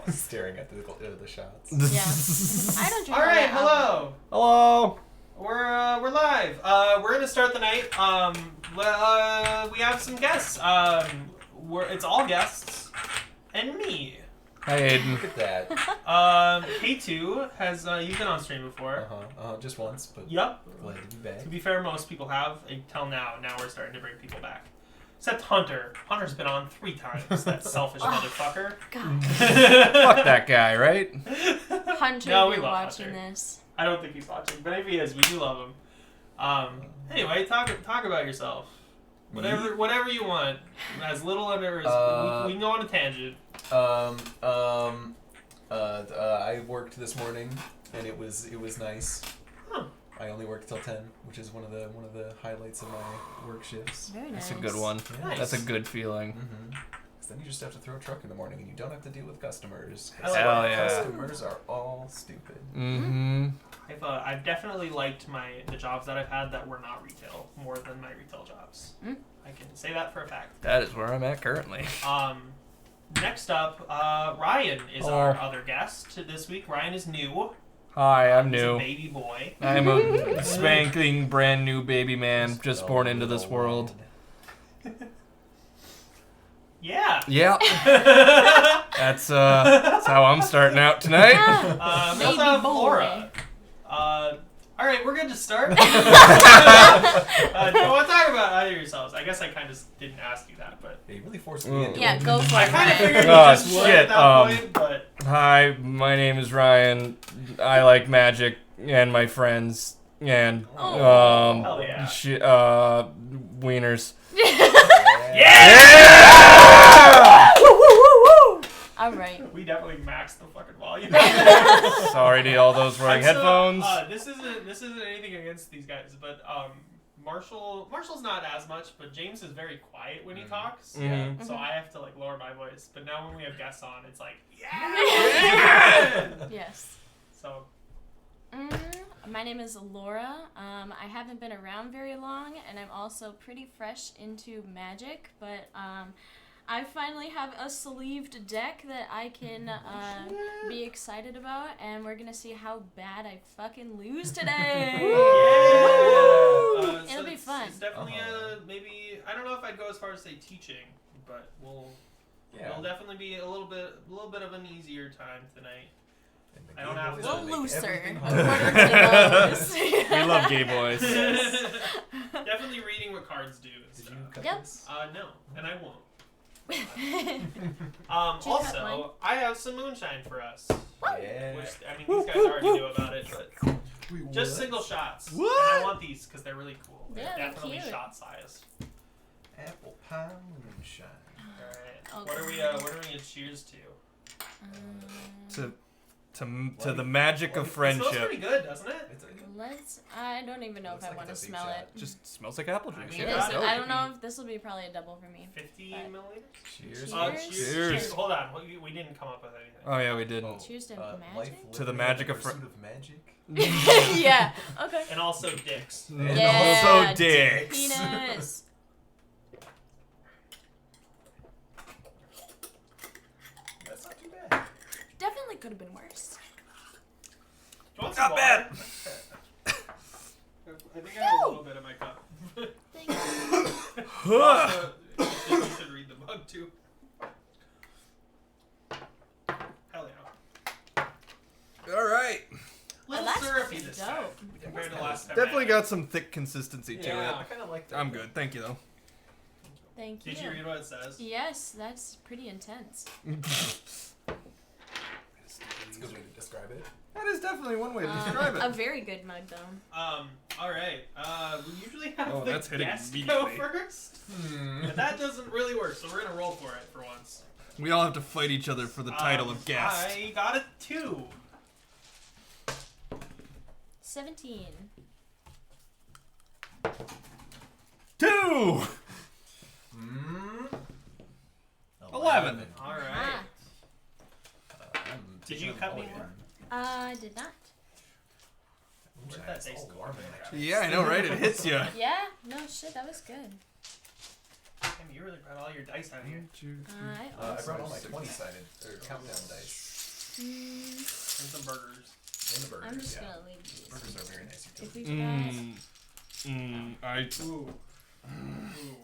Staring at the shots. Yeah. I don't drink. All right, alcohol. hello. Hello. We're live. We're gonna start the night. We have some guests. It's all guests and me. Hi, Aiden. Look at that. K2 has you've been on stream before. Just once, but Yep. glad to be back. To be fair, most people have until now. Now we're starting to bring people back. Except Hunter. Hunter's been on 3 times. That selfish motherfucker. God. Fuck that guy, right? Hunter, No, we you're love watching Hunter. this. I don't think he's watching, but if he is, we do love him. Anyway, talk about yourself. Whatever you want. As little under as we can go on a tangent. I worked this morning, and it was nice. Huh. I only worked till 10, which is one of the highlights of my work shifts. Very nice. That's a good one. Nice. That's a good feeling. Mm-hmm. Because then you just have to throw a truck in the morning, and you don't have to deal with customers. Hell yeah. Customers are all stupid. Mm-hmm. I've definitely liked the jobs that I've had that were not retail more than my retail jobs. Mm. I can say that for a fact. That is where I'm at currently. Next up, Ryan is our other guest this week. Ryan is new. Hi, I'm He's new. a baby boy. I'm a spanking brand new baby man just born into this world. Yeah. Yeah. That's how I'm starting out tonight. We also have Baby boy. Laura. All right, we're good to start. Do you want to talk about either of yourselves? I guess I kind of didn't ask you that, but Yeah, you really forced me into Yeah, it. go for I it. kind of Ryan. figured you Oh, just would shit, at that point. But Hi, my name is Ryan. I like magic and my friends and Hell yeah. wieners. All right. we definitely maxed the fucking volume. Sorry to all those wearing I'm so- headphones. This isn't anything against these guys, but Marshall's not as much, but James is very quiet when he talks. Mhm. So I have to lower my voice. But now when we have guests on, it's like yeah. Yes. So My name is Laura. I haven't been around very long, and I'm also pretty fresh into magic, but I finally have a sleeved deck that I can be excited about, and we're gonna see how bad I fucking lose today. Yeah. It'll be fun. It's definitely maybe I don't know if I'd go as far as say teaching, but it'll definitely be a little bit of an easier time tonight. I don't have A to. little looser, everything according to those. We love gay boys. Definitely reading what cards do. Did you cut Yep. this? No, and I won't. Did you cut mine? Also, I have some moonshine for us. Yeah. Which, I mean, these guys already knew about it, but just single shots. And I want these because they're really cool. Yeah, they're definitely cute. shot size. Apple pie moonshine. All right. Okay. What are we gonna cheers to? To the magic of It smells friendship. pretty good, doesn't it? I don't even know Looks if I like want to it's a big smell shot. it. Just smells like apple I juice. mean, It Yeah. is. no, I don't know if this will be probably a double for me. 50 But- milliliters. Cheers. Cheers. Cheers. Hold on. We didn't come up with anything. Oh yeah, we didn't. Cheers to life, magic? To the liberty, magic and of pursuit of magic. Yeah. Okay. And also dicks. And Yeah, also dicks. Penis. That's not too bad. Definitely could have been worse. Do you want some Not bad. water? I think I have a little bit in my cup. Thank you. Also, you should read the mug too. Hell yeah. All right. Little that's syrupy pretty this dope. time compared to last time. Definitely got some thick consistency to I it. kind of like that. I'm good. Thank you though. Thank you. Did you read what it says? Yes, that's pretty intense. It's a good way to describe it. That is definitely one way to describe A it. very good mug, though. All right. We usually have Oh, the that's hitting guest go immediately. first, but that doesn't really work. So we're gonna roll for it for once. We all have to fight each other for the title of guest. I got a 2. 17. 2. 11. All right. Ah. Did you cut me more? I did not. Where'd that taste all go? warm in there. Yeah, I know, right? It hits you. Yeah? No, shit, that was good. Damn, you really brought all your dice out here. I I also. brought all my 20-sided or countdown dice Mm, And some burgers. and the burgers. I'm just yeah. gonna leave these. Burgers are very nice If utility. we've got. I Ooh. Ooh.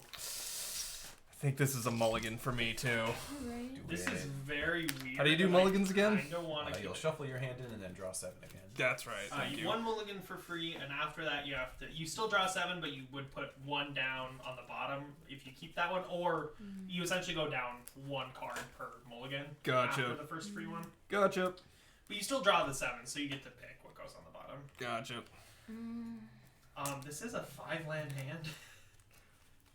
think this is a mulligan for me too. Alright. This is very weird. How do you do and mulligans again? I don't want to You'll shuffle your hand in and then draw 7 again. That's right. Thank you you. one mulligan for free, and after that you have to. You still draw 7, but you would put 1 down on the bottom if you keep that one, or you essentially go down 1 card per mulligan. Gotcha. After the first free one, Gotcha. but you still draw the 7, so you get to pick what goes on the bottom. Gotcha. This is a 5-land hand.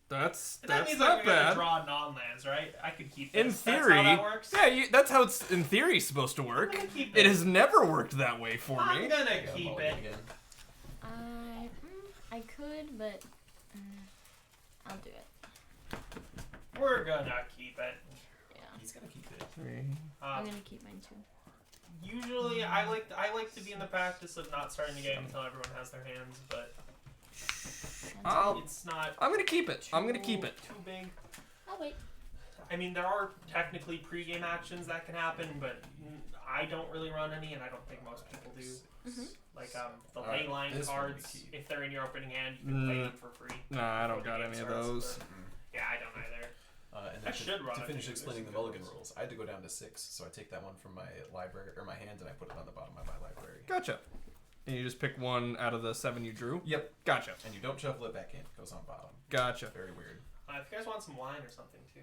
That's That means not I'm gonna bad. draw non-lands, right? I could keep this. In That's theory, how that works. yeah, that's how it's in theory supposed to I'm work. gonna keep It it. has never worked that way for I'm me. gonna Yeah, keep mulligan it. again. I could, but I'll do it. We're gonna keep it. Yeah. He's gonna keep it. I'm gonna keep mine too. Usually, I like to be in the practice of not starting the game until everyone has their hands, but it's not. I'm gonna keep it. I'm gonna keep it. Too big. I'll wait. I mean, there are technically pre-game actions that can happen, but I don't really run any, and I don't think most people do. Like the Alright, ley line this one we cards, keep. if they're in your opening hand, you can play them for free. Nah, I don't before the got game any of starts, those. but- Yeah, I don't either. And I then should run to it, finish dude. explaining the There's mulligan good rules, I had to go down to 6, so I take that one from my library or my hand and I put it on the bottom of my library. Gotcha. And you just pick one out of the 7 you drew? Yep. Gotcha. And you don't shuffle it back in; it goes on bottom. Gotcha. Very weird. If you guys want some wine or something too,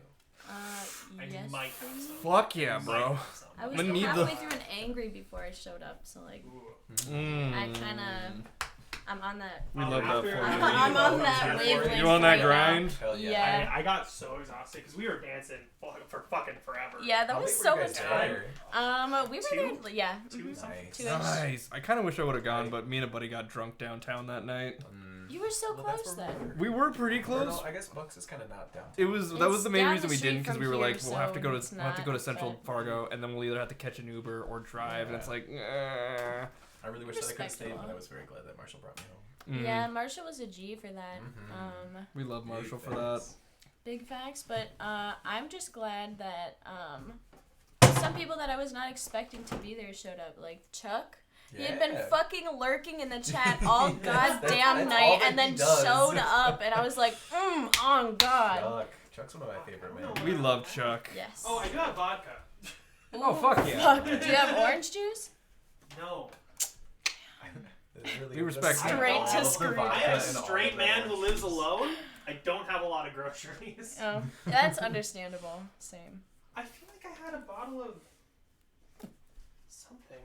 I Yes. might have please. some. Fuck yeah, Might bro. have some. I was I'm gonna need halfway the- through an angry before I showed up, so like Ooh. I kinda I'm on that. We love that After- for after you. I'm on that Yeah, wavelength. You on that right now. grind? Hell yeah. Yeah. I got so exhausted because we were dancing for fucking forever. Yeah, that How was big were so you much guys fun. there? We were Two? there. Yeah. Two mhm. something. Nice. Two-ish. Nice. I kind of wish I would have gone, but me and a buddy got drunk downtown that night. You were so Well, that's close where then. We were pretty Or close. no, I guess Bucks is kind of not downtown. It was that It's was the main down reason the we street didn't because from we were here, like we'll have to go to so we'll have to go to it's Central not- Fargo and then we'll either have to catch an Uber or drive and it's like I really wish that I could have stayed, Respectable. but I was very glad that Marshall brought me home. Yeah, Marsha was a G for that. We love Marshall Big for that. facts. Big facts, but I'm just glad that some people that I was not expecting to be there showed up, like Chuck. He had been Yeah. fucking lurking in the chat all That's goddamn all night that and then he does. showed up, and I was like, on God. Chuck. Chuck's one of my favorite men. We love Chuck. Yes. Oh, I do have vodka. Oh, fuck yeah. Fuck. Do you have orange juice? No. Really, We respect that's- him. Straight all to of the screen. vodka I am a and all straight of man the who orange lives juice. alone. I don't have a lot of groceries. Oh, that's understandable. Same. I feel like I had a bottle of something.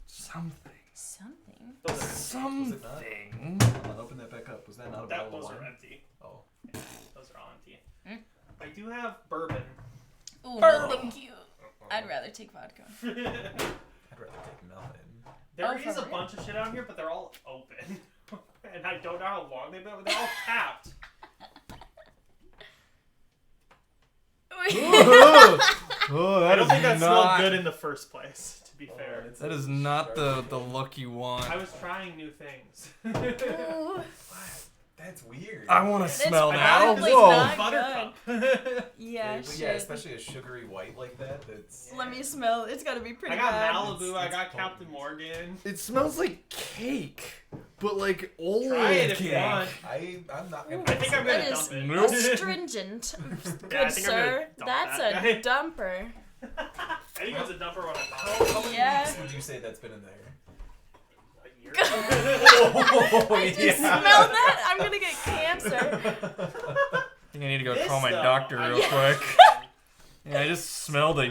Something. Something. Those are empty. Something. Hold on, open that back up. Was that not a That, bottle those of are wine? empty. Oh. Those are all empty. Hmm? I do have bourbon. Ooh, no, thank you. I'd rather take vodka. I'd rather take nothing. There Oh, is for a real? bunch of shit out here, but they're all open. And I don't know how long they've been, but they're all capped. Oh, I don't think that smelled good in the first place, to be fair. it's That a is not the sharp- look you want. I was trying new things. Ooh, What? That's weird. I want to That's smell now. probably Whoa. not- Buttercup. yeah, But shit. yeah, especially a sugary white like that. That's Let me smell. It's gotta be pretty I got bad. Malibu, I It's got potent. Captain Morgan. It smells like cake, but like old Try it if cake. you want. I'm not gonna. I think I'm gonna That is dump it. Nope. Astringent. Good Yeah, I think I'm sir. gonna dump That's that a guy. dumper. I think it was a dumper when I How found it. many Yeah. weeks would you say that's been in there? A year. Oh, I just smell that. I'm gonna get cancer. I think I need to go This call my though, doctor I- real quick. Yeah, I just smelled a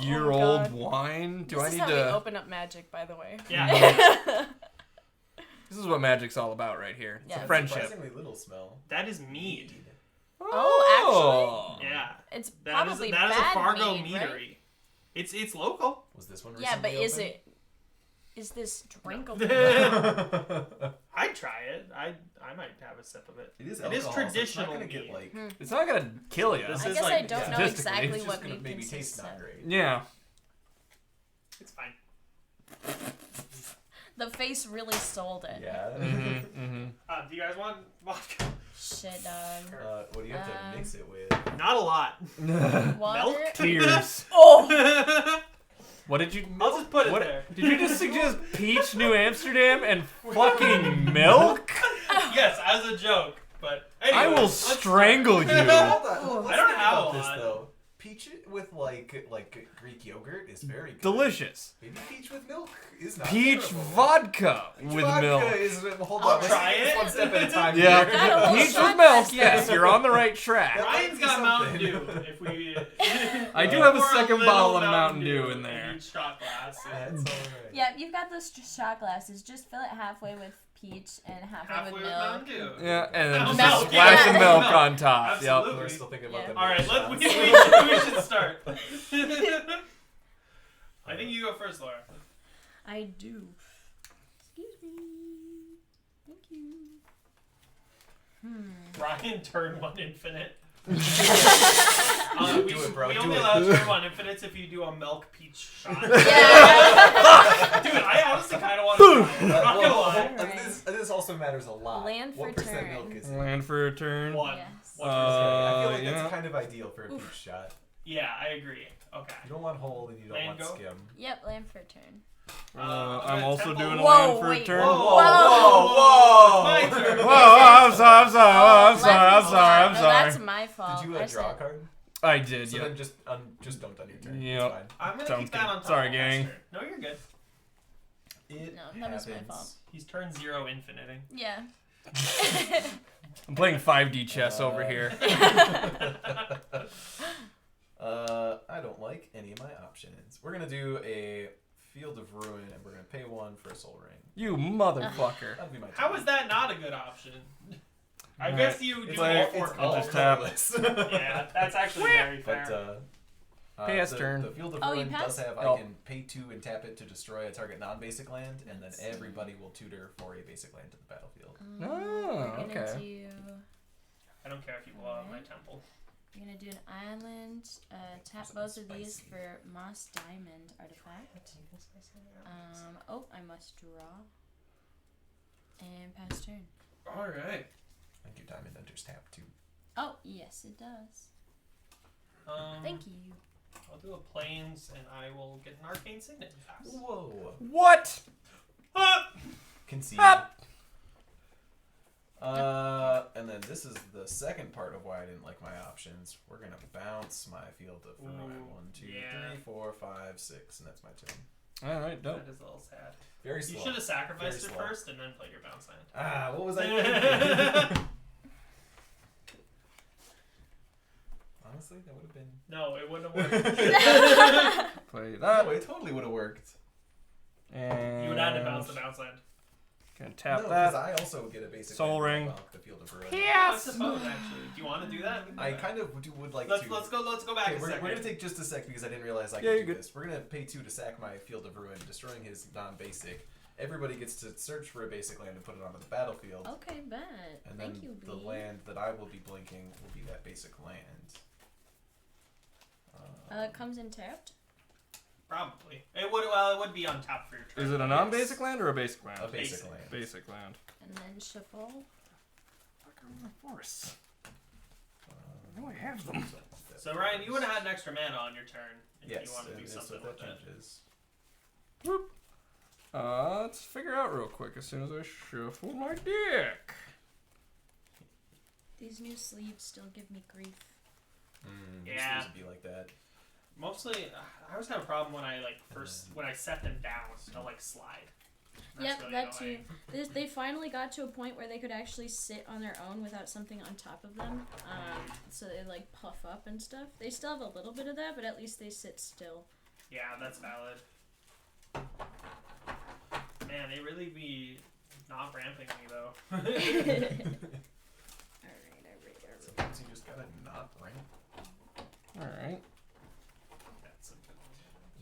year-old God. wine. Do this I is need how we to? open up magic, by the way. Yeah. This is what magic's all about, right here. It's Yeah. a friendship. Surprisingly little smell. That is mead. Oh, Yeah. It's That is probably that is bad a Fargo mead, meadery. right? It's local. Was this one Yeah, but recently is opened? it? Is this drinkable? I'd try it. I might have a sip of it. It is It is alcohol, so it's not traditional gonna get mead. like. It's not gonna kill you. This I is guess like- I don't yeah. know Statistically, exactly It's just what gonna mead maybe consists taste not of. great. Yeah. It's fine. The face really sold it. Yeah. Mm-hmm. Do you guys want vodka? Shit, dog. What do you have to Um, mix it with? Not a lot. Water. Milk? Tears. Oh. What did you? I'll just put it What there. did you just suggest? Peach, New Amsterdam, and fucking milk? Yes, as a joke. But anyway, I will let's start. strangle you. Hold on. Let's I don't think have about a this lot. though. Peach with like Greek yogurt is very good. Delicious. Maybe peach with milk is not Peach terrible. vodka Peach with vodka milk. Is, hold I'll on, let's try take this it. one step at a time. Yeah, here. Got a whole peach shot with milk. glass Yes, there. you're on the right track. Ryan's got Mountain Dew. Something. If we, I do have a pour second little bottle of Mountain Dew in in there. each shot glass. That's all right. Yeah, you've got those shot glasses. Just fill it halfway with peach and halfway Halfway with with milk. Mountain Dew. Yeah, and then just Milk, a splash yeah. of milk Milk. on top. Yep. Absolutely. We're still thinking about Yeah. them. All right, milk we shots. should start. I think you go first, Laura. I do. Excuse me. Thank you. Ryan, turn 1 infinite. Do it, bro, We do only it. allow turn 1 infinites if you do a milk peach shot. Yeah. Dude, I honestly kind of want to try it. I'm not gonna lie. Alright. This also matters a lot. Land what for percent turn. milk is it? Land for a turn. 1. Yes. 1%. I feel like yeah. that's kind of ideal for a peach shot. Yeah, I agree. Okay. You don't want whole and you don't Land want go? skim. Yep, land for a turn. I'm also Temple. doing a Whoa, land for a wait, turn. Whoa! My turn. Whoa, I'm sorry. I'm No, sorry. that's my fault. Did you I draw a said- card? I did. So Yeah. then just don't on your turn. Yep. It's fine. I'm gonna Sounds keep that good. on top. Sorry, of gang. Master. No, you're good. It No, that was my happens. fault. He's turn 0 infiniting. Yeah. I'm playing 5D chess over here. I don't like any of my options. We're gonna do a Field of Ruin, and we're gonna pay 1 for a Soul Ring. You motherfucker. That'd be my turn. How is that not a good option? I Alright. guess you It's do all, all it's 4 all colors. just tap. colorless. Yeah, that's actually very fair. But Pass the, turn. The Field of Oh, you Ruin does passed? have Oh. I can pay 2 and tap it to destroy a target non-basic land, and then everybody will tutor for a basic land to the battlefield. Oh, We're gonna okay. do. I don't care if you blow up my temple. We're gonna do an island. Tap both of these for Moss Diamond artifact. Oh, I must draw. And pass turn. All right. Thank you, Diamond enters tap 2. Oh, yes, it does. Thank you. I'll do a plains, and I will get an arcane signet and pass. Whoa. What? Ah! Concede. Up. And then this is the second part of why I didn't like my options. We're gonna bounce my Field of Ruin. Ooh, 1, 2, yeah. 3, 4, 5, 6, and that's my turn. All right, dope. That is a little sad. Very You slow. should have sacrificed Very it slow. first and then played your bounce land. Ah, what was I thinking? Honestly, that would have been. No, it wouldn't have worked. Play that. No, it totally would have worked. And You would have to bounce the bounce land. Gonna tap no, because that. I also get a basic Soul land Ring. off the Field of Ruin. I suppose actually. Do you want to do that? We can do I that. kind of would like Let's to. go back Okay, a we're second. gonna take just a sec because I didn't realize I Yeah, could you're do good. this. We're gonna pay 2 to sack my Field of Ruin, destroying his non-basic. Everybody gets to search for a basic land and put it onto the battlefield. Okay, bet. And then Thank you, the Blee. land that I will be blinking will be that basic land. It comes in tapped. Probably. It would be on top for your turn. Is it a non-basic land or a basic land? A basic Basic. land. Basic land. And then shuffle. Fuck are my forests? I know I have them. So Ryan, you would have had an extra mana on your turn if Yes, you wanted to and do that's something what with that it. changes. Whoop. Let's figure out real quick as soon as I shuffle my deck. These new sleeves still give me grief. Yeah. Used to be like that. Mostly, I always have a problem when I when I set them down to slide. That's Yep, really that too. annoying. They finally got to a point where they could actually sit on their own without something on top of them. So they puff up and stuff. They still have a little bit of that, but at least they sit still. Yeah, that's valid. Man, they really be not ramping me though. Alright. Sometimes you just gotta not rank. Alright. That's a good one.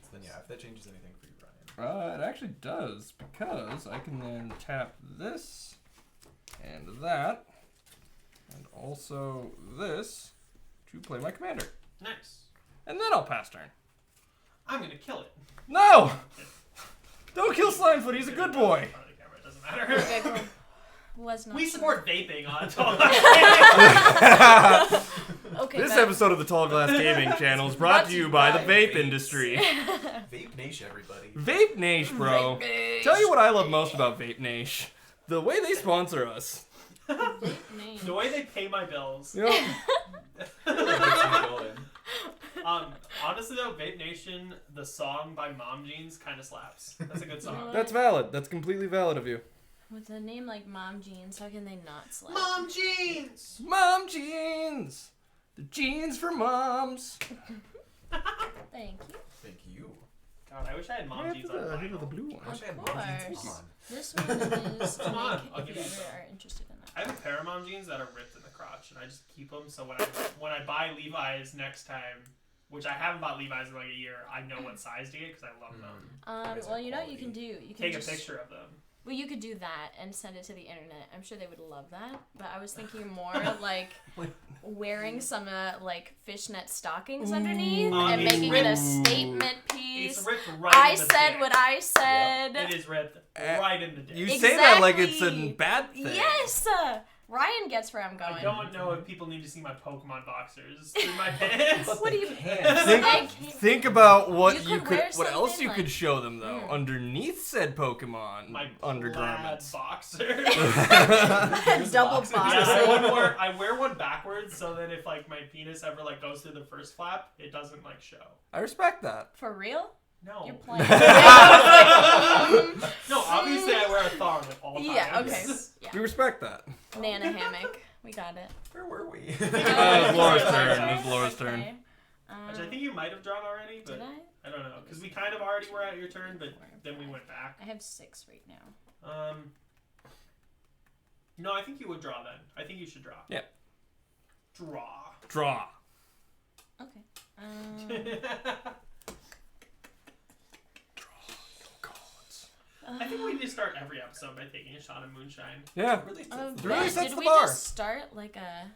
So then yeah, if that changes anything for you, Ryan. It actually does, because I can then tap this, and that, and also this, to play my commander. Nice. And then I'll pass turn. I'm gonna kill it. No! Don't kill Slimefoot, he's a good boy! It doesn't matter. Okay, cool. Was not. We sure. support vaping on Twilight. Okay, This This episode of the Tall Glass Gaming Channel is brought to you by the vape industry. Vape Nation, everybody. Vape Nation, bro. Tell you what I love most about Vape Nation. The way they sponsor us. The way they pay my bills. You know, Honestly though, Vape Nation, the song by Mom Jeans kind of slaps. That's a good song. that's valid. That's completely valid of you. With a name like Mom Jeans, how can they not slap? Mom Jeans! Mom jeans. The jeans for moms. Thank you. Thank you. God, I wish I had Mom Jeans on vinyl. the blue one. I wish I had Of Mom Jeans course. on. This one is Come on, link I'll if give you you ever some. are interested in that. I have a pair of Mom Jeans that are ripped in the crotch, and I just keep them so when I buy Levi's next time, which I haven't bought Levi's in like a year, I know what size to get because I love them. Well, you know what you can do? You can Take just, a picture of them. Well, you could do that and send it to the internet. I'm sure they would love that. But I was thinking more like wearing some like fishnet stockings underneath and it's making it a ripped. statement piece. It's ripped right I in the said dick. what I said. It is ripped right in the dick. You say that like it's a Exactly. bad thing. Yes! Ryan gets where I'm going. I don't know if people need to see my Pokemon boxers through my pants. What do you Think about what You you could could, wear what else something you could like- show them though underneath said Pokemon My undergarments. plaid boxers. Double boxers. box. Yeah, I wear one backwards so that if like my penis ever like goes through the first flap, it doesn't like show. I respect that. For real? No. You're playing. No, obviously I wear a thong at all times. Yeah, okay. Yeah. We respect that. Nana hammock. We got it. Where were we? It was Laura's turn. It was Laura's turn. Okay. Which I think you might have drawn already, but Did I? I don't know. Because we kind of already were at your turn, but then we went back. I have 6 right now. No, I think you would draw then. I think you should draw. Yeah. Draw. Draw. Okay. I think we need to start every episode by taking a shot of moonshine. Yeah. Really? really sets did the we bar. just start like a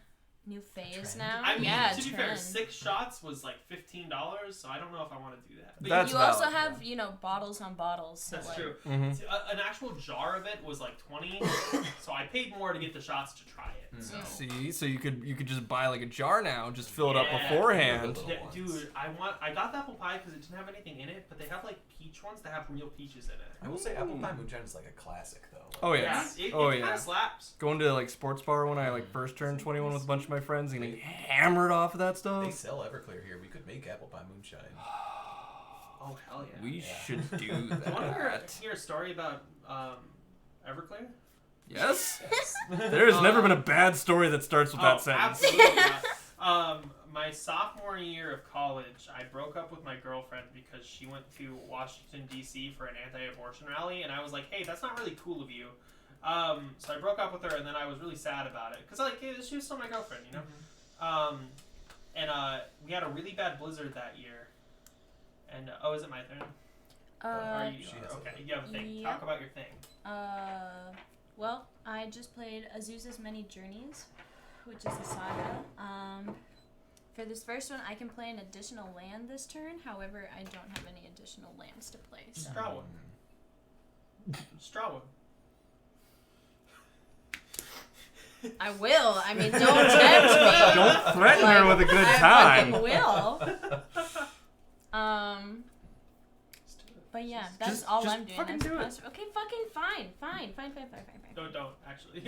new phase trend? now? I mean, yeah, to be fair, trend. 6 shots was like $15, so I don't know if I want to do that. But That's you also valid, have, you know, bottles on bottles. So that's like, true. Mm-hmm. See, an actual jar of it was like 20, so I paid more to get the shots to try it. So. See, so you could just buy like a jar now, just fill it up Yeah. beforehand. Little ones. Dude, I got the apple pie because it didn't have anything in it, but they have like peach ones that have real peaches in it. I will say apple pie moonshine is like a classic though. Oh yeah. Yeah, it Oh, kind yeah. of slaps. Going to like sports bar when I like first turned 21 with a bunch of my friends and getting hammered off of that They stuff. sell Everclear here. We could make apple pie moonshine. Oh hell yeah. We Yeah. should do Do you want to that. hear a story about Everclear? Yes. There has never been a bad story that starts with that sentence. Absolutely not. My sophomore year of college, I broke up with my girlfriend because she went to Washington, D.C. for an anti-abortion rally, and I was like, hey, that's not really cool of you. So I broke up with her, and then I was really sad about it, because like, she was still my girlfriend, you know? And we had a really bad blizzard that year. And, is it my turn? Are you, She has okay, a- you have a thing. yeah. Talk about your thing. Well, I just played Azusa's Many Journeys, which is a saga. For this first one, I can play an additional land this turn. However, I don't have any additional lands to play. So. Straw one. Straw one. I will. I mean, don't tempt me. Don't threaten her Like, with a good I time. fucking will. But yeah, that's Just- all just I'm doing. fucking That's do it. plus- Okay, fucking fine. No, don't actually.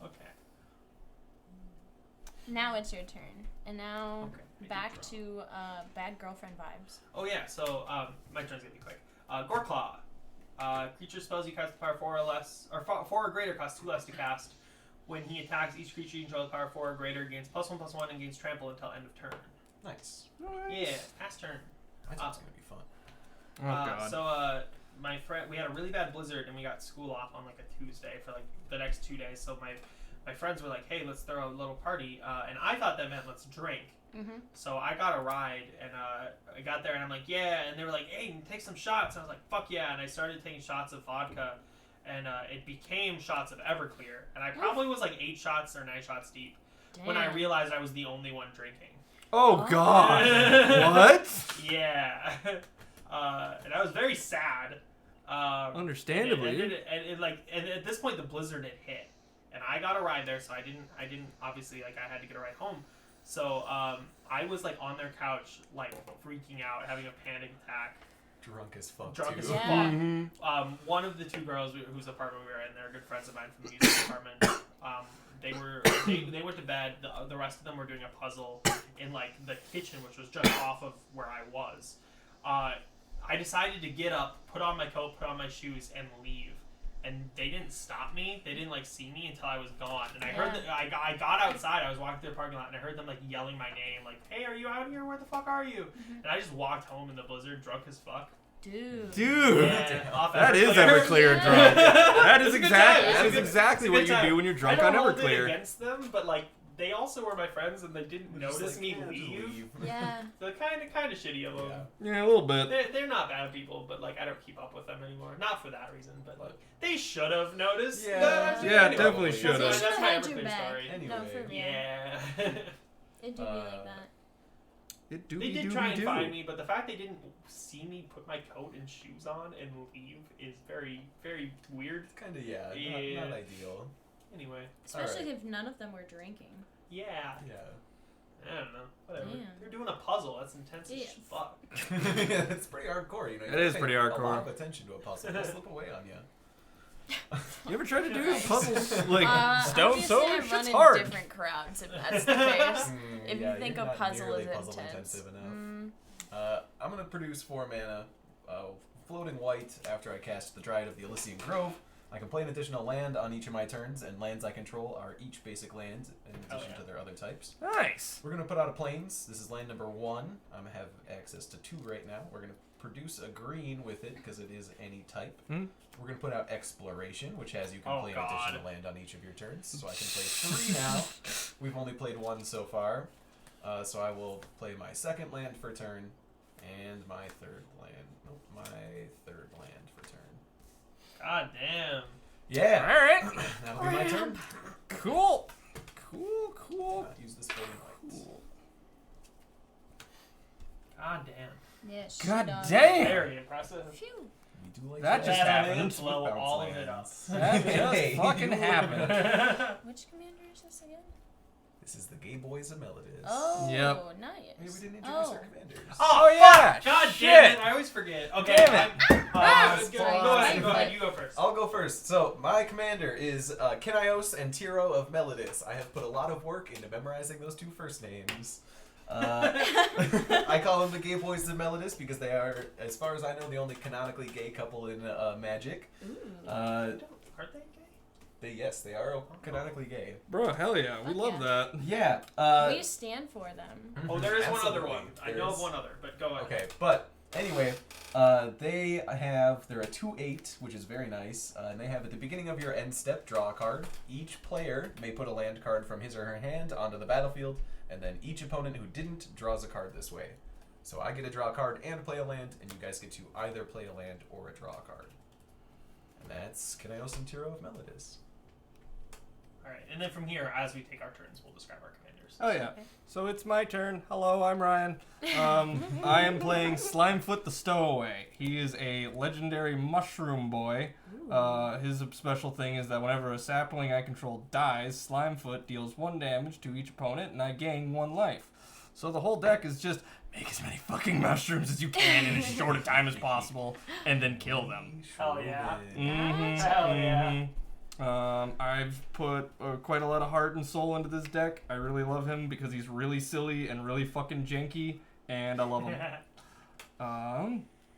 Okay. Now it's your turn. And now Okay. we back can to bad girlfriend vibes. draw. Oh yeah. So my turn's gonna be quick. Goreclaw. Creature spells you cast with power 4 or less, or 4 or greater costs 2 less to cast. When he attacks, each creature you control with power 4 or greater gains +1/+1 and gains trample until end of turn. Nice. Yeah, pass turn. I think it's gonna be fun. Oh god. So my friend, we had a really bad blizzard and we got school off on like a Tuesday for like the next 2 days. So my friends were like, "Hey, let's throw a little party," and I thought that meant let's drink. Mm-hmm. So I got a ride and I got there and I'm like, "Yeah," and they were like, "Hey, take some shots." And I was like, "Fuck yeah!" And I started taking shots of vodka, and it became shots of Everclear, and I probably was like 8 shots or 9 shots deep when I realized I was the only one drinking. Oh god. What? Yeah. And I was very sad. Understandably. And at this point, the blizzard had hit. and I got a ride there, so I didn't obviously, like, I had to get a ride home. So I was like on their couch, like freaking out, having a panic attack. Drunk as fuck. Drunk too. as Yeah. fuck. One of the two girls whose apartment we were in, they're good friends of mine from the music department. They went to bed. The rest of them were doing a puzzle in like the kitchen, which was just off of where I was. I decided to get up, put on my coat, put on my shoes, and leave. And they didn't stop me. They didn't like see me until I was gone. And I heard that I got outside. I was walking through the parking lot, and I heard them like yelling my name, like, "Hey, are you out here? Where the fuck are you?" And I just walked home in the blizzard, drunk as fuck. Dude, Yeah, off that is Everclear. Everclear drunk. That is It's a good exactly time. that It's is a good- exactly it's a what good you time. do when you're drunk I on don't hold it Everclear. against them, but like they also were my friends, and they didn't Just notice like, me yeah, just leave. Yeah. So kind of shitty of them. Yeah. Yeah, a little bit. They're not bad people, but like I don't keep up with them anymore. Not for that reason, but like they should have noticed. Yeah. that I'm Yeah, doing it. definitely That's should've. They That's should have my had your Everclear back. story. Anyway. No, for real. Yeah. It do be like that. It They doobie did doobie try and doo. find me, but the fact they didn't see me put my coat and shoes on and leave is very, very weird. Kind of, yeah. Yeah. Not ideal. Anyway, Especially Alright. if none of them were drinking. yeah. Yeah. I don't know. Whatever. Yeah. They're doing a puzzle. That's intense as Yeah. fuck. It's pretty hardcore, you know. It is pay pretty A hardcore. lot of attention to a puzzle. They'll slip away on you. You ever tried to do puzzles like stone obviously sober? I run Shit's in hard. different crowds if that's the case. If Yeah, you think you're a not puzzle nearly is puzzle intense. intensive enough. I'm gonna produce 4 mana, floating white after I cast the Dryad of the Elysian Grove. I can play an additional land on each of my turns, and lands I control are each basic land in addition to their other types. Nice. We're gonna put out a plains. This is land number 1. I'm gonna have access to 2 right now. We're gonna produce a green with it because it is any type. Hmm. We're gonna put out exploration, which has you can Oh, play an God. additional land on each of your turns. So I can play 3 now. We've only played 1 so far, so I will play my second land for turn, and my third land. Nope, my third land for turn. God damn. Yeah. All right. That'll be my turn. Cool. Cool. Use this floating white. Cool. God damn. Yeah, she God does. damn. Very impressive. Phew. We do like That just floating happened. lands with Blow bounce all of it up. lands. That just Hey. fucking happened. Which commander is this again? This is the Gay Boys of Melodis. Oh, Yep. nice. Hey, we didn't introduce Oh. our commanders. Oh, yeah. fuck! God Shit. damn it! I always forget. Okay. Damn it. Go Sorry. ahead. You go first. I'll go first. So, my commander is Kinaios and Tiro of Melodis. I have put a lot of work into memorizing those 2 first names. I call them the Gay Boys of Melodis because they are, as far as I know, the only canonically gay couple in Magic. Ooh. Aren't they gay? Yes, they are canonically gay. Bro, hell yeah. We Fuck love yeah. that. Yeah. we stand for them. Oh, there is one other Absolutely. one. I know of one other, but go ahead. Okay, but anyway, they're a 2/8, which is very nice, and they have at the beginning of your end step, draw a card. Each player may put a land card from his or her hand onto the battlefield, and then each opponent who didn't draws a card this way. So I get to draw a card and play a land, and you guys get to either play a land or draw a card. And that's Kinaios and Tiro of Melodis. Alright, and then from here, as we take our turns, we'll describe our commanders. Oh yeah. Okay. So it's my turn. Hello, I'm Ryan. I am playing Slimefoot the Stowaway. He is a legendary mushroom boy. His special thing is that whenever a sapling I control dies, Slimefoot deals 1 damage to each opponent, and I gain 1 life. So the whole deck is just make as many fucking mushrooms as you can in as short a time as possible, and then kill them. Hell yeah. Mm-hmm. Hell yeah. I've put quite a lot of heart and soul into this deck. I really love him because he's really silly and really fucking janky, and I love him.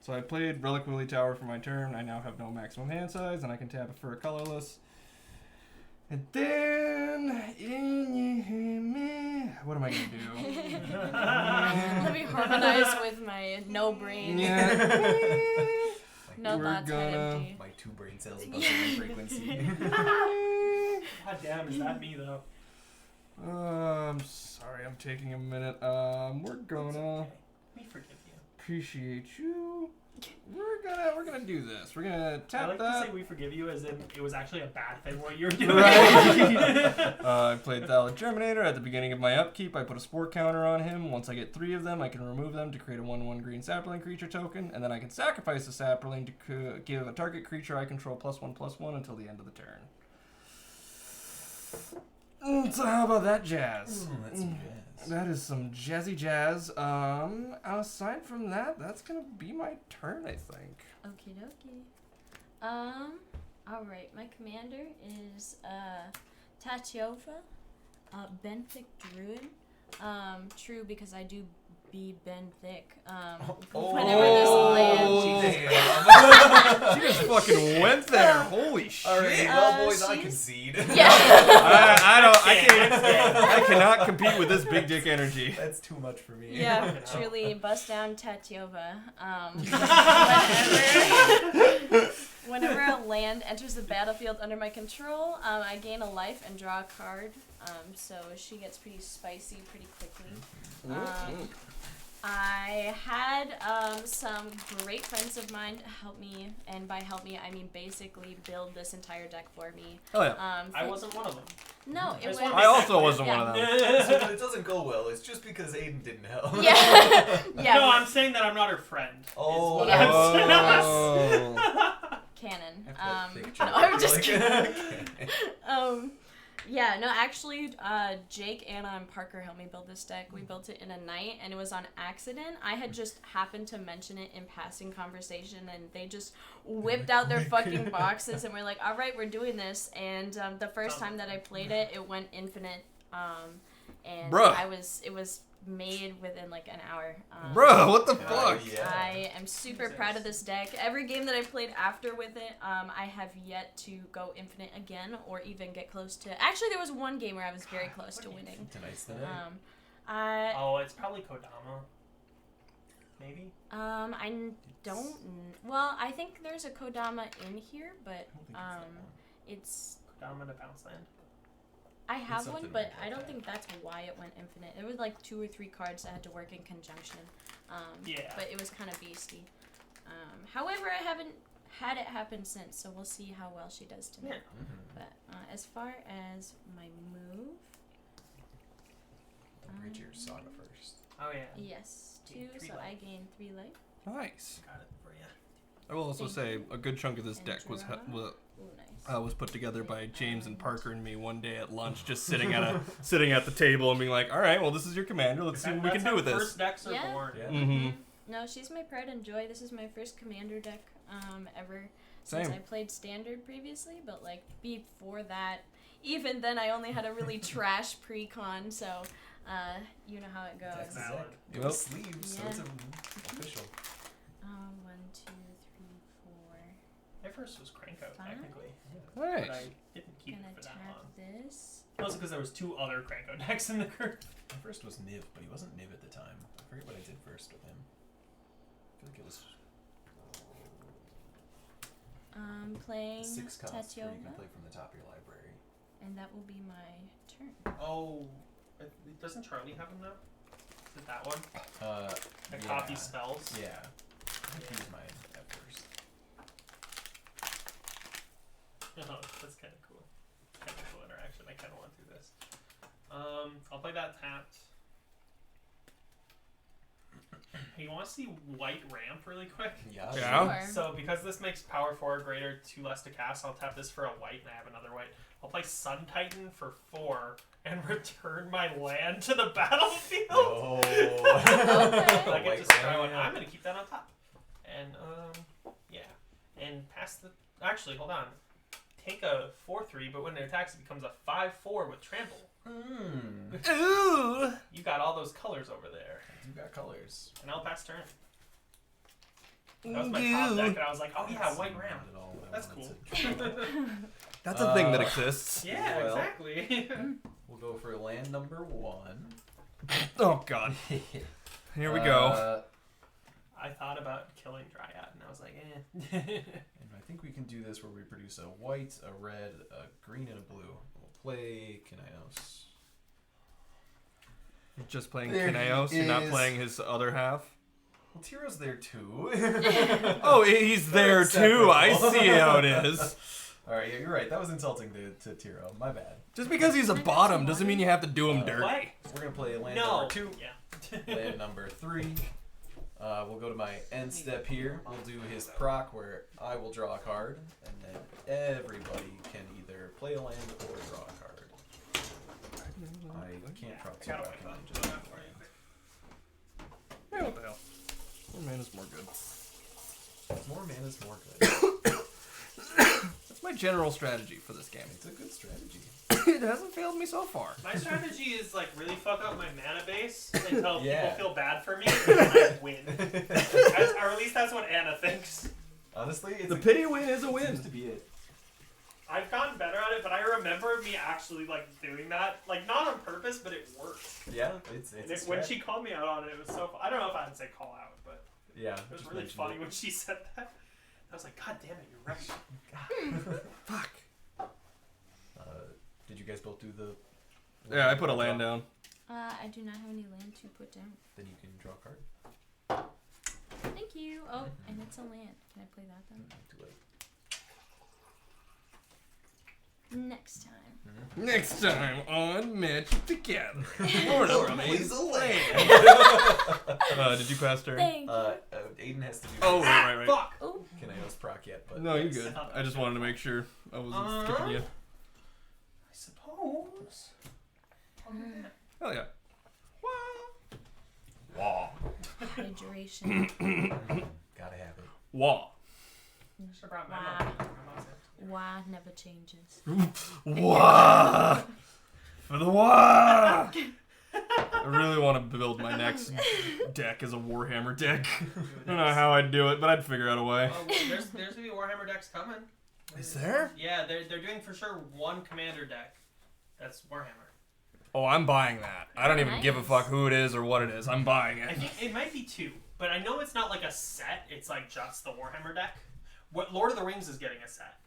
So I played Relic Willy Tower for my turn. I now have no maximum hand size, and I can tap it for a colorless. And then, what am I gonna do? Let me harmonize with my no brain. Yeah. No We're thoughts, head gonna- empty. My 2 brain cells buzzing in frequency. God damn, is that me though? I'm sorry, I'm taking a minute. We're gonna We forgive you. appreciate you. We're gonna do this. We're gonna I tap like that. to say we forgive you as in it was actually a bad thing what you were doing. Right. I played Thallid Germinator. At the beginning of my upkeep, I put a sport counter on him. Once I get 3 of them, I can remove them to create a 1/1 green sapling creature token, and then I can sacrifice a sapling to give a target creature I control +1/+1 until the end of the turn. So how about that jazz? That's some jazz. That is some jazzy jazz. Aside from that, that's gonna be my turn, I think. Okie dokie. Alright, my commander is Tatiova, Benthic Druid. True because I do be Benthic. Whenever this lands. She just fucking went there. Holy shit. Alright, well, boys, I she's- concede. Yeah. I cannot compete with this big dick energy. That's too much for me. Yeah, truly, bust down Tatiova. Whenever a land enters the battlefield under my control, I gain a life and draw a card. So she gets pretty spicy pretty quickly. I had some great friends of mine help me, and by help me, I mean basically build this entire deck for me. Oh yeah. I wasn't one of them. No, it was. just wanna I also wasn't Yeah. one of them. So when it doesn't go well, it's just because Aiden didn't help. Yeah. Yeah. No, I'm saying that I'm not her friend. is Oh, what Yeah. I'm saying. Canon. I have that thick No, joke. I'm just Like- kidding. Yeah, no, actually, Jake, Anna, and Parker helped me build this deck. We built it in a night, and it was on accident. I had just happened to mention it in passing conversation, and they just whipped out their fucking boxes, and we're like, all right, we're doing this. And the first time that I played it, it went infinite, and Bruh. it was made within like an hour. Bro, what the Oh, fuck? yeah. I am super proud of this deck. Every game that I played after with it, I have yet to go infinite again or even get close to. Actually, there was one game where I was very close to winning. Tonight's the night. Oh, it's probably Kodama. Maybe? I don't. Well, I think there's a Kodama in here, but it's. Kodama to Bounce Land. I have one, something but like I don't that. think that's why it went infinite. There was like 2 or 3 cards that had to work in conjunction. Yeah. But it was kind of beasty. However, I haven't had it happen since, so we'll see how well she does tonight. Yeah. But as far as my move, Read your saga first. Oh, yeah. yes, 2, Gain 3 so life. I gain 3 life. Nice. Got it for you. I will also Thank say you. a good chunk of this And deck was draw. Ooh, nice. was put together by James and Parker and me one day at lunch, just sitting at the table and being like, "All right, well, this is your commander. Let's see what we can do with That's how this." first decks are Yeah. born. Yeah. Mm-hmm. No, she's my pride and joy. This is my first commander deck ever since Same. I played standard previously, but like before that, even then I only had a really trash pre-con, so you know how it goes. That's valid. exact. It was sleeves, so it's official. 1, 2, 3, 4. My first was Cranko, Fine. technically. But I Nice. didn't keep Gonna it for that tap long. this. Mostly because there was 2 other Cranko decks in the group. My first was Niv, but he wasn't Niv at the time. I forget what I did first with him. I feel like it was Playing 6 costs where Tatiova, you can play from the top of your library. and that will be my turn. Oh, doesn't Charlie have them now? Is it that one? Yeah. Copy spells? Yeah. I think he was mine at first. Oh, that's kind of cool. Kind of cool interaction. I kind of want to do this. I'll play that tapped. You want to see white ramp really quick? Yeah. Yeah. Sure. So because this makes power 4 greater, 2 less to cast, I'll tap this for a white and I have another white. I'll play Sun Titan for 4 and return my land to the battlefield. Oh. Okay. I get White to destroy one. ramp. I'm gonna keep that on top. And yeah. And pass the actually, hold on. Take a 4/3, but when it attacks it becomes a 5/4 with trample. Ooh. You got all those colors over there. You got colors. And I'll pass turn. That was my top deck, and I was like, oh yeah, white ramp. Not at all what I That's wanted cool. to- That's a thing that exists. Yeah, Well. exactly. We'll go for land number 1. Oh God. Here we go. I thought about killing Dryad, and I was like, eh. And I think we can do this where we produce a white, a red, a green, and a blue. We'll play Kanios. You're just playing There Kanaos. he You're not is. playing his other half. Well, Tiro's there too. Oh, he's there too. I see how it is. Alright, yeah, you're right. That was insulting to Tiro. My bad. Just because he's a bottom doesn't mean you have to do him dirty. What? We're going to play land No. number 2. Yeah. Land number 3. We'll go to my end step here. We'll do his proc where I will draw a card, and then everybody can either play a land or draw a card. I can't drop I two gotta back wait in for line. that to go down for you. Yeah, what the hell? More mana's more good. More mana's more good. That's my general strategy for this game. It's a good strategy. It hasn't failed me so far. My strategy is like really fuck up my mana base until Yeah. people feel bad for me and then I win. Or at least that's what Anna thinks. Honestly, it's The pity win is a it win. seems to be it. I've gotten better at it, but I remember me actually like doing that, like not on purpose, but it worked. Yeah, it's And a when strat. she called me out on it, it was so. I don't know if I'd say call out, but Yeah, it was just really mentioned funny it. when she said that. I was like, God damn it, you're right. Fuck. Did you guys both do the? Yeah, I put a land down. I do not have any land to put down. Then you can draw a card. Thank you. Oh, and it's a land. Can I play that then? Too late. Next time. Next time on Magic Together. Lord Laura of plays a land. Did you pass turn? Thank you. Aiden has to do. Oh, this. right. Fuck! Oh, Can I else proc yet? But No, you good. I just wanted to make sure I wasn't skipping you. I suppose. Hell yeah. Wah. hydration. Gotta have it. Wah. Should've brought my Wow. mom. Wah never changes. Wah. For the wah. I really want to build my next deck as a Warhammer deck. I don't know how I'd do it, but I'd figure out a way. Oh, there's gonna be Warhammer decks coming. Is there? Yeah, they're doing for sure one commander deck. That's Warhammer. Oh, I'm buying that. I don't even give a Nice. fuck who it is or what it is. I'm buying I it. think it might be two, but I know it's not like a set. It's like just the Warhammer deck. What Lord of the Rings is getting a set,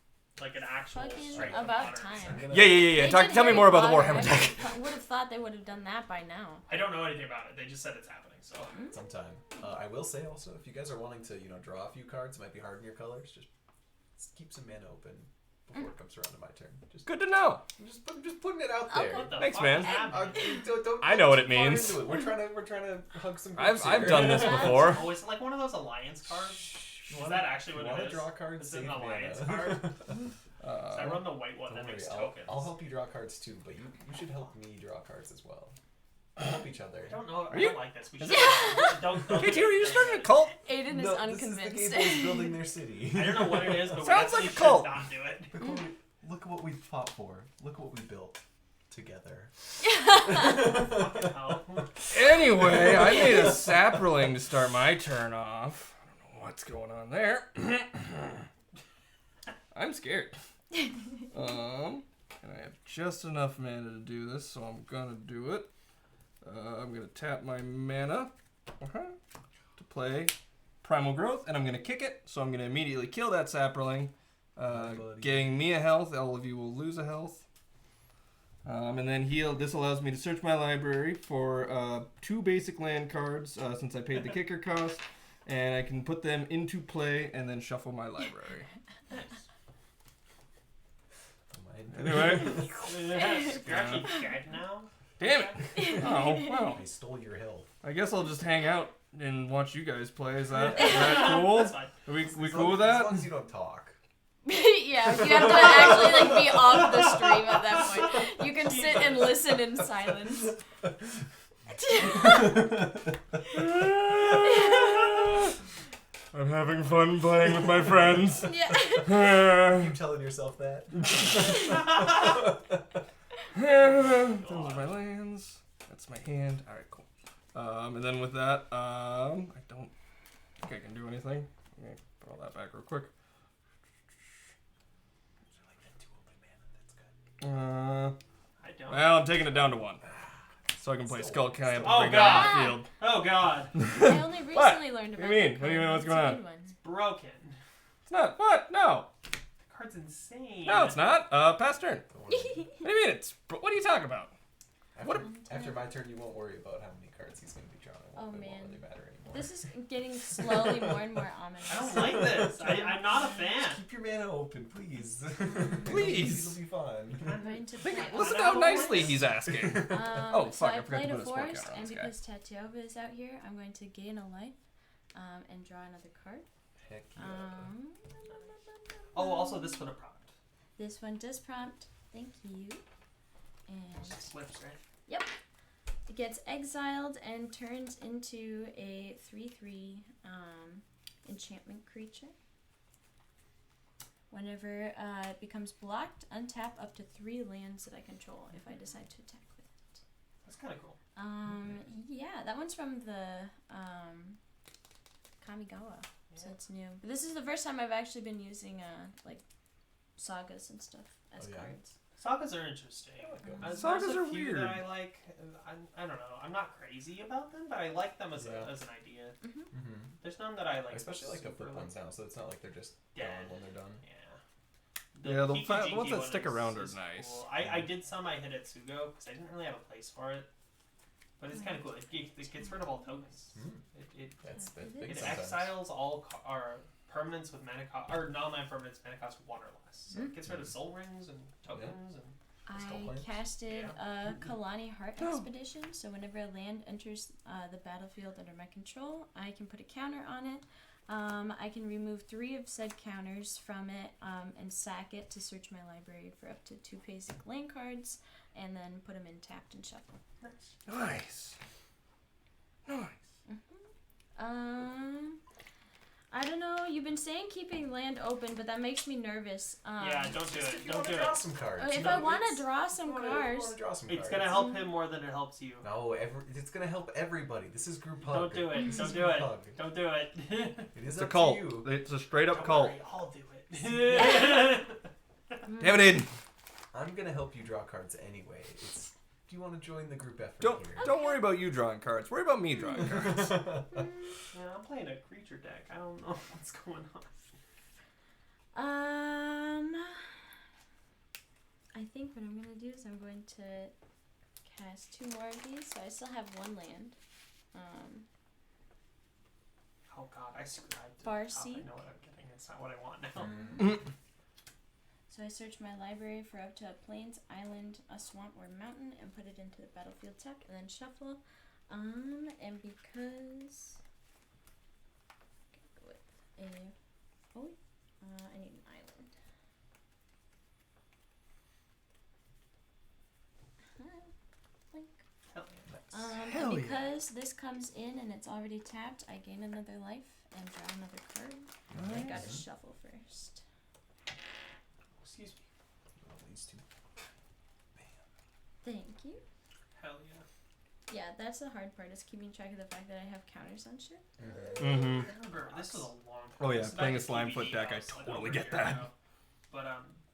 like an actual. Fucking straight up about modern time. set. I'm gonna- Yeah. They Tell did me Harry more about the Potter. Warhammer deck. I would have thought they would have done that by now. I don't know anything about it. They just said it's happening. So Sometime. I will say also, if you guys are wanting to, draw a few cards, it might be hard in your colors. Just keep some mana open before it comes around to my turn. Good to know. I'm just putting it out there. Okay. what the Thanks, fuck man. is happening? Don't I know what it get too far means. into it. We're trying to hug some. I've groups here. done this before. Oh, is it like one of those alliance cards? You Is wanna- that actually what you it wanna is? draw cards? Is it an Save alliance mana. card? So I run the white one Don't that worry, makes I'll tokens. help you draw cards too, but you should help me draw cards as well. We'll help each other. I don't know. I you- don't like this. We Is should. Don't. KT, are you starting a cult? Aiden is No, unconvinced. This is the game that's building their city. I don't know what it is, but Sounds we like a definitely cult. should not do it. Look at what we fought for. Look at what we built together. Oh. Anyway, I made a sapling to start my turn off. I don't know what's going on there. I'm scared. And I have just enough mana to do this, so I'm gonna do it. I'm gonna tap my mana to play Primal Growth, and I'm gonna kick it, so I'm gonna immediately kill that sapling, buddy. getting me a health. All of you will lose a health. And then heal. This allows me to search my library for 2 basic land cards since I paid the kicker cost, and I can put them into play and then shuffle my library. Anyway, You're actually dead now. damn it! Oh well. I stole your health. I guess I'll just hang out and watch you guys play. Is that cool? That's fine. Are we As cool with As that? long as you don't talk. Yeah, you have to actually be off the stream at that point. You can sit and listen in silence. I'm having fun playing with my friends. Yeah. You telling yourself that? Those are my lands. That's my hand. All right, cool. And then with that, I don't think I can do anything. Let me put all that back real quick. I don't. Well, I'm taking it down to 1, so I can play Skull Camp and Oh, bring God. down the field. Oh God. I only recently learned What about do you mean? that What do you mean? card. What's It's going a on? good one. Broken. It's not. What? No. The card's insane. No, it's not. Pass turn. Don't worry. What do you mean? What are you talking about? After my turn, you won't worry about how many cards he's going to be drawing. It won't, Oh, it won't man. really matter anymore. This is getting slowly more and more ominous. I don't like this. I'm not a fan. Just keep your mana open, please. Please. It'll be fun. I'm going to play. Listen to how nicely he's asking. So fuck, I I forgot to played put a a spell forest, counter on and this guy. because Tatiova is out here, I'm going to gain a life, and draw another card. Heck yeah. Oh, also this would have prompt. This one does prompt. Thank you. And just flips, right? It gets exiled and turns into a 3/3 enchantment creature. Whenever it becomes blocked, untap up to 3 lands that I control if I decide to attack with it. That's kind of cool. Yeah, that one's from the Kamigawa, so Yeah. it's new. But this is the first time I've actually been using like sagas and stuff as Oh, yeah? cards. Sagas are interesting. I like them. There's Sagas a are few weird. that I like. I don't know. I'm not crazy about them, but I like them as, Yeah. as an idea. Mm-hmm. There's none that I like. Especially like the super flip ones now, so it's not like they're just dead. gone when they're done. Yeah. Yeah, the Kikijiki ones that one stick around are nice. Cool. I did some I hit at Sugo because I didn't really have a place for it. But it's kind of cool. It gets rid of all tokens. That's Yeah. big It sometimes. exiles all our permanents with mana cost, or non-land permanents mana cost 1 or less. So it gets rid of soul rings and tokens and. Still I playing? casted Yeah. a Kalani Heart Expedition, so whenever a land enters the battlefield under my control, I can put a counter on it. I can remove 3 of said counters from it and sack it to search my library for up to 2 basic land cards, and then put them in tapped and shuffle. Nice. I don't know. You've been saying keeping land open, but that makes me nervous. Yeah, don't do Just it. if you Don't want do to draw it. some cards. If No, I want it's- to draw some if you cards, wanna draw some It's cards. gonna help him more than it helps you. No, it's gonna help everybody. This is group hug. Don't do it. This Don't is do group it. hug. Don't do it. It is It's a up cult. to you. It's a straight up Don't cult. worry, I'll do it. Damn it, Aiden. I'm gonna help you draw cards anyway. Do you want to join the group effort Don't here? don't worry about you drawing cards. Worry about me drawing cards. Yeah, I'm playing a creature deck. I don't know what's going on. I think what I'm gonna do is I'm going to cast 2 more of these, so I still have 1 land. Oh god, I scribed. Farseek. I know what I'm getting. It's not what I want now. So I search my library for up to a plains, island, a swamp, or mountain, and put it into the battlefield tapped, and then shuffle. And because go with a I need an island. Blink. Hell Hell and yeah. because this comes in and it's already tapped, I gain another life and draw another card. I gotta shuffle first. Excuse me. These two. Thank you. Hell yeah. Yeah, that's the hard part, is keeping track of the fact that I have counters on shit. Mm-hmm. Remember, this was a long time. Oh, yeah, This is playing back a at Slimefoot TBD deck, I house, totally over a get year that. ago. But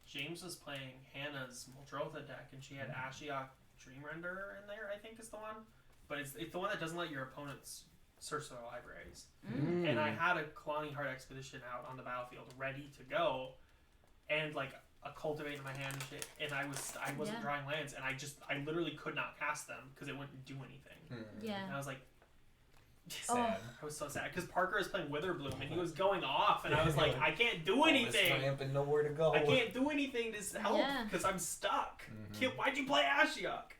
James was playing Hannah's Muldrotha deck, and she had Ashiok Dreamrender in there, I think is the one. But it's the one that doesn't let your opponents search their libraries. And I had a Kalani Heart Expedition out on the battlefield ready to go, and like a Cultivate in my hand and shit, and I wasn't Yeah. drawing lands, and I literally could not cast them because it wouldn't do anything. Yeah. And I was like, Sad. I was so sad because Parker was playing Witherbloom and he was going off, and I was like, I can't do anything. Ramp and nowhere to go. I can't do anything to help Yeah. because I'm stuck. Mhm. Kid, why'd you play Ashiok?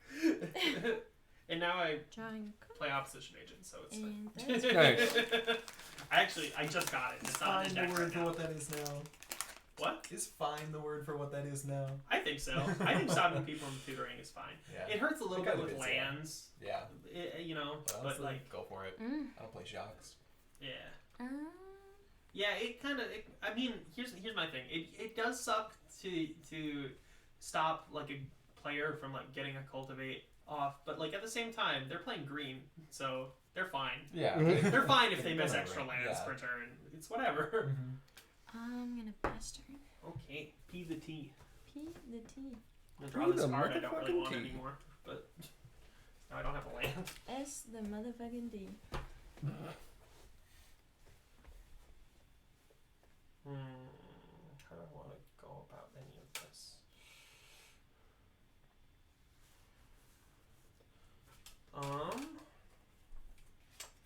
And now I Drawing a card. play Opposition Agent, so it's And fine. that's I just got it. It's not Find in the deck word right for now. what that is now. What? Is fine the word for what that is now? I think so. I think stopping people from tutoring is fine. Yeah. It hurts a little It bit kind of with is, yeah. lands, Yeah. you know, But, but honestly, like, go for it. Mm. I don't play shocks. yeah. Um, Yeah, it kind of. I mean, here's my thing. It does suck to stop like a player from like getting a cultivate off, but like at the same time they're playing green, so they're fine. Yeah. They're fine if they miss Whatever, extra lands yeah. per turn. It's whatever. I'm gonna bastard. Okay, P the T. P the T. I'm gonna draw P this the card I don't really motherfucking want T. anymore, but now I don't have a land. S the motherfucking D. How do I want to go about any of this?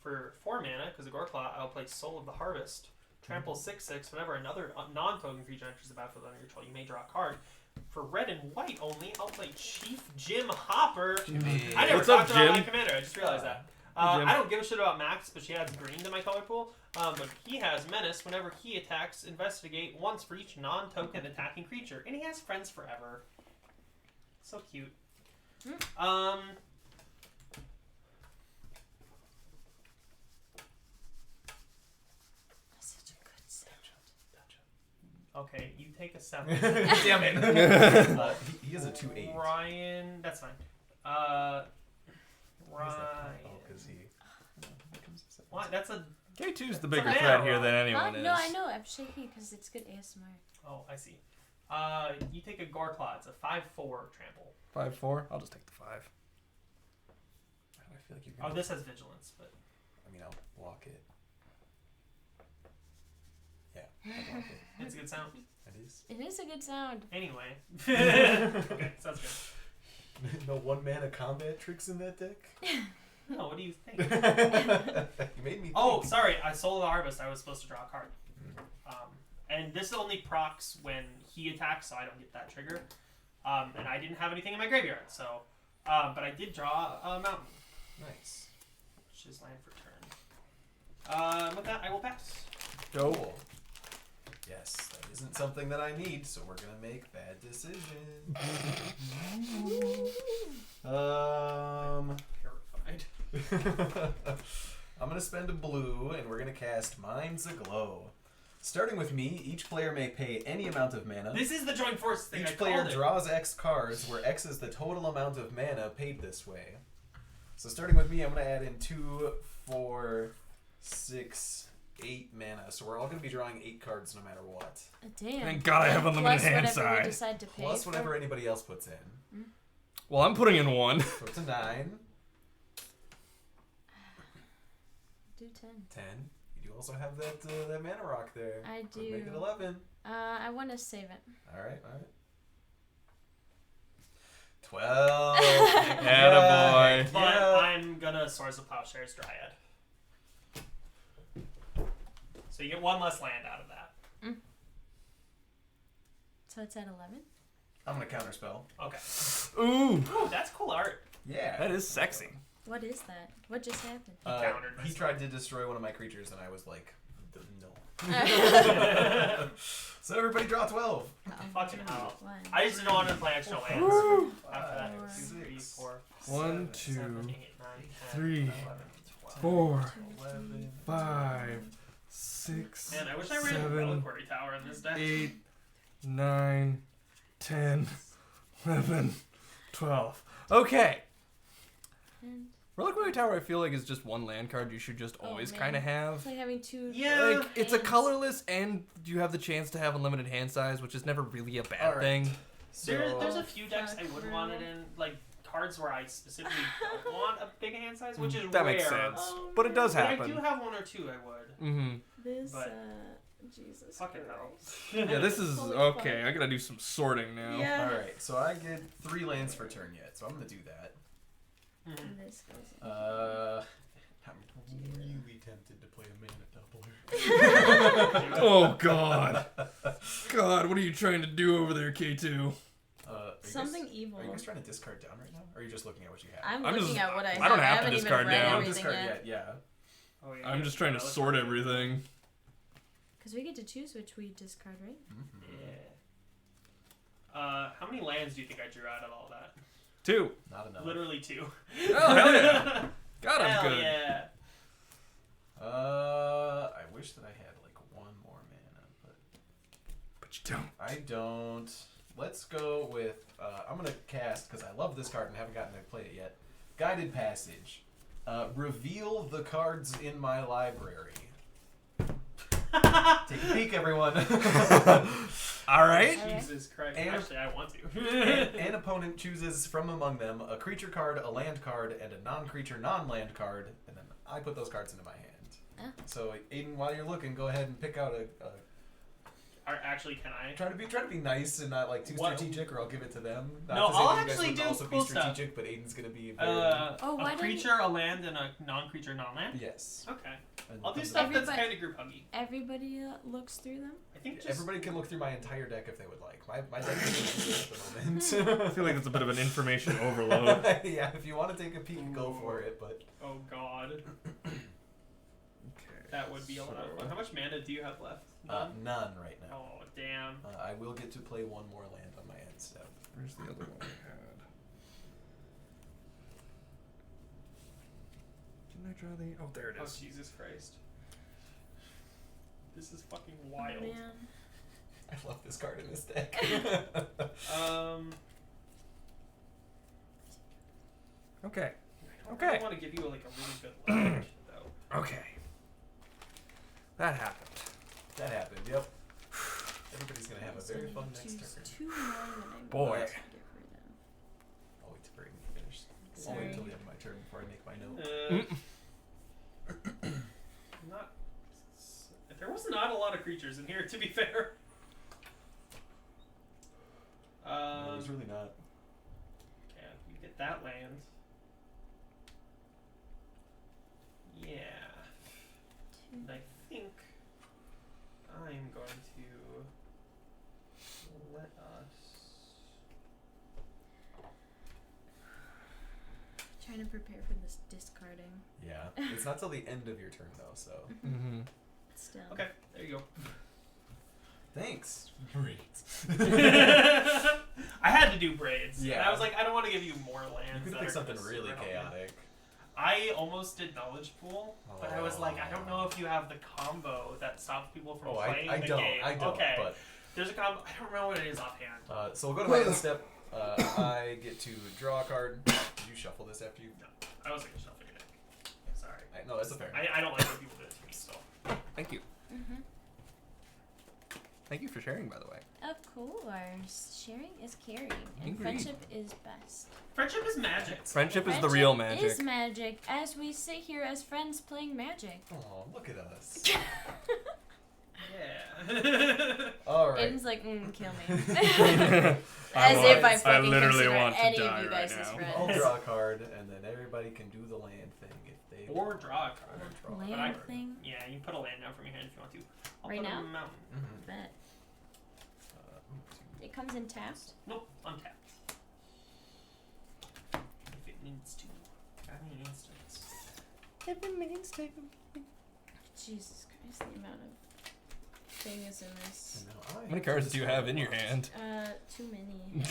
For 4 mana, because of Goreclaw, I'll play Soul of the Harvest. Trample 6/6. Whenever another non-token creature enters the battlefield under your control, you may draw a card. For red and white only, I'll play Chief Jim Hopper. Jimmy. I never What's up, talked about my Jim? commander. I just realized that. Jim. I don't give a shit about Max, but she adds green to my color pool. But he has Menace. Whenever he attacks, investigate once for each non-token attacking creature, and he has Friends Forever. So cute. That's such a good sound. Okay, you take a 7. Damn it. He is a 2-8. Ryan, that's fine. Oh, Ryan. because he. What? That's a. K2's the bigger It's a threat mana here rock. than anyone is. No, I know. I'm shaking because it's good ASMR. Oh, I see. You take a Gorklaw. It's a 5/4 trample. 5/4. I'll just take the 5. I feel like you can. Oh, this has vigilance, but I mean, I'll block it. Yeah, I'll block it. it's a good sound. It is. It is a good sound. Anyway. Okay, sounds good. No 1-mana combat tricks in that deck? No, what do you think? You made me think. Oh, sorry. I Soul of the Harvest. I was supposed to draw a card. And this only procs when he attacks, so I don't get that trigger. And I didn't have anything in my graveyard, so. But I did draw a mountain, Nice. which is land for turn. With that, I will pass. Go. Cool. Yes, that isn't something that I need, so we're gonna make bad decisions. Terrified. I'm gonna spend a blue, and we're gonna cast Minds Aglow. Starting with me, each player may pay any amount of mana. This is the Joint Force thing. I Each player called it. draws X cards, where X is the total amount of mana paid this way. So starting with me, I'm gonna add in 2, 4, 6, 8 mana. So we're all gonna be drawing 8 cards no matter what. Damn. Thank God I have unlimited Plus hand whatever we size. decide to pay Plus for. whatever anybody else puts in. Well, I'm putting in 1. So it's a 9, Do 10. 10. You do also have that that mana rock there. I Would make it do. 11. I want to save it. All right. 12. Attaboy. But I'm gonna Swords of Plowshares Dryad. So you get 1 less land out of that. So it's at 11. I'm gonna counterspell. Okay. Ooh, Ooh, that's cool art. Yeah. that is sexy. What is that? What just happened? countered my He spell. tried to destroy one of my creatures, and I was like, no. So everybody draw 12. Fucking hell. One. I just didn't want to play extra lands. Woo. After that, Four, 2, 3, 4, 1, 2, 7, 8, 9, 10, 3, 11, 12. 4, 11. 5, 6, Man, I wish I ran a 7, Reliquary Tower in this deck. 8, 9, 10, 11, 12. Okay. And Reliquary Tower, I feel like, is just 1 land card you should just Oh, always man. kind of have. it's like having 2. Yeah. Like, it's a hands. colorless, and you have the chance to have unlimited hand size, which is never really a bad Alright. thing. There's a few decks I Fuck, wouldn't want it in, like cards where I specifically don't want a big hand size, which is That rare. makes sense. Oh, But it does But I happen. do have 1 or 2 I would. Mm-hmm. This, But- Jesus Fucking Christ. hell. Yeah, this is Holy okay. fuck. I gotta do some sorting now. Yeah. Alright, so I get 3 lands per turn yet, so I'm gonna do that. Mhm. And this goes in. I'm really tempted to play a mana doubler. Oh God, God, what are you trying to do over there, K2? Are you Something guys, evil. Are you guys trying to discard down right now? Or are you just looking at what you have? I'm I'm looking just- at what I have. I don't have to haven't discard even read down. Don't everything discard yet. yet, yeah. Oh, yeah, I'm just trying to sort everything. Because we get to choose which we discard, right? Yeah. How many lands do you think I drew out of all that? 2. Not enough. Literally 2. Oh hell yeah! God, I'm Hell good. yeah. I wish that I had like 1 more mana, but But you don't. I don't. Let's go with. I'm gonna cast because I love this card and haven't gotten to play it yet. Guided Passage. Reveal the cards in my library. Take a peek, everyone. All right. Jesus Christ. And- Actually, I want to. An opponent chooses from among them a creature card, a land card, and a non-creature, non-land card, and then I put those cards into my hand. Ah. So, Aiden, while you're looking, go ahead and pick out a. Actually, can I? Try to be nice and not like too What- strategic, or I'll give it to them. Not No, to say I'll that you guys actually wouldn't do also cool be stuff. strategic, but Aiden's gonna be very. Oh, why a didn't- creature, a land, and a non-creature, non-land? Yes. Okay. And I'll do comes stuff up- that's Everybody- kind of group huggy. Everybody looks through them. I think just... Everybody can look through my entire deck if they would like. My deck is at the moment. I feel like it's a bit of an information overload. Yeah, if you want to take a peek, go for it. But Oh, God. That would be a lot of fun. How much mana do you have left? none right now. Oh, damn. I will get to play 1 more land on my end step. Where's the other one I draw the. Oh, there it Oh, is. Jesus Christ. This is fucking Oh, wild. man. I love this card in this deck. Okay. I don't Okay. really want to give you like a really good land, though. Okay. That happened. That happened, yep. Everybody's gonna have a So very I fun need to next choose turn. 2 more than I Boy. want to get rid of. I'll wait for Brayden to finish. I'll Sorry. wait till the end of my turn before I make my note. Not. There was not a lot of creatures in here, to be fair. No, there's really not. Yeah, you get that land. Yeah. And I think I'm going to let us. Trying to prepare for this discarding. Yeah. It's not till the end of your turn though, so. Mm-hmm. Still. Okay, there you go. Thanks. Great. I had to do braids. Yeah. And I was like, I don't want to give you more You lands. could that pick are something gonna really super help you. chaotic. I almost did knowledge pool, but I was like, I don't know if you have the combo that stops people from Oh, playing I the don't. game. I don't. Okay, But there's a combo. I don't remember what it is offhand. so we'll go to my end step. I get to draw a card. Did you shuffle this after you? No, I wasn't gonna shuffle your deck. Sorry. No, that's a fair. I don't like when people do it to me still. Thank you. Mm-hmm. Thank you for sharing, by the way. Of course. Sharing is caring. And Agreed. friendship is best. Friendship is magic. Friendship is the real magic. Is magic as we sit here as friends playing magic. Oh, look at us. Yeah. All right. Aiden's like, kill me. I As want- if I I fucking literally consider want to any die of you right guys as now. friends. I'll draw a card, and then everybody can do the land thing if they Or draw a card. or draw a Land card. thing. Yeah, you can put a land down from your hand if you want to. I'll Right put now? a mountain. Mhm. Bet. Ooh, It comes in tapped. Nope, untapped. If it needs to. At any instance. Jesus Christ, the amount of things in this. and now I How many have to cards do you have in your discard hand? Too many.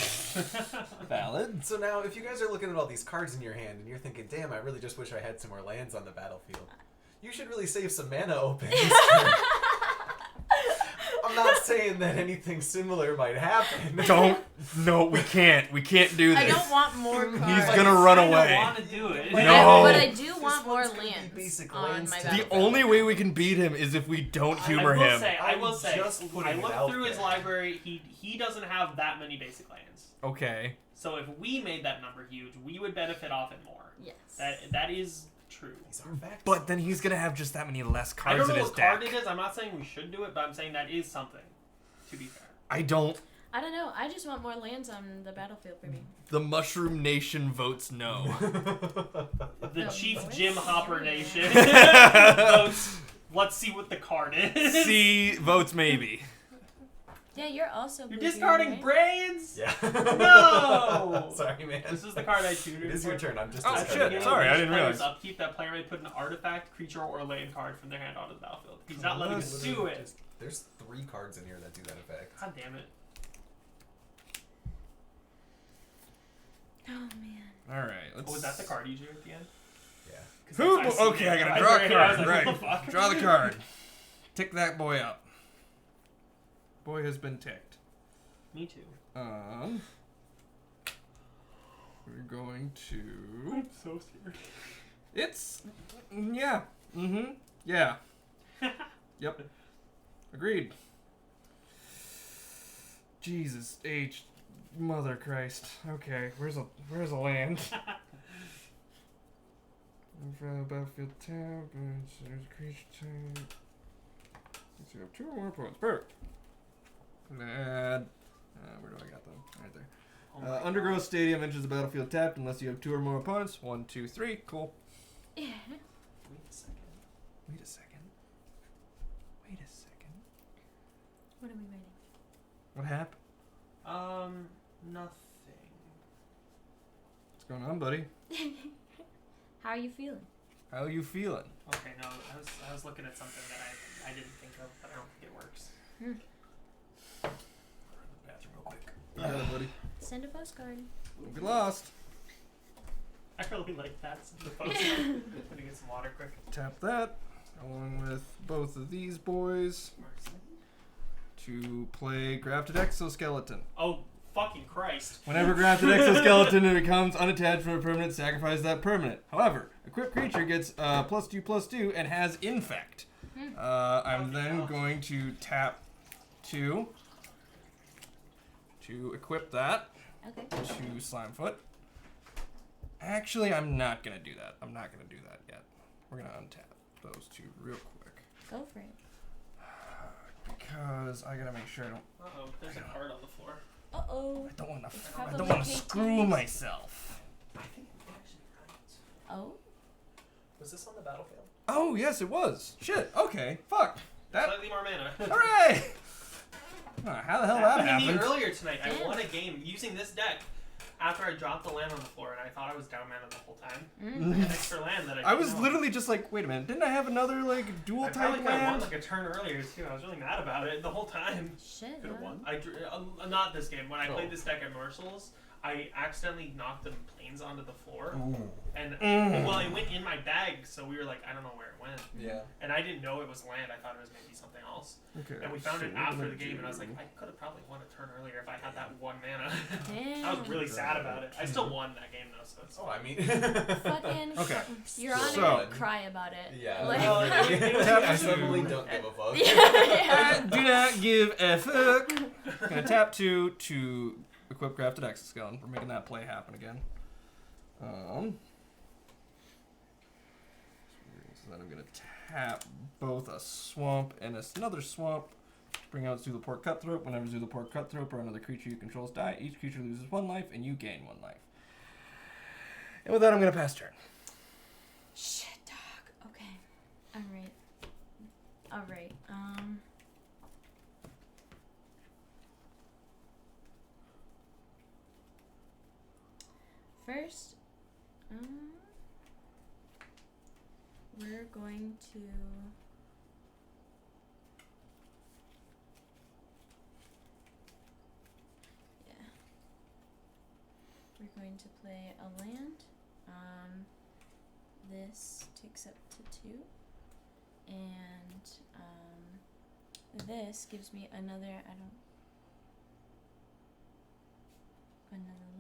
Valid. So now, if you guys are looking at all these cards in your hand and you're thinking, damn, I really just wish I had some more lands on the battlefield, you should really save some mana open. I'm not saying that anything similar might happen. Don't. No, we can't. We can't do this. I don't want more cards. He's gonna run away. I don't want to do it. But No. but I do This want more one's gonna be lands basic on lands my to The battlefield. only way we can beat him is if we don't humor I will him. Say, I will I'm say, just I putting it looked out through his there. library. He doesn't have that many basic lands. Okay. So if we made that number huge, we would benefit off it more. Yes. That is true. These are facts. But then he's gonna have just that many less I cards don't in know his what deck. card it is. I'm not saying we should do it, but I'm saying that is something. To be fair. I don't. I don't know. I just want more lands on the battlefield for me. The Mushroom Nation votes no. The Oh, Chief boy. Jim Hopper Yeah. Nation votes. Let's see what the card is. C votes maybe. Yeah, you're also. You're blue-green, discarding right? braids. Yeah. No! Sorry, man. This is the card I tutored. It is your for. turn. I'm just Oh, At the discarding shit. beginning it. Sorry, of I each didn't player's realize. Upkeep, that player may put an artifact, creature, or land card from their hand onto the battlefield. He's not letting us do it. Just- there's 3 cards in here that do that effect. God damn it. Oh man. All right. Let's. Oh, was that the card you drew at the end? Yeah. 'Cause Who? that's- see Okay, it. I gotta draw a read it, I card. was like, Right. what the fuck? Draw the card. Tick that boy up. Boy has been ticked. Me too. We're going to. I'm so scared. It's. Yeah. Mm-hmm. Yeah. Yep. Agreed. Jesus H. Mother Christ. Okay, where's a land? Battlefield tab. There's a creature type. Let's see, I have 2 or more opponents. Perfect. Mad. Where do I got them? Right there. Oh my Undergrowth God. Stadium enters the battlefield tapped unless you have 2 or more opponents. 1, 2, 3. Cool. Yeah. Wait a second. Wait a second. Wait a second. What are we waiting? What happened? Nothing. What's going on, buddy? How are you feeling? How are you feeling? Okay, no, I was looking at something that I didn't think of, but I don't think it works. Run to the bathroom real quick. Yeah, buddy. Send a postcard. Don't get lost. I really going like that. I'm gonna get some water quick. Tap that, along with both of these boys, to play Grafted Exoskeleton. Oh, fucking Christ. Whenever Grafted Exoskeleton becomes unattached from a permanent, sacrifice that permanent. However, equipped creature gets +2/+2 and has Infect. I'm then going to tap 2 to equip that Okay. to Slimefoot. Actually, I'm not going to do that. I'm not going to do that yet. We're going to untap those two real quick. Go for it. Because I got to make sure I don't... Uh-oh, there's a card on the floor. Uh-oh. I don't want to. I Probably don't want to K2s. screw myself. I think it's actually right. Oh. Was this on the battlefield? Oh yes, it was. Shit. Okay. Fuck. That. Slightly more mana. Hooray! How the hell that happened to me happened? earlier tonight. I Damn. won a game using this deck after I dropped the land on the floor, and I thought I was down mana the whole time. Mm. An extra land that I I was didn't know. literally just like, wait a minute, didn't I have another like dual I probably type could have won land? like a turn earlier too. I was really mad about it the whole time. Shit. Could have huh? won. Not this game. When I Oh. played this deck at Marshall's, I accidentally knocked the planes onto the floor, Ooh. and Mm. well, it went in my bag, so we were like, I don't know where it went, Yeah. and I didn't know it was land. I thought it was maybe something else, Okay. and we found so it we're after gonna the game, and I was like, do- I could have probably won a turn earlier if I had that one mana. Damn. I was really sad about it. I still won that game though, so it's. Oh, I mean. Fucking. Okay. You're on So- it. Cry about it. Yeah. Like, Well, I suddenly don't give a fuck. yeah. Do not give a fuck. Gonna tap 2 to equip Grafted Exoskeleton. We're making that play happen again. So then I'm gonna tap both a swamp and another swamp. Bring out Zulaport Cutthroat. Whenever Zulaport Cutthroat or another creature you control die, each creature loses 1 life and you gain 1 life. And with that, I'm gonna pass turn. Shit, dog. Okay. Alright. Alright. First, we're going to. Yeah. We're going to play a land. This takes up to 2. And this gives me another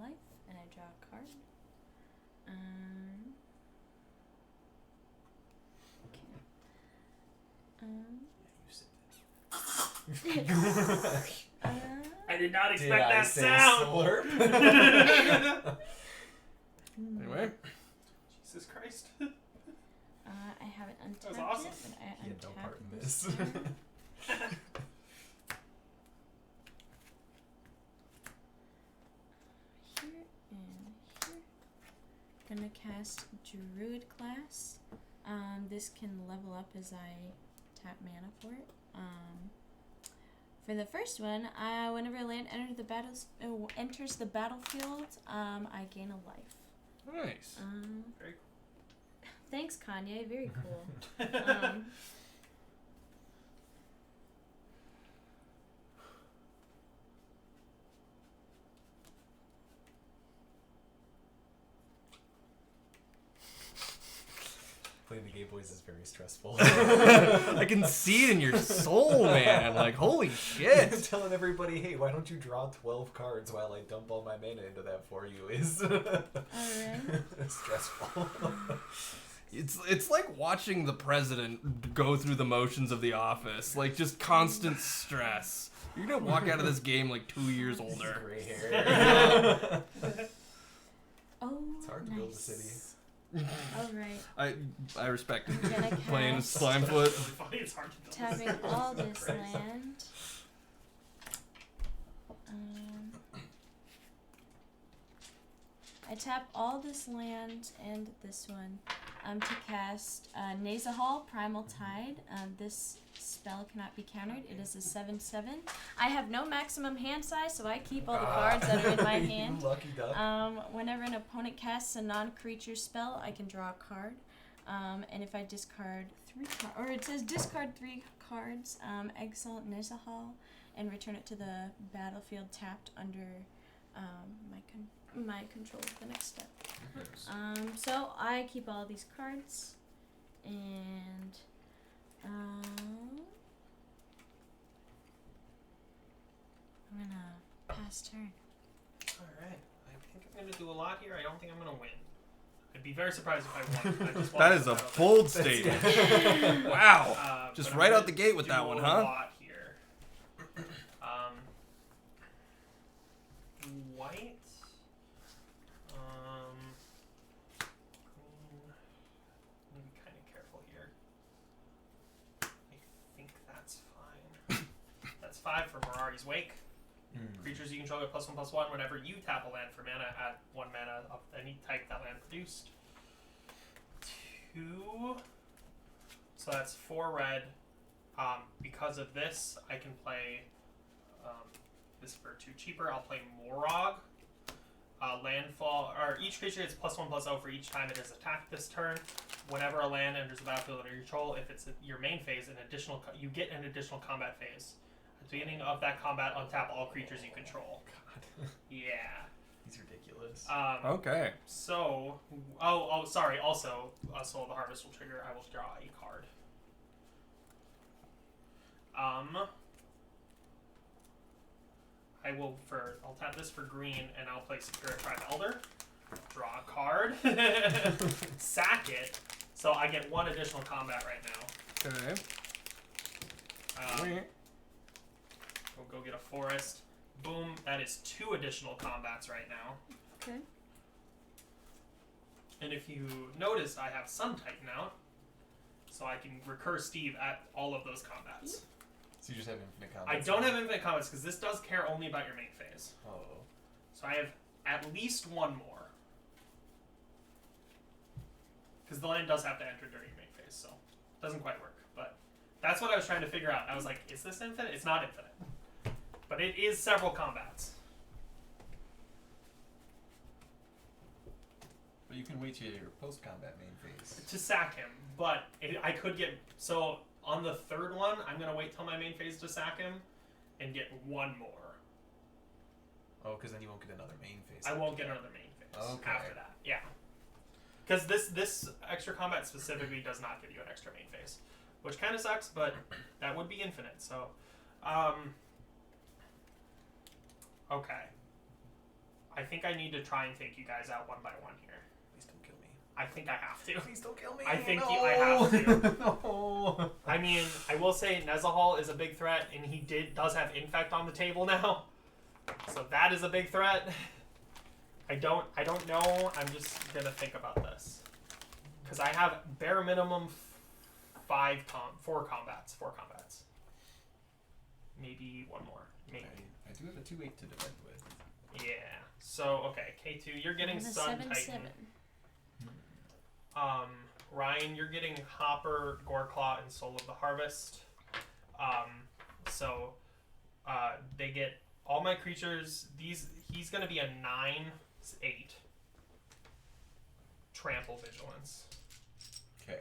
life, and I draw a card. I did not Did expect I that say sound. slurp? Anyway, Jesus Christ. I haven't untapped was awesome. it, but I He had no untapped part in this this. one. Here and here. Gonna cast Druid class. This can level up as I tap mana for it. For the first one, whenever a land enters the battlefield, I gain a life. nice. Very Thanks, Kanye. Very cool. Playing the Game Boys is very stressful. I can see it in your soul, man. Like, holy shit. Telling everybody, hey, why don't you draw 12 cards while I dump all my mana into that for you is Alright. stressful. It's like watching the president go through the motions of The Office. Like, just constant stress. You're gonna walk out of this game like 2 years older. Gray hair. Oh, It's hard to build a city. Alright. I respect it. Gonna Playing cast really Slimefoot. funny. It's hard to build. tapping all this Christ. land. I tap all this land and this one to cast Nazahal Primal Tide. This spell cannot be countered. It is a 7/7. I have no maximum hand size, so I keep all the cards that are in my You hand. lucky duck. Whenever an opponent casts a non-creature spell, I can draw a card. And if I discard 3 cards, or it says discard 3 cards, exile Nazahal and return it to the battlefield tapped under my control of the next step. So I keep all these cards, and I'm gonna pass turn. Alright. I think I'm going to do a lot here. I don't think I'm going to win. I'd be very surprised if I won. I just That won is the a battle. bold statement. Wow. Just But I'm right gonna out the gate with do that one, a huh? lot here. White. Green. I'm gonna be kind of careful here. I think that's fine. That's 5 for Mirari's Wake. Creatures you control get +1/+1 whenever you tap a land for mana, add 1 mana of any type that land produced. 2. So that's 4 red. Because of this, I can play this for 2 cheaper. I'll play Morog. Landfall, or each creature gets +1/+0 for each time it is attacked this turn. Whenever a land enters the battlefield under your control, if it's your main phase, you get an additional combat phase. At the beginning of that combat, untap all creatures you control. God. Yeah. He's ridiculous. Okay. So, sorry. Also, Soul of the Harvest will trigger. I will draw a card. I'll tap this for green, and I'll play Secure Tribe Elder. Draw a card. Sack it. So I get 1 additional combat right now. Okay. We'll go get a forest. Boom. That is 2 additional combats right now. Okay. And if you notice, I have Sun Titan out, so I can recur Steve at all of those combats. So you just have infinite I combats. don't have infinite combats because this does care only about your main phase. Oh. So I have at least 1 more. Because the land does have to enter during your main phase, so it doesn't quite work. But that's what I was trying to figure out. I was like, is this infinite? It's not infinite. But it is several combats. But you can wait till your post-combat main phase. To sack him, but I could get... So, on the 3rd one, I'm going to wait till my main phase to sack him and get 1 more. Oh, because then you won't get another main phase. I won't get another main phase Okay. after that. Yeah. Because this extra combat specifically does not give you an extra main phase. Which kind of sucks, but that would be infinite, so... Okay. I think I need to try and take you guys out 1 by 1 here. Please don't kill me. I think I have to. Please don't kill me. I think no. I have to. No. I mean, I will say Nezahal is a big threat, and he does have Infect on the table now. So that is a big threat. I don't know. I'm just gonna think about this. Because I have bare minimum 4 combats. Maybe 1 more. Maybe. I do have a 2/8 to defend with. Yeah. So, okay, K2, you're getting And a Sun 7/7. Titan. Ryan, you're getting Hopper, Goreclaw, and Soul of the Harvest. They get all my creatures. He's going to be a 9/8 Trample Vigilance. Okay.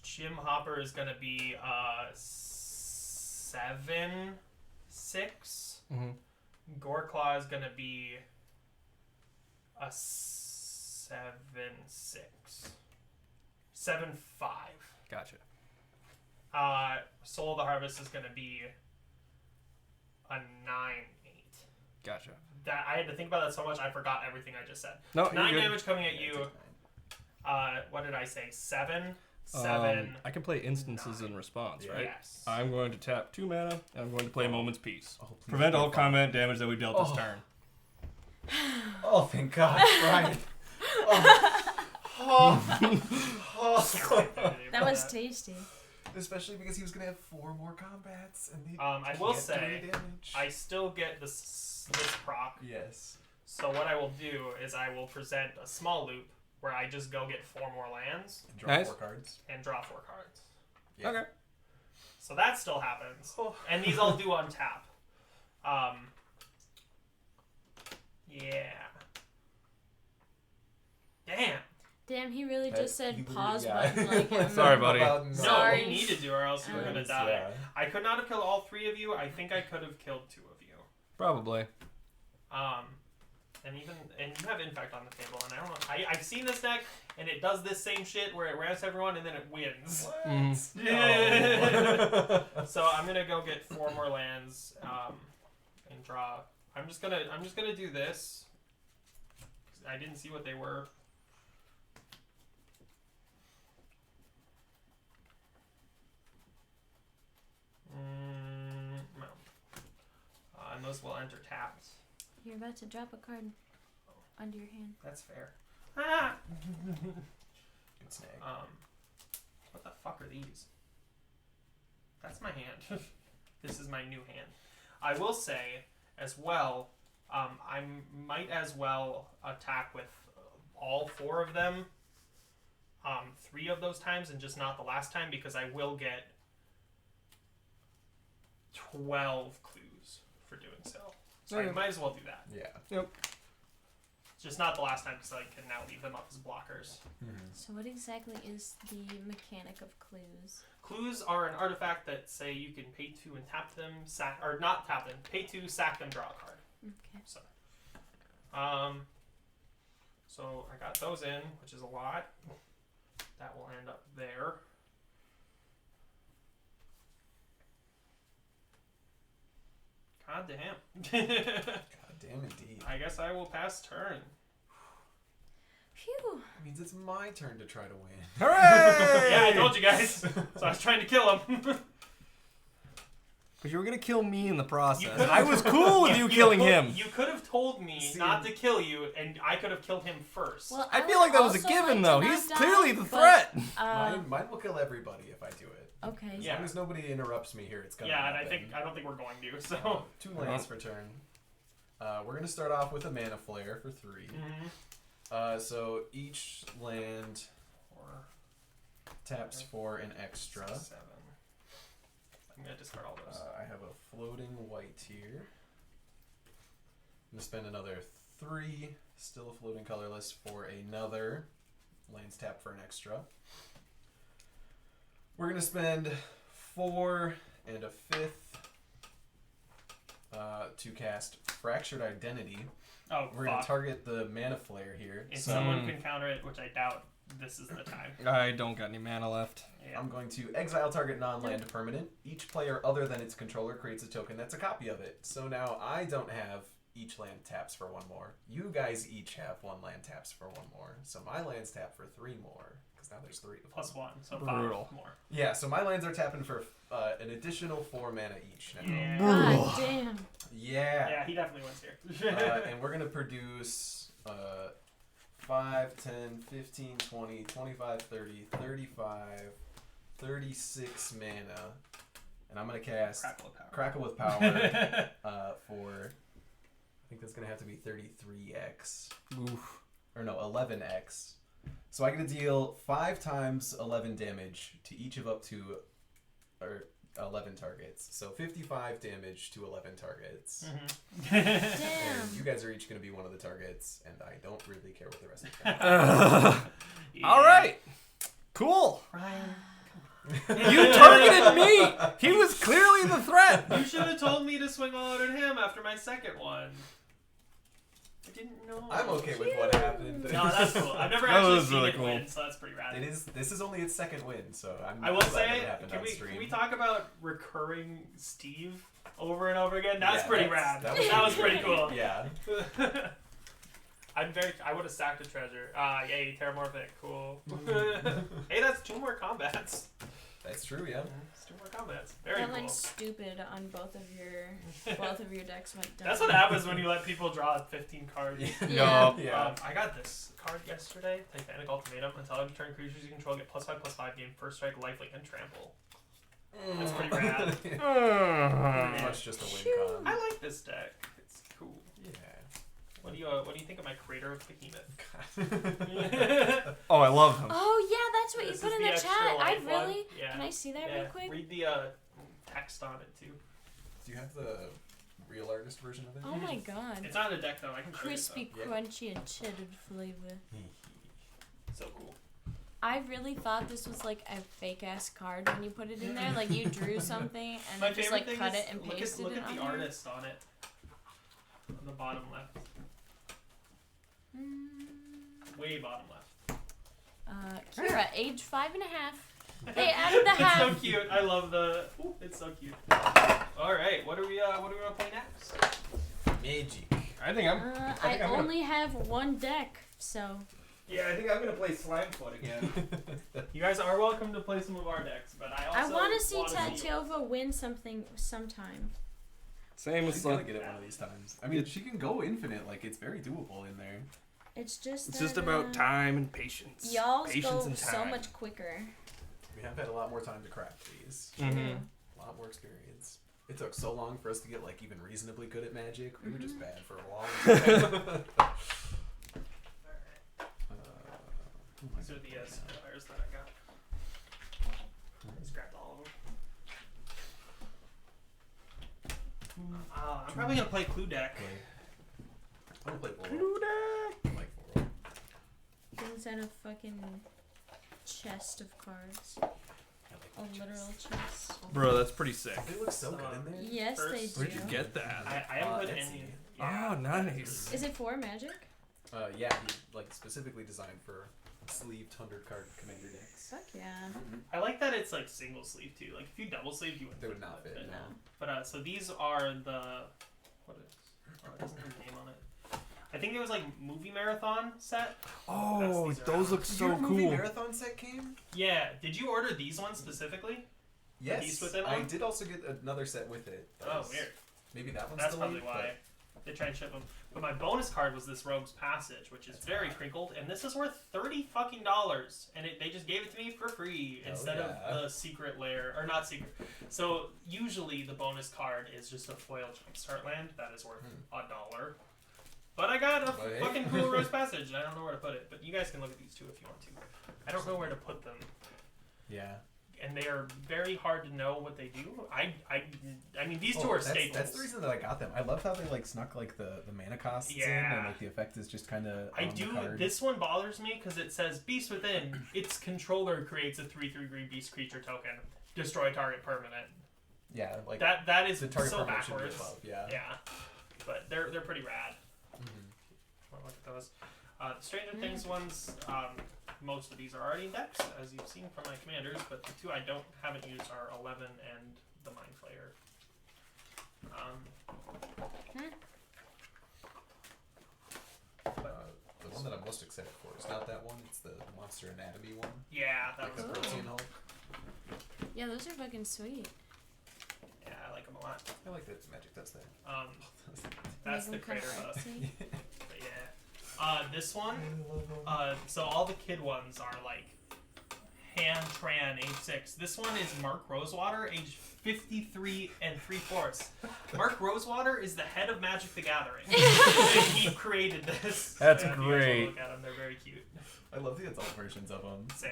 Jim Hopper is going to be 7/6. Mm-hmm. Goreclaw is going to be a 7/6. 7/5. Gotcha. Soul of the Harvest is going to be a 9/8. Gotcha. That I had to think about that so much I forgot everything I just said. No, you're 9 good. damage coming at Yeah, you. take 9. What did I say? 7. I can play instances in response, right? Yes. I'm going to tap 2 mana, and I'm going to play Moment's Peace. Oh, please Prevent don't all fall. combat damage that we dealt this Oh. turn. Oh, thank God, Ryan. That was tasty. Especially because he was gonna have 4 more combats, and he I will can't do say, any damage. I still get this proc. Yes. So what I will do is I will present a small loop where I just go get 4 more lands And draw Nice. 4 cards. and draw 4 cards. Yeah. Okay. So that still happens. Oh. And these all do untap. Yeah. Damn. Damn, he really That- just said he really- pause yeah. button like him. Sorry, buddy. About No, Sorry. we needed to or else you were going to die. Yeah. I could not have killed all 3 of you. I think I could have killed 2 of you. Probably. And you have infect on the table, and I don't know. I've seen this deck, and it does this same shit where it ramps everyone and then it wins. What? Yeah. So I'm gonna go get 4 more lands, and draw. I'm just gonna do this. I didn't see what they were. No. And those will enter tapped. You're about to drop a card under your hand. That's fair. Ah! Good snag. What the fuck are these? That's my hand. This is my new hand. I will say, as well, I might as well attack with all 4 of them 3 of those times and just not the last time, because I will get 12 clues for doing so. So I might as well do that. Yeah. Just not the last time, because I can now leave them up as blockers. So what exactly is the mechanic of clues? Clues are an artifact that say you can pay 2 and tap them, sack, or not tap them, pay 2, sack them, draw a card. Okay. So I got those in, which is a lot. That will end up there. God damn. God damn indeed. I guess I will pass turn. Phew. That means it's my turn to try to win. Hooray! Yeah, I told you guys. So I was trying to kill him. But you were gonna kill me in the process. could've- I was cool with you killing him. You could have told me See- not to kill you, and I could have killed him first. Well, I feel would like that was a also given, like though. to not He's die, clearly the but, threat. Mine will kill everybody if I do it. Okay. As Yeah. long as nobody interrupts me here, it's gonna Yeah, and happen. I don't think we're going to. So. 2 lands per turn. We're gonna start off with a mana flare for 3. Mm-hmm. So each land 4, taps for an extra. 6, 7. I'm gonna discard all those. I have a floating white here. I'm gonna spend another 3, still a floating colorless, for another lands tap for an extra. We're gonna spend 4 and a 5th to cast Fractured Identity. Oh, We're gonna fuck. target the mana flare here. If So someone can counter it, which I doubt, this is the time. I don't got any mana left. Yeah. I'm going to exile target non-land permanent. Each player other than its controller creates a token that's a copy of it. So now I don't have each land taps for 1 more. You guys each have 1 land taps for 1 more. So my lands tap for 3 more. Because now there's 3 of them. Plus 1, so Brutal. 5 more. Yeah, so my lands are tapping for an additional 4 mana each now. Yeah. God damn. Yeah, he definitely wins here. And we're going to produce 5, 10, 15, 20, 25, 30, 35, 36 mana. And I'm going to cast Crackle of Crackle Power. with Power for, I think that's going to have to be 33x. Oof. Or no, 11x. So I get to deal 5 times 11 damage to each of up to 11 targets. So 55 damage to 11 targets. Mm-hmm. Damn. And you guys are each going to be one of the targets, and I don't really care what the rest of you are. All right. Cool. Ryan. You targeted me. He was clearly the threat. You should have told me to swing all out at him after my second one. I didn't know. I'm okay with what happened. No, that's cool. I've never That actually was seen really it cool. win, so that's pretty rad. This is only its second win, so I'm I will glad say, it happened on can stream. we talk about recurring Steve over and over again? That's Yeah, pretty that's- rad. that was pretty cool. Yeah. I would have sacked a treasure. Yay, Terramorphic, cool. Hey, that's 2 more combats. That's true, yeah. It's 2 more combats. Very That cool. went stupid on both of your decks went down. That's what happens when you let people draw 15 cards. Yeah. Yeah. I got this card yesterday, Titanic Ultimatum. Until end of turn, creatures you control get +5/+5, gain first strike, lifelink, and trample. That's pretty rad. Pretty much just a win con. I like this deck. It's cool. Yeah. What do you think of my Crater of Behemoth? Oh, I love him. Oh yeah, that's what you This put is in the extra chat. I life one. really. Yeah. Can I see that Yeah. real quick? Read the text on it too. Do you have the real artist version of it? Oh my god. It's not in the deck though. I can show you Crispy, Yeah. crunchy, and cheddar flavor. So cool. I really thought this was like a fake ass card when you put it in there. Like you drew something and My then just favorite like thing cut is it and look pasted at it on the there. artist on it. On the bottom left. Way bottom left. Kira, age 5.5. They added the half. It's so cute. I love the. Ooh, it's so cute. All right, what do we gonna play next? Magic. I think I'm. I I'm gonna- only have one deck, so. Yeah, I think I'm gonna play Slimefoot again. You guys are welcome to play some of our decks, but I also I want to see wanna Tatiova win something sometime. Same with She's gonna Slime. get it one of these times. I mean, she can go infinite. Like, it's very doable in there. It's just. It's that, just about time and patience. Y'all Patience go and so time. much quicker. We have had a lot more time to craft these. Mm-hmm. A lot more experience. It took so long for us to get like even reasonably good at Magic. We were just bad for a long time. These are the suppliers that I got. Just grabbed all of them. I'm probably gonna play Clue Deck. I'm gonna play Boral. I like Boral. Inside a fucking chest of cards. I A like literal chest. Bro, that's pretty sick. They look so good in there. Yes, they First- do. Where'd you get that? I haven't put Etsy. any. Yeah. Oh, nice. Is it for Magic? Yeah, he like specifically designed for sleeved 100-card commander decks. Fuck yeah. I like that it's like single sleeve too. Like if you double sleeve, you wouldn't. They would not fit. No. But so these are the what is? Oh, it doesn't have a name on it. I think it was like movie marathon set. Oh, These are those look Did so your movie cool. marathon set came? Yeah. Did you order these ones specifically? Yes. Beast Within I one? did also get another set with it. That Oh, was- weird. Maybe that one's That's delayed, probably why they try and ship them. But my bonus card was this Rogue's Passage, which is very crinkled, and this is worth $30 and they just gave it to me for free Hell instead yeah. of the secret layer or not secret. So usually the bonus card is just a foil jumpstart land that is worth $1. But I got a But hey. fucking cool Rogue's Passage, and I don't know where to put it. But you guys can look at these too if you want to. I don't know where to put them. Yeah. And they are very hard to know what they do. I mean, these two are staples. That's the reason that I got them. I love how they like snuck like the mana costs in, Yeah. and like the effect is just kind of. I do. This one bothers me because it says Beast Within. Its controller creates a 3/3 green beast creature token. Destroy target permanent. Yeah, like That is the target so permanent should be backwards. above. Yeah. Yeah, but they're pretty rad. Mhm. Wanna look at those. The Stranger Things ones. Most of these are already in decks, as you've seen from my commanders. But the two I haven't used are 11 and the Mind Flayer. The one that I'm most excited for is not that one. It's the Monster Anatomy one. Yeah, that Like was the cool. Protein Hulk. Yeah, those are fucking sweet. Yeah, I like them a lot. I like that Magic does that. That's the Make 'em kinda Crater Bus. artsy. But yeah. This one, so all the kid ones are like Han Tran, age 6. This one is Mark Rosewater, age 53 3/4. Mark Rosewater is the head of Magic the Gathering. And he created this. That's if you guys great. wanna Look at them, they're very cute. I love the adult versions of them. Same.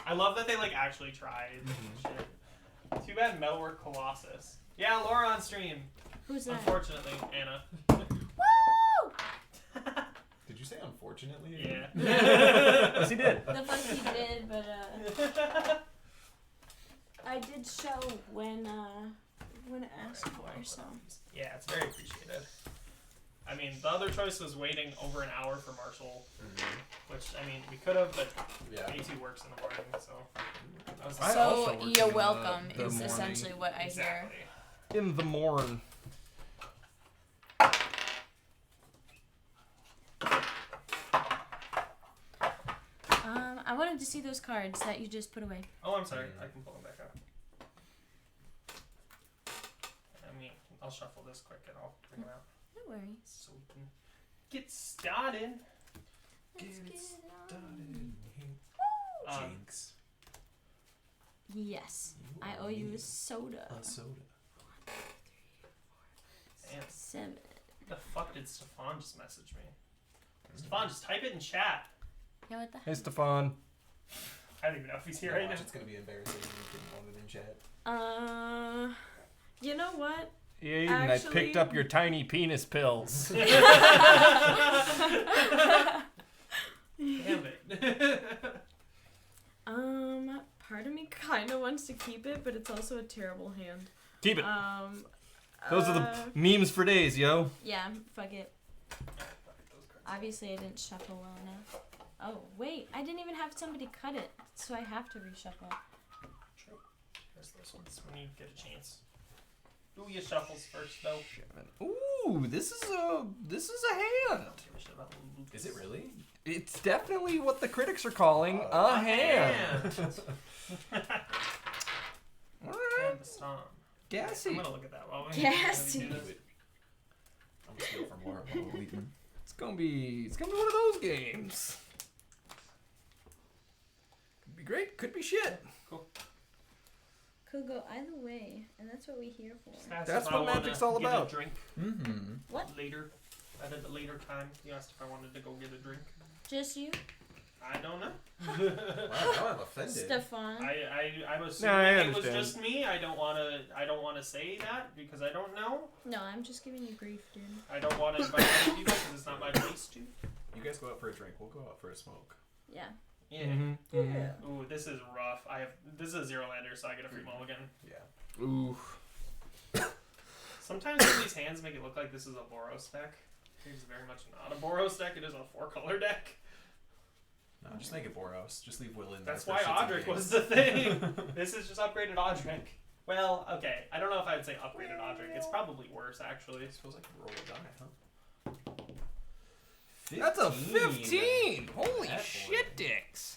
I love that they like actually tried. Shit. Too bad Metalwork Colossus. Yeah, Laura on stream. Who's that? Unfortunately, Anna. Woo! Did you say unfortunately? Yeah. Yes, he did. The fuck he did, but I did show when asked for, so. Yeah, it's very appreciated. I mean, the other choice was waiting over an hour for Marshall, which, I mean, we could have, but Yeah. A2 works in the morning, so. I was I So also work you're in welcome the is morning. essentially what I hear. exactly. In the morn. I wanted to see those cards that you just put away. Oh, I'm sorry. I can pull them back up. I mean, I'll shuffle this quick and I'll bring them out No worries. so we can get started. Let's Get get it on. Jinx. Yes. I owe you a soda. A soda. Damn, 7. the fuck did Stefan just message me? Stefan, just type it in chat. Yeah, what the Hey, Stefan. I don't even know if he's here right now. It's gonna be embarrassing if you didn't want it in chat. You know what? Aiden, Actually- I picked up your tiny penis pills. Damn it. Part of me kind of wants to keep it, but it's also a terrible hand. Keep it. Um, Those are the memes for days, yo. Yeah, fuck it. Obviously, I didn't shuffle well enough. Oh, wait. I didn't even have somebody cut it, so I have to reshuffle. True. There's those ones when you get a chance. Do your shuffles first, though. 7. Ooh, this is a hand. Give a shit about the Is it really? It's definitely what the critics are calling a hand. All right. And the storm. Gassy. I'm gonna look at that while we Gassy. do this. I'm gonna steal from more of Wheatman. It's gonna be one of those games. Could be great, could be shit. Could go either way, and that's what we're here for. That's if what I wanna Magic's all get about. A drink Mm-hmm. What? later. At a later time, you asked if I wanted to go get a drink. Just you? I don't know. Wow, now I'm offended. Stefan? I'm assuming I it was understand. just me. I don't wanna say that because I don't know. No, I'm just giving you grief, dude. I don't want to invite other people because it's not my place to. You guys go out for a drink. We'll go out for a smoke. Yeah. Yeah. Mm-hmm. Ooh, this is rough. This is a zero lander, so I get a free mulligan. Yeah. Ooh. Sometimes some of these hands make it look like this is a Boros deck. It's very much not a Boros deck. It is a 4-color deck. No, just make it Boros. Just leave Will in there. That's for why shits and Audric gigs. was the thing. This is just upgraded Audric. Well, okay. I don't know if I'd say upgraded Audric. It's probably worse, actually. I suppose I could roll a die, huh? That's a 15. Holy That boy. shit dicks.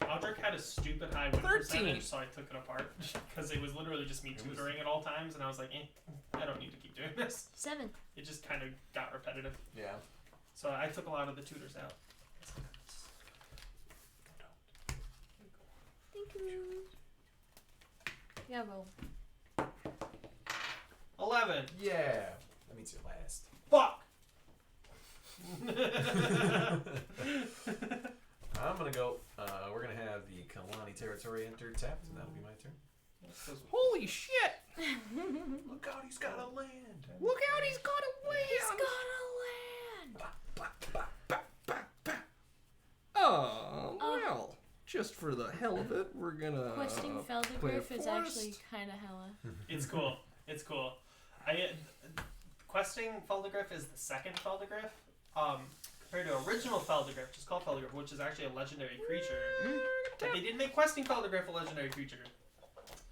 Audric had a stupid high win 13. percentage, so I took it apart because it was literally just me tutoring at all times, and I was like, I don't need to keep doing this. 7. It just kind of got repetitive. Yeah. So I took a lot of the tutors out. Thank you. Yeah, roll. 11. Yeah. That means you're last. Fuck! I'm gonna go. We're gonna have the Kalani territory enter tapped, and that'll be my turn. Holy shit. Look out, he's got a land. Look out, he's got a land. Oh, well. Just for the hell of it, we're gonna Questing play a Feldegriff is forest. actually kind of hella. It's cool. It's cool. Questing Feldegriff is the second Feldegriff. Compared to original Feldegriff, just called Feldegriff, which is actually a legendary creature. But they didn't make Questing Feldegriff a legendary creature.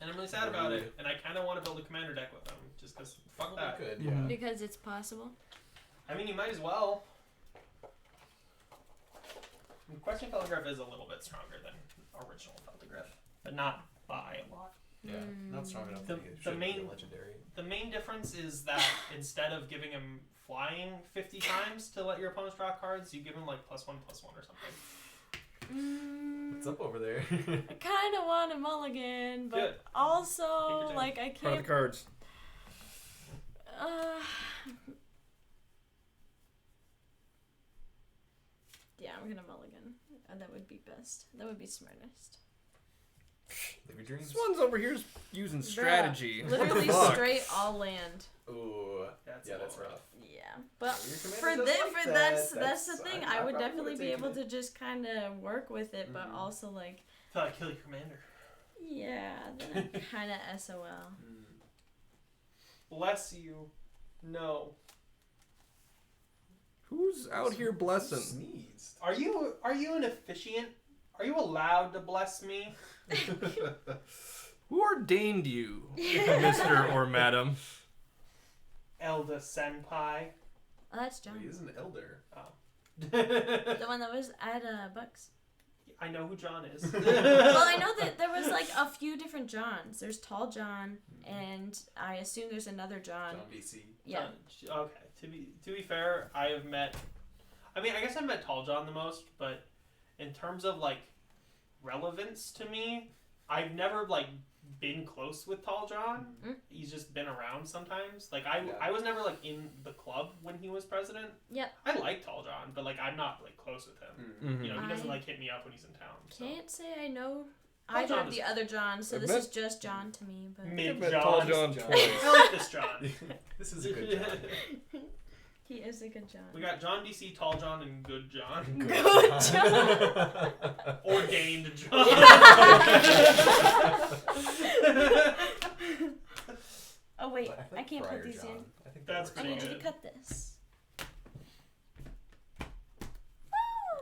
And I'm really sad about it. And I kind of want to build a commander deck with them, just because fuck that. Good. Yeah. Yeah. Because it's possible. I mean, you might as well. Questing Feldegriff is a little bit stronger than original Feldegriff, but not by a lot. Yeah. Not strong enough. The- to it the should main- be a legendary. The main difference is that instead of giving him flying 50 times to let your opponents draw cards, you give him like +1/+1 or something. What's up over there? I kind of want a mulligan, but Good. also, your time. like, I Part of can't. the cards. Yeah, I'm gonna mulligan. That would be best. That would be smartest. Live your dreams. This one's over here's using strategy. Bruh, What the literally fuck? straight all land. Ooh. That's Yeah, a that's little rough. Yeah, but Your commander for does this, like for that. that's the thing. I would probably definitely would've be taken able to it. just kind of work with it, but Mhm. also like, Till I kill your commander. yeah, then I'm kind of SOL. Bless you. No. Who's out here blessing? Sneezed. Are you an officiant? Are you allowed to bless me? Who ordained you, Mr. or Madam? Elda Senpai. Oh, that's John. He is an elder. Oh. The one that was at Bucks. I know who John is. Well, I know that there was like a few different Johns. There's Tall John, and I assume there's another John. John BC. Yeah. Okay. To be fair, I have met. I mean, I guess I've met Tall John the most, but in terms of like relevance to me, I've never like been close with Tall John. Mm. He's just been around sometimes. Like Yeah. I was never like in the club when he was president. Yep. I like Tall John, but like I'm not like close with him. Mm-hmm. You know, he doesn't I like hit me up when he's in town. So. Can't say I know Tall either John of is- the other Johns, so I've this met- is just John to me. But Mid met John. Tall John John. twice. I like this John. This is a good John. he is a good John. We got John DC, Tall John, and Good John. Good John. Ordained John. Oh wait, But I can't Friar put these John. in. I think That's I that pretty need works. you to good. cut this.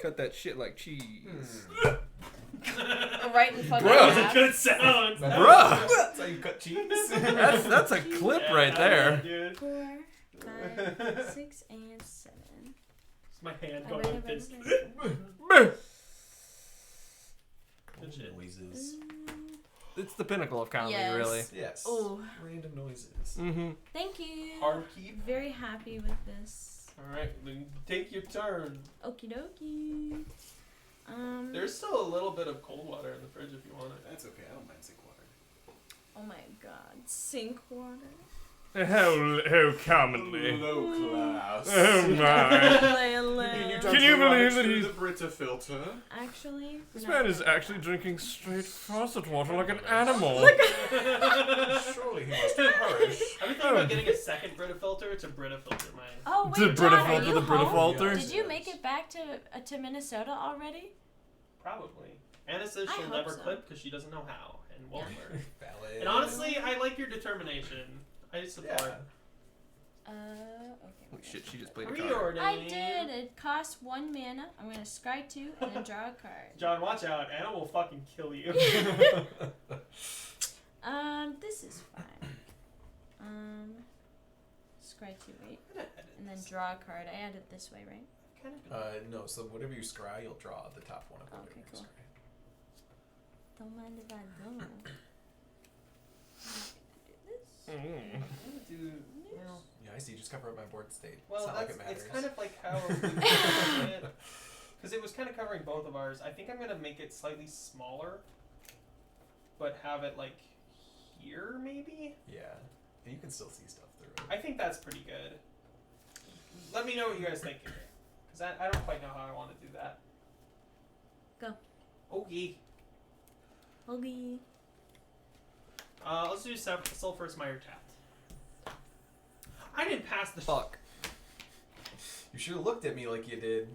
Cut that shit like cheese. Right in front Bro. of That was the a good sound. Bruh. That's how you cut cheese. That's a clip Yeah, right there. Dude. 4, 5, 6, and 7. It's my hand I going read like it, this. read it. Good shit. Noises. It's the pinnacle of comedy, Yes. really. Yes. Oh, Random noises. Mm-hmm. thank you. Hard keep. Very happy with this. Alright, then take your turn. Okie dokie. There's still a little bit of cold water in the fridge if you want it. That's okay. I don't mind sink water. Oh my god. Sink water. How commonly. Low class. Oh my. Can you believe that he's... the Brita filter? Actually, This no. man is actually drinking straight faucet water like an animal. Surely he must perish. I've been thinking about getting a second Brita filter. It's a Brita filter, my. Oh The wait, Brita John, are filter, you the Brita home? filter. Did you make it back to Minnesota already? Probably. Anna says I she'll hope never so. clip because she doesn't know how, and won't Yeah. learn. Valid. And honestly, I like your determination. I support. Yeah. Okay. Holy shit, she just played a card. Reorder. I did. It costs 1 mana. I'm gonna scry 2 and then draw a card. John, watch out. Anna will fucking kill you. This is fine. Scry 2, wait, and then draw a card. I add it this way, right? No, so whatever you scry, you'll draw the top one of whatever Okay, you cool. scry. Don't mind if I don't. Mm. Dude, well, Yeah, I see. Just cover up my board state. well it's not that's, like it matters. it's kind of like how because it was kind of covering both of ours. I think I'm gonna make it slightly smaller, but have it like here maybe. Yeah. And you can still see stuff through it. I think that's pretty good. Let me know what you guys think, because I don't quite know how I want to do that. Go. Okay. Okay. Let's do Sulphurous Mire Tapped. I didn't pass the. Fuck. You should have looked at me like you did.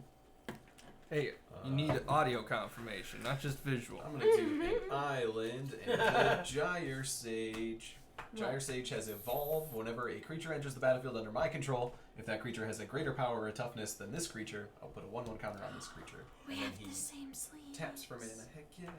Hey, you need audio confirmation, not just visual. I'm gonna do an island and a Gyre Sage. Gyre Sage has evolved whenever a creature enters the battlefield under my control. If that creature has a greater power or toughness than this creature, I'll put a 1/1 counter on this creature. We and have then he the same sleeves. taps for mana. Heck yeah.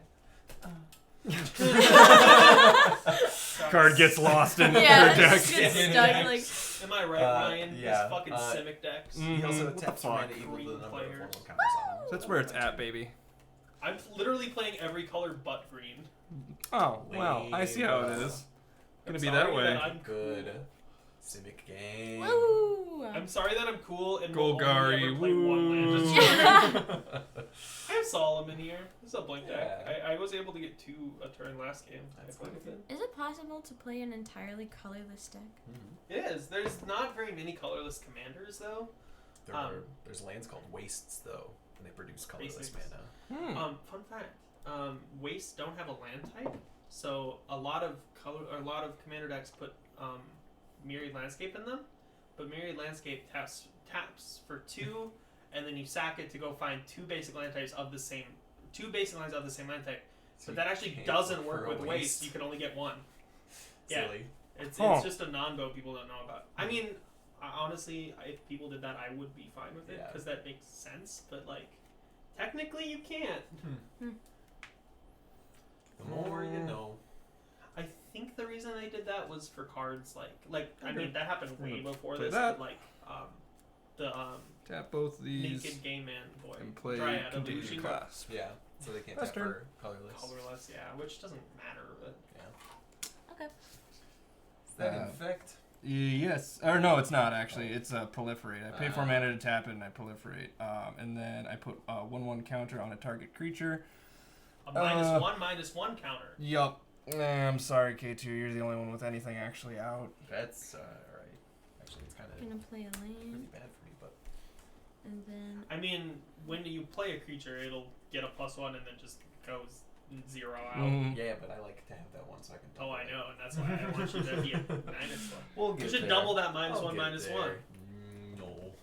Card gets lost in Yeah, her deck. it's just stuck like. Am I right, Ryan? yeah, This fucking Simic decks. Mm. He also What the taps for mana fuck? equal to the number of Player. 1/1 counters on him. That's where it's at, baby. I'm literally playing every color but green. Oh, well, I see how it is. Gonna be that sorry way. I'm Good. cool. Simic game. Woo! I'm sorry that I'm cool and will only Golgari, ever play one land. woo. I have Solomon here. This is a blank deck. Yeah. I was able to get 2 a turn last game. That's I played good. with it. Is it possible to play an entirely colorless deck? Mhm. It is. There's not very many colorless commanders though. There's lands called wastes though, and they produce colorless Basics. mana. Fun fact. Wastes don't have a land type, so a lot of commander decks put Myriad Landscape in them, but Myriad Landscape taps for 2, and then you sack it to go find 2 basic land types of the same lands of the same land type. So But you that actually can't doesn't look work for a with waste. You can only get 1. Yeah. Silly. It's Huh. just a non-go people don't know about. I mean, honestly, if people did that, I would be fine with it Yeah. because that makes sense. But like, technically, you can't. The more you know. I think the reason they did that was for cards like I mean that happened way gonna before play this. that. But like the Tap both of these Naked Gay Man boy and play Dryad Contagion Illusion Class. Yeah. So they can't That's tap turn. for colorless. colorless, yeah, which doesn't matter. But Yeah. Okay. Is that Uh, infect? Yes, or no, it's not actually. It's proliferate. I pay 4 mana to tap it, and I proliferate. And then I put a 1/1 counter on a target creature. a -1/-1 counter. Yup. I'm sorry, K2. You're the only one with anything actually out. That's alright. Actually, it's kind of Gonna play a pretty land, bad for me, but and then I mean, when you play a creature, it'll get a +1 and then just goes 0 out. Mhm. yeah, but I like to have that one so I can. Oh, I know, and that's why I want you to be a -1. We'll You get should there. double that I'll -1, get -1. there. No.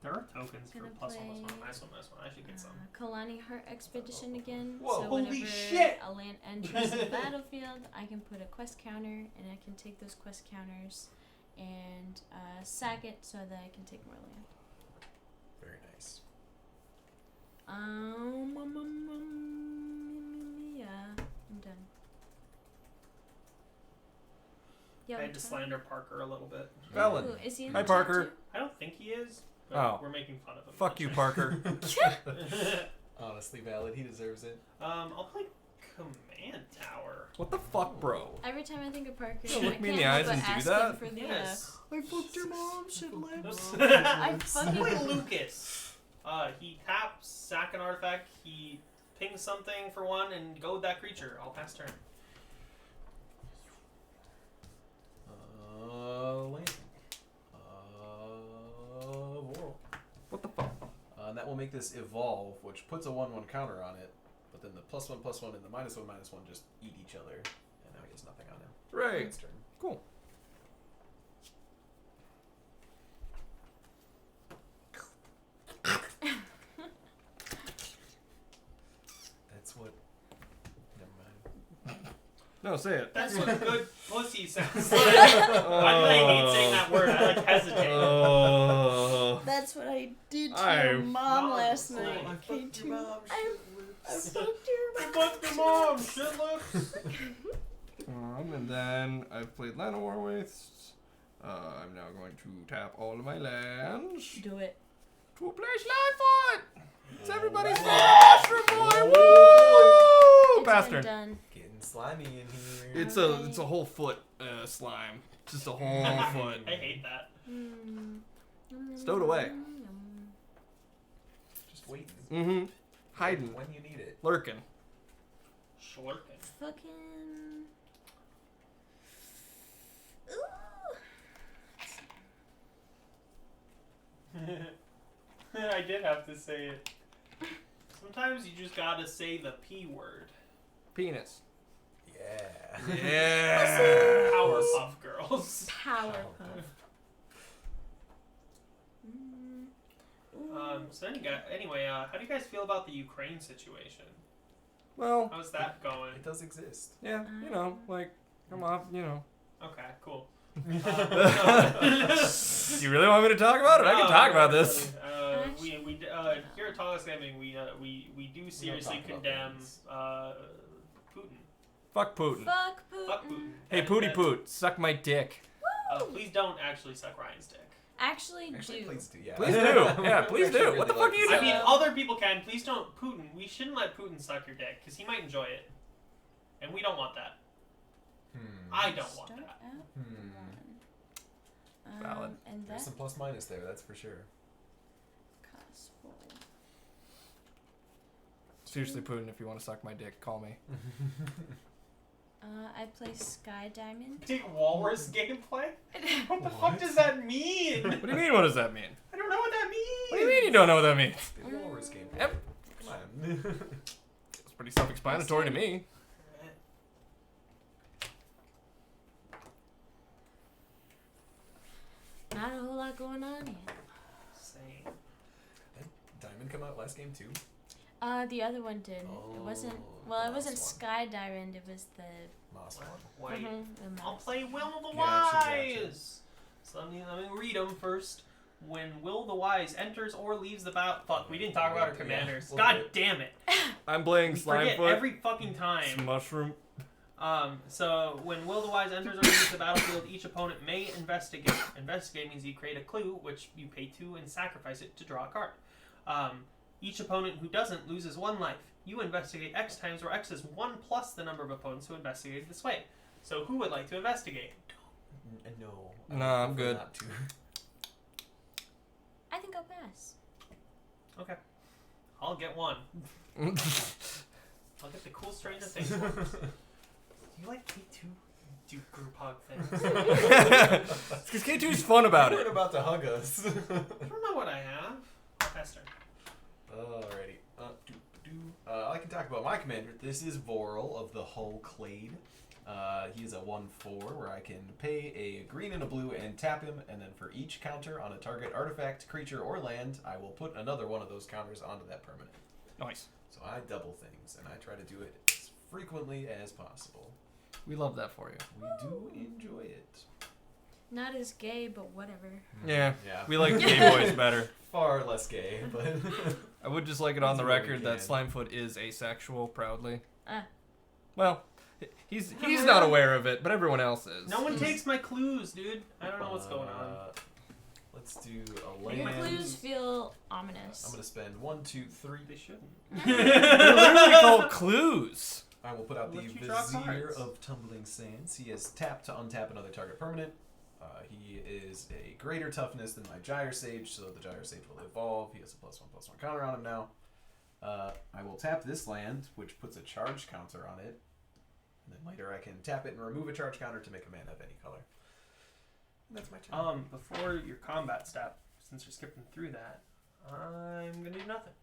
There are tokens for Gonna +1/+1, play, -1/-1. I should get some. Kalani Heart Expedition again. Whoa, so holy whenever shit! a land enters the battlefield, I can put a quest counter, and I can take those quest counters and sack it so that I can take more land. Very nice. Yeah, I'm done. Yeah, I had to slander Parker a little bit. Valid. Ooh, is he in Hi, the chat Parker. too? I don't think he is. But Oh. We're making fun of him. Fuck you, Parker. Honestly valid. He deserves it. I'll play Command Tower. What the fuck, bro? Every time I think of Parker, You I look me in can't the help eyes but and do ask him that? for the, Yes. I fucked your mom, shit lips. I Let's fucking play Lucas. He taps, sack an artifact, he pings something for 1, and go with that creature. I'll pass turn. Land. Voral. What the fuck? And that will make this evolve, which puts a 1/1 counter on it. But then the +1/+1 and the -1/-1 just eat each other, and now he has nothing on him. Right. Next turn. Cool. That's what. Never mind. No, say it. That's what good pussy sounds like. Why do I hate saying that word? I like hesitate. Oh. That's what I did to I- your mom last Mom, night. I fucked your mom. I fucked your You fucked your mom, shit lips. And then I've played Land of War Wastes. I'm now going to tap all of my lands Do it. to play Slimefoot. It's everybody's favorite mushroom boy. Woo! It's Bastard. been done. Getting slimy in here. It's a whole foot slime. Just a whole foot. I hate that. Stowed away. Just waiting. Mm-hmm. Hiding. When you need it. Lurking. Schlurkin. Fucking. I did have to say it. Sometimes you just gotta say the P word. Penis. Yeah. Yeah. Powerpuff Girls. Powerpuff. Anyway, how do you guys feel about the Ukraine situation? Well, How's that going? It does exist. yeah, you know, like, come on, you know. Okay, cool. You really want me to talk about it? I can talk about this. We here at Thomas Gaming, we do seriously talk about condemn things. Putin. Fuck Putin. Fuck Putin. Fuck Putin. Hey, And Pooty that- Poot, suck my dick. Please don't actually suck Ryan's dick. Actually, Actually, do. please do. Yeah. Please do. Yeah, please do. What the fuck are you I doing? mean, other people can. Please don't. Putin. We shouldn't let Putin suck your dick because he might enjoy it, and we don't want that. I don't want Start that. out one. Valid. And There's that some plus minus there, that's for sure. costs 4. Seriously, Putin, if you want to suck my dick, call me. I play Sky Diamond. Big walrus gameplay? What the fuck does that mean? What do you mean, what does that mean? I don't know what that means. What do you mean you don't know what that means? The walrus game. Yep. Come on. It's pretty self-explanatory to me. Not a whole lot going on here. Same. Diamond come out last game too? The other one did. It wasn't. Oh, Well, the it wasn't last Sky Diamond. It was the. Moss one. Wait. The I'll mouse. play Will the Gotcha. Wise. So let me read them first. When Will the Wise enters or leaves the battle. Fuck, we didn't talk about our Yeah, commanders. we'll God do it. damn it. I'm playing We forget Slimefoot. every fucking time. It's mushroom. So when Will the Wise enters or leaves the battlefield, each opponent may investigate. Investigate means you create a clue, which you pay 2 and sacrifice it to draw a card. Each opponent who doesn't loses 1 life. You investigate X times, where X is 1 plus the number of opponents who investigated this way. So who would like to investigate? No. Nah, I'm prefer good. Not to. I think I'll pass. Okay. I'll get 1. I'll get the cool Stranger Things one. Do you like K2 do group hug things? Because K2's fun about We're it. about to hug us. I don't know what I have. Hester. Alrighty. I can talk about my commander. This is Voral of the Hull Clade. He is a 1/4 where I can pay a green and a blue and tap him, and then for each counter on a target artifact, creature, or land, I will put another one of those counters onto that permanent. Nice. So I double things, and I try to do it as frequently as possible. We love that for you. We do enjoy it. Not as gay, but whatever. Yeah, Yeah. we like gay boys better. Far less gay, but I would just like it on the That's what we record that can. Slimefoot is asexual, proudly. Ah. Well, he's not aware of it, but everyone else is. No one takes my clues, dude. I don't know what's going on. Let's do a Your land. clues feel ominous. I'm gonna spend 1, 2, 3. They shouldn't. They're literally called clues. I will put out the Let you draw Vizier cards. of Tumbling Sands. He has tapped to untap another target permanent. He is a greater toughness than my Gyre Sage, so the Gyre Sage will evolve. He has a +1/+1 counter on him now. I will tap this land, which puts a charge counter on it. And then later I can tap it and remove a charge counter to make a mana of any color. And that's my turn. Before your combat step, since you're skipping through that, I'm gonna do nothing.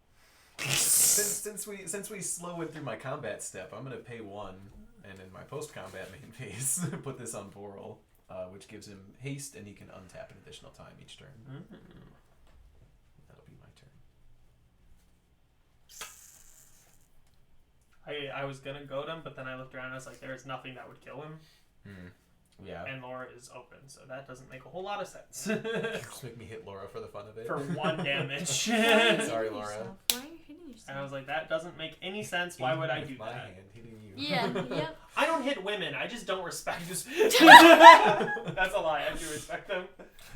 Since we slow it through my combat step, I'm gonna pay 1, and in my post-combat main phase, put this on Boral, which gives him haste, and he can untap an additional time each turn. That'll be my turn. I was gonna goad him, but then I looked around and I was like, there's nothing that would kill him. Yeah. And Laura is open, so that doesn't make a whole lot of sense. Just make me hit Laura for the fun of it. For 1 damage. Sorry, Laura. Yourself. Why are you hitting yourself? And I was like, that doesn't make any sense. Why would I do my that? hand hitting you. Yeah, yep. I don't hit women. I just don't respect. That's a lie. I do respect them.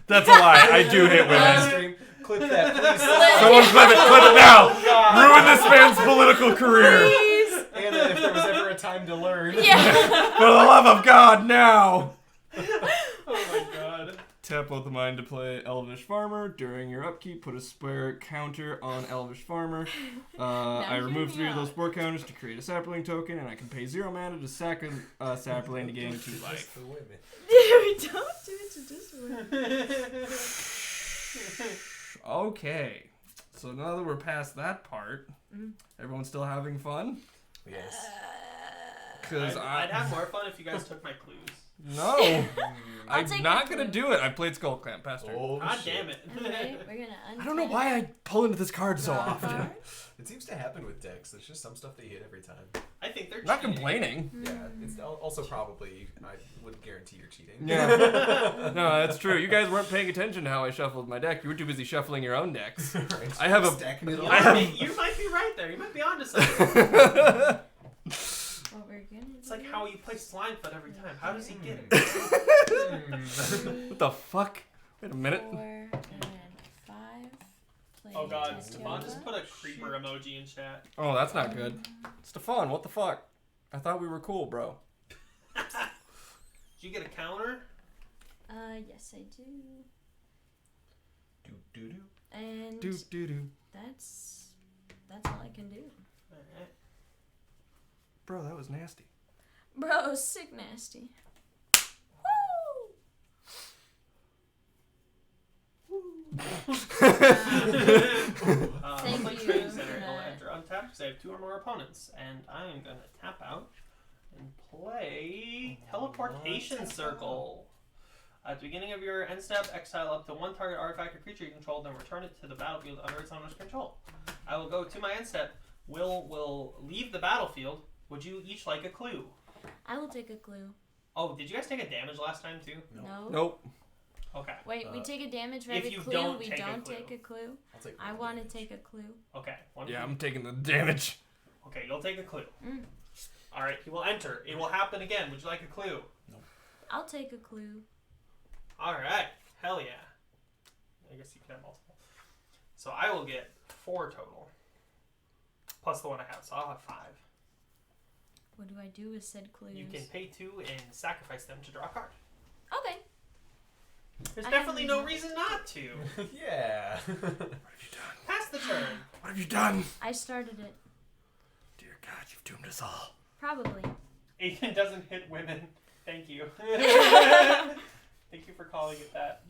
That's a lie. I do hit women. Stream. Clip that, please. Someone clip it now. Ruin this man's political career. Please. Anna, if there was ever a time to learn. Yeah. For the love of God, now. Oh my god. Tap out the mind to play Elvish Farmer. During your upkeep, put a square counter on Elvish Farmer. I hear remove me 3 of those out. spore counters to create a sapling token, and I can pay 0 mana to sack a sapling to gain 2 life. For women. We don't do it to this one. Okay. So now that we're past that part, everyone's still having fun? Yes. Because I'd have more fun if you guys took my clues. No. I'll I'm take not your going to clue. do it. I played Skull Clamp past turn. Oh, God shit. damn it. Okay, we're gonna I don't know why I pull into this card so Draw a often. card. It seems to happen with decks. There's just some stuff that you hit every time. I think they're Not cheating. complaining. Yeah, it's also probably, I wouldn't guarantee you're cheating. Yeah. No, that's true. You guys weren't paying attention to how I shuffled my deck. You were too busy shuffling your own decks. Right. I have a- Stacking it You, all. you might be right there. You might be onto something. What we're gonna It's like do how you play Slimefoot every time. How does he get it? What the fuck? Wait a minute. 4 and 5. Play Oh god, Tatiana. Stefan just put a creeper emoji in chat. Oh, that's not good. Stefan, what the fuck? I thought we were cool, bro. Did you get a counter? Yes I do. Do, do, do. And Do do do. that's all I can do. Alright. Bro, that was nasty. Bro, sick nasty. Thank My you training for center will that. enter untapped because I have 2 or more opponents. And I am going to tap out and play Teleportation Circle. At the beginning of your end step, exile up to 1 target artifact or creature you control, then return it to the battlefield under its owner's control. I will go to my end step. Will leave the battlefield. Would you each like a clue? I will take a clue. Oh, did you guys take a damage last time too? No. Nope. Okay. Wait, we take a damage for if every you clue. don't We take a don't clue. take a clue. I'll take I one want to damage. take a clue. Okay. One Yeah, clue. I'm taking the damage. Okay, you'll take a clue. Mm. All right, he will enter. It will happen again. Would you like a clue? I'll take a clue. All right. Hell yeah. I guess you can have multiple. So I will get 4 total. Plus the one I have, so I'll have 5. What do I do with said clues? You can pay 2 and sacrifice them to draw a card. Okay. There's I definitely have no no- reason not to. Yeah. What have you done? Pass the turn. What have you done? I started it. Dear God, you've doomed us all. Probably. Aiden doesn't hit women. Thank you. Thank you for calling it that.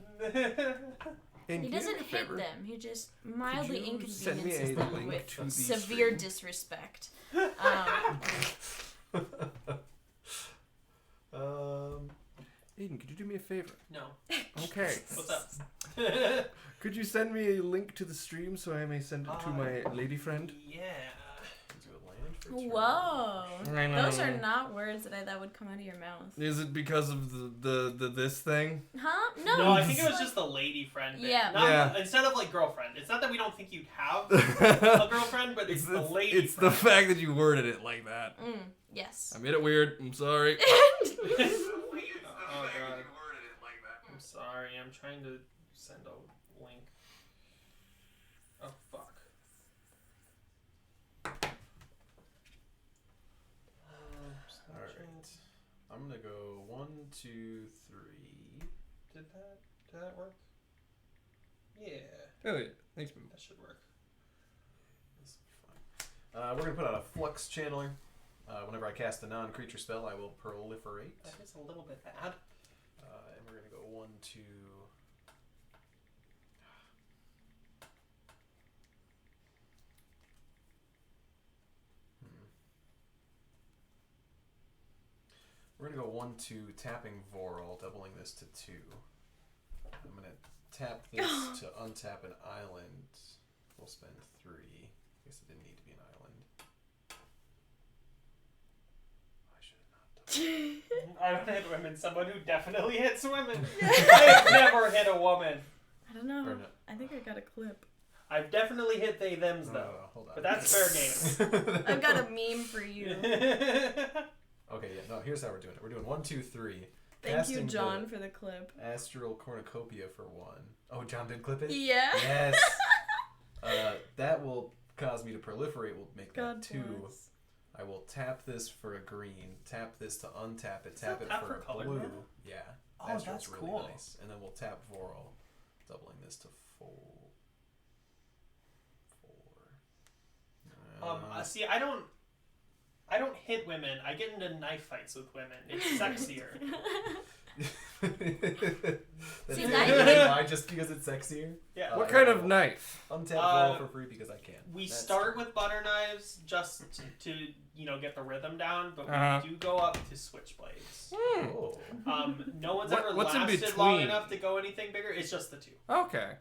And He do me doesn't a hit favor. them. He just mildly you send me inconveniences a them link with to the severe stream? disrespect. Aiden, could you do me a favor? No. Okay. What's up? Could you send me a link to the stream so I may send it to my lady friend? Yeah. Do a land Whoa. I know. Those are not words that would come out of your mouth. Is it because of the this thing? Huh? No. No, I think it was just the lady friend bit. Yeah. Not, instead of like girlfriend. It's not that we don't think you'd have a girlfriend, but it's the lady It's the friend. fact that you worded it like that. Yes. I made it weird. I'm sorry. Oh god. I'm sorry. I'm trying to send a link. Oh fuck. Alright. I'm gonna go 1, 2, 3. Did that work? Yeah, Oh yeah. Thanks, man. that should work. This will be fine. We're gonna put on a flux channeler. Whenever I cast a non-creature spell, I will proliferate. That is a little bit bad. And we're gonna go 1, 2. We're gonna go 1, 2, tapping Voral, doubling this to 2. I'm gonna tap this to untap an island. We'll spend 3. I guess it didn't need to be an island. I should have not done I don't hit women. Someone who definitely hits women. I've never hit a woman. I don't know. Or no. I think I got a clip. I've definitely hit they thems No, though. hold on. But that's fair game. I've got a meme for you. Okay, yeah, no, here's how we're doing it. We're doing 1, 2, 3. Thank Casting you, John, the for the clip. Astral Cornucopia for 1. Oh, John did clip it? Yeah. Yes. That will cause me to proliferate. We'll make that God 2. bless. I will tap this for a green, tap this to untap it, Still tap it tap for for a color blue. mana? Yeah. Oh, Astral's that's really cool. nice. And then we'll tap Voral, doubling this to 4. See, I don't hit women. I get into knife fights with women. It's sexier. That's See, the that- reason why, just because it's sexier. Yeah. What kind of knife? Untap Voral for free because I can. We That's start true. with butter knives just to get the rhythm down, but Uh-huh. we do go up to switchblades. Oh. No one's What- ever what's in lasted long between? enough to go anything bigger. It's just the 2. Okay.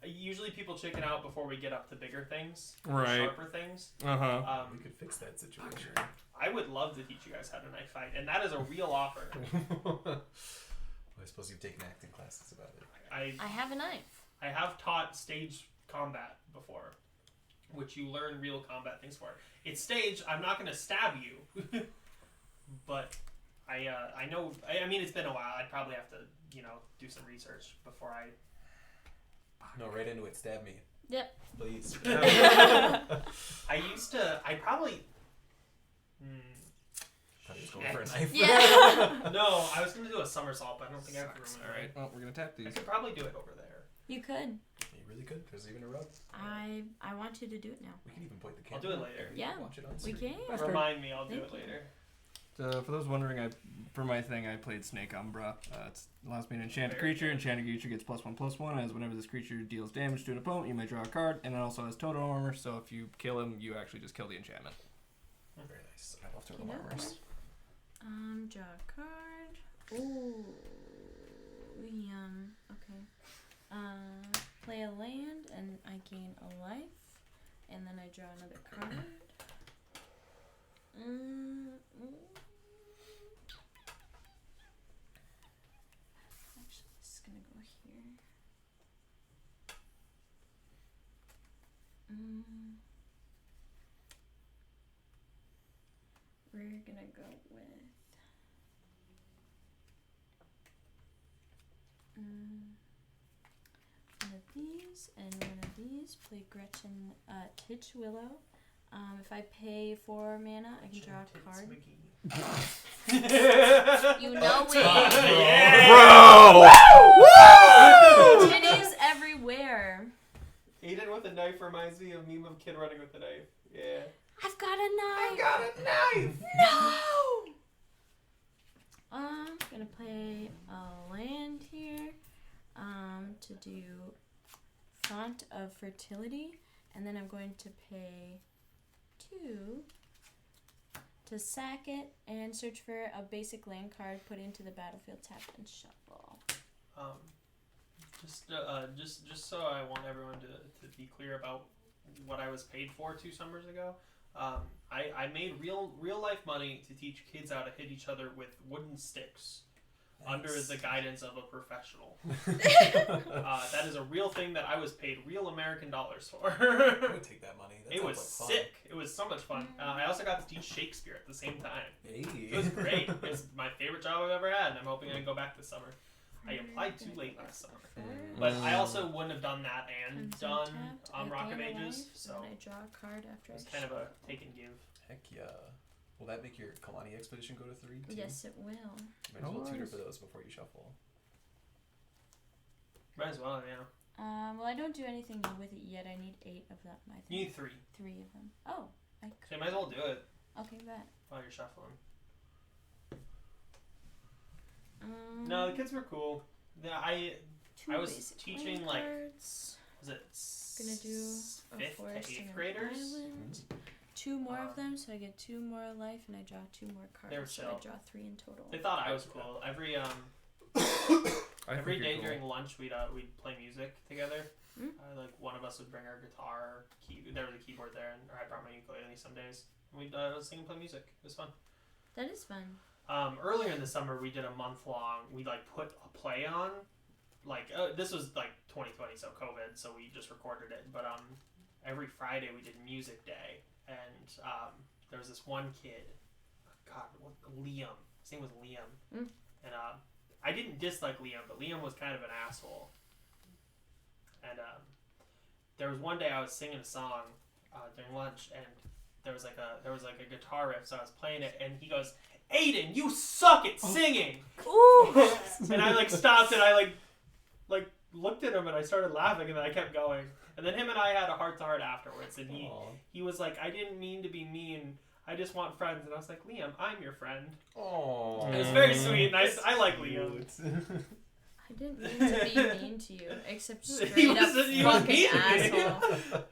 Usually people chicken out before we get up to bigger things, Right. sharper things. Uh-huh. We could fix that situation. I would love to teach you guys how to knife fight, and that is a real offer. Well, I suppose you've taken acting classes about it. I have a knife. I have taught stage combat before, which you learn real combat things for. It's stage. I'm not going to stab you, but I know. I mean, it's been a while. I'd probably have to do some research before I. No, right into it. Stab me. Yep. Please. I probably. Thought he was going for a knife. Yeah. No, I was going to do a somersault, but I don't think I have Sucks. room. All right. Well, we're gonna tap I these. could probably do it over there. You could. You really could. There's even a rub. I want you to do it now. We can even point the I'll camera. do it later. Yeah. Watch it on We screen. can. That's fair. Remind me, I'll do Thank it you. later. So, for those wondering, for my thing, I played Snake Umbra. It allows me to enchant a Very creature. good. Enchanted creature gets +1/+1. As whenever this creature deals damage to an opponent, you may draw a card, and it also has total armor. So if you kill him, you actually just kill the enchantment. Very nice. I love total You know armors. Draw a card. Ooh. Yum. Okay. Play a land, and I gain a life, and then I draw another card. Actually, this is gonna go here. We're gonna go with one of these and one of these. Play Gretchen Titchwillow. If I pay 4 mana, I can draw a card. You know it. Bro! Titties everywhere. Aiden with a knife reminds me of meme of kid running with a knife. Yeah. I've got a knife. got a knife! No. I'm gonna play a land here. To do Font of Fertility, and then I'm going to pay 2 to sack it and search for a basic land card, put into the battlefield, tap and shuffle. Just so I want everyone to be clear about what I was paid for 2 summers ago. I made real life money to teach kids how to hit each other with wooden sticks under the guidance of a professional. That is a real thing that I was paid real American dollars for. I would take that money. That It sounds was like fun. sick. It was so much fun. I also got to teach Shakespeare at the same time. Hey. It was great. It was my favorite job I've ever had, and I'm hoping I can go back this summer. I applied too late last summer. But I also wouldn't have done that and done Rock of Ages, so I draw a card after it's kind of a take and give. Heck yeah. Will that make your Kalani expedition go to 3 too? Yes, it will. Might as well tutor for those before you shuffle. Might as well, yeah. Well, I don't do anything with it yet. I need 8 of them. I think You need 3. 3 of them. Oh, So you might as well do it okay, bet. while you're shuffling. No, No, the kids were cool. I was teaching, like, was it Gonna do a 5th forest to 8th and an graders? island. 2 more of them, so I get 2 more life, and I draw 2 more cards. They were so chill. I draw 3 in total. They thought I was cool. Every think day you're cool. during lunch we'd play music together. Mm. Like one of us would bring our guitar, there was a keyboard there, or I brought my ukulele some days. And we'd sing and play music. It was fun. That is fun. Earlier in the summer, we did a month long. We like put a play on. Like this was like 2020, so COVID, so we just recorded it. But every Friday we did music day, and there was this one kid. Liam. His name was Liam, and I didn't dislike Liam, but Liam was kind of an asshole. And there was one day I was singing a song during lunch, and there was like a guitar riff, so I was playing it, and he goes, "Aiden, you suck at singing!" Ooh! And I like stopped, and I like looked at him, and I started laughing, and then I kept going. And then him and I had a heart-to-heart afterwards, and he was like, "I didn't mean to be mean. I just want friends." And I was like, "Liam, I'm your friend." Aww. It was very sweet, and I like Liam. I didn't mean to be mean to you, except He straight up was mean fucking to me. asshole.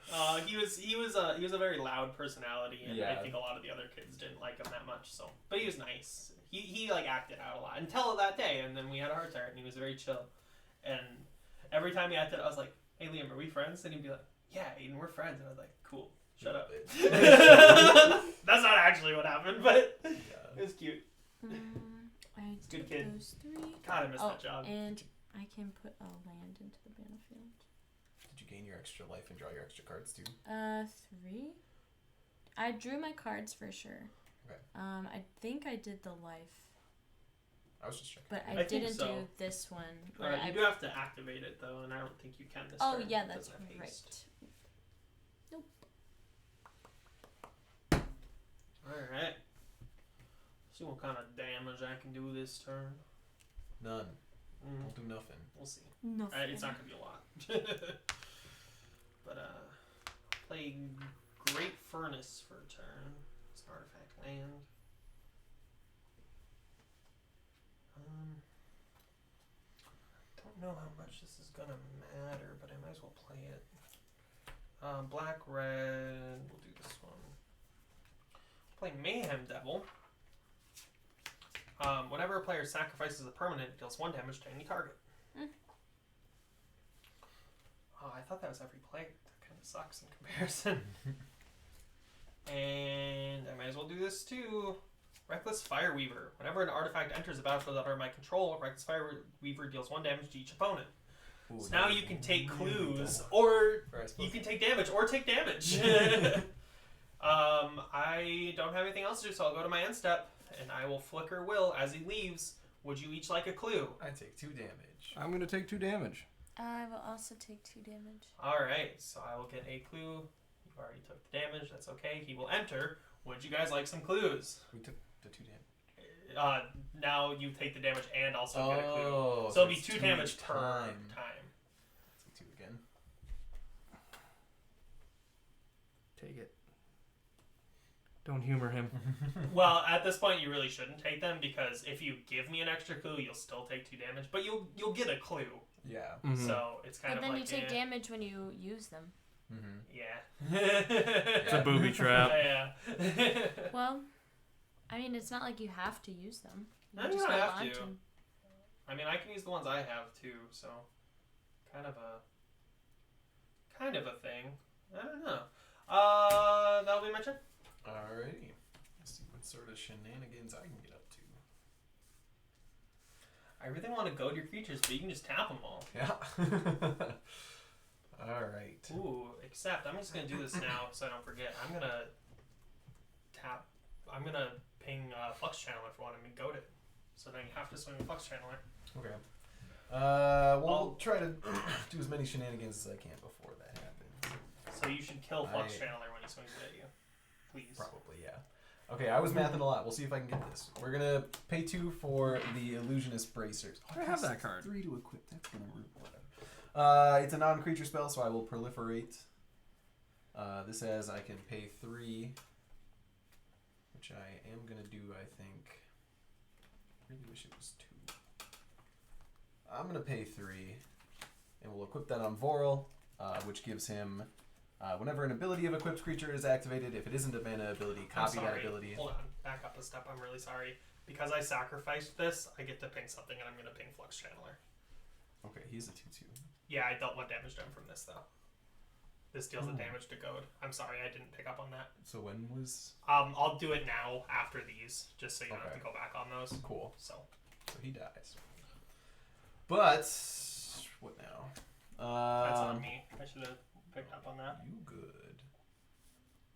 He was a very loud personality, and I think a lot of the other kids didn't like him that much. So, but he was nice. He like acted out a lot until that day, and then we had a heart to heart, and he was very chill. And every time he acted, I was like, "Hey Liam, are we friends?" And he'd be like, "Yeah, Aiden, we're friends." And I was like, "Cool, shut up." That's not actually what happened, but it was cute. I Good took kid. those 3. God, I missed that job. And I can put a land into the battlefield. Did you gain your extra life and draw your extra cards too? 3. I drew my cards for sure. Okay. I think I did the life, I was just checking. but I I think didn't so. do this one. where I You do have to activate it though, and I don't think you can this Oh turn. yeah, It that's doesn't have right. haste. Nope. Alright. See what kind of damage I can do this turn. None. Won't do nothing. We'll see. No. It's not gonna be a lot. But play Great Furnace for a turn. It's an artifact land. Don't know how much this is gonna matter, but I might as well play it. Black, red. We'll do this one. Play Mayhem Devil. Whenever a player sacrifices a permanent, it deals 1 damage to any target. Oh, I thought that was every player. That kind of sucks in comparison. And I might as well do this too. Reckless Fireweaver. Whenever an artifact enters the battlefield under my control, Reckless Fireweaver deals 1 damage to each opponent. Ooh, So now you can take clues, or you can take damage, or take damage. I don't have anything else to do, so I'll go to my end step, and I will flicker Will as he leaves. Would you each like a clue? I take 2 damage. I'm gonna take 2 damage. I will also take 2 damage. Alright, so I will get a clue. You already took the damage, that's okay. He will enter. Would you guys like some clues? We took the 2 damage. Now you take the damage and also get a clue. Oh, So it'll be it's 2 damage each per time. time. Let's take 2 again. Take it. Don't humor him. Well, at this point you really shouldn't take them, because if you give me an extra clue, you'll still take 2 damage, but you'll get a clue. Yeah. Mhm. So it's kind But of then like you take damage when you use them. Mm-hmm. Yeah. It's a booby trap. Yeah. Well, I mean, it's not like you have to use them. You No, you just don't hold have on to. I mean, I can use the ones I have too, so kind of a thing. I don't know. That'll be my turn. shenanigans I can get up to. I really want to goad your creatures, but you can just tap them all. Yeah. All right. Ooh, except I'm just gonna do this now so I don't forget. I'm gonna ping Flux Channeler for one and goad it. So then you have to swing a Flux Channeler. Okay. We'll try to do as many shenanigans as I can before that happens. So you should kill Flux Channeler when he swings it at you. Please. Probably, yeah. Okay, I was mathing a lot. We'll see if I can get this. We're gonna pay 2 for the Illusionist Bracers. I have that card. 3 to equip. That's gonna work. Whatever. It's a non-creature spell, so I will proliferate. This says I can pay 3, which I am gonna do. I think. Really wish it was 2. I'm gonna pay 3, and we'll equip that on Vorl, which gives him. Whenever an ability of equipped creature is activated, if it isn't a mana ability, copy that ability. Hold on, back up a step. I'm really sorry. Because I sacrificed this, I get to ping something, and I'm going to ping Flux Channeler. Okay, he's a 2/2. Yeah, I dealt 1 damage to him from this, though. This deals the damage to Goad. I'm sorry, I didn't pick up on that. So when was... I'll do it now after these, just so you don't have to go back on those. Cool. So he dies. But... what now? That's on me. I should have picked up on that. You good.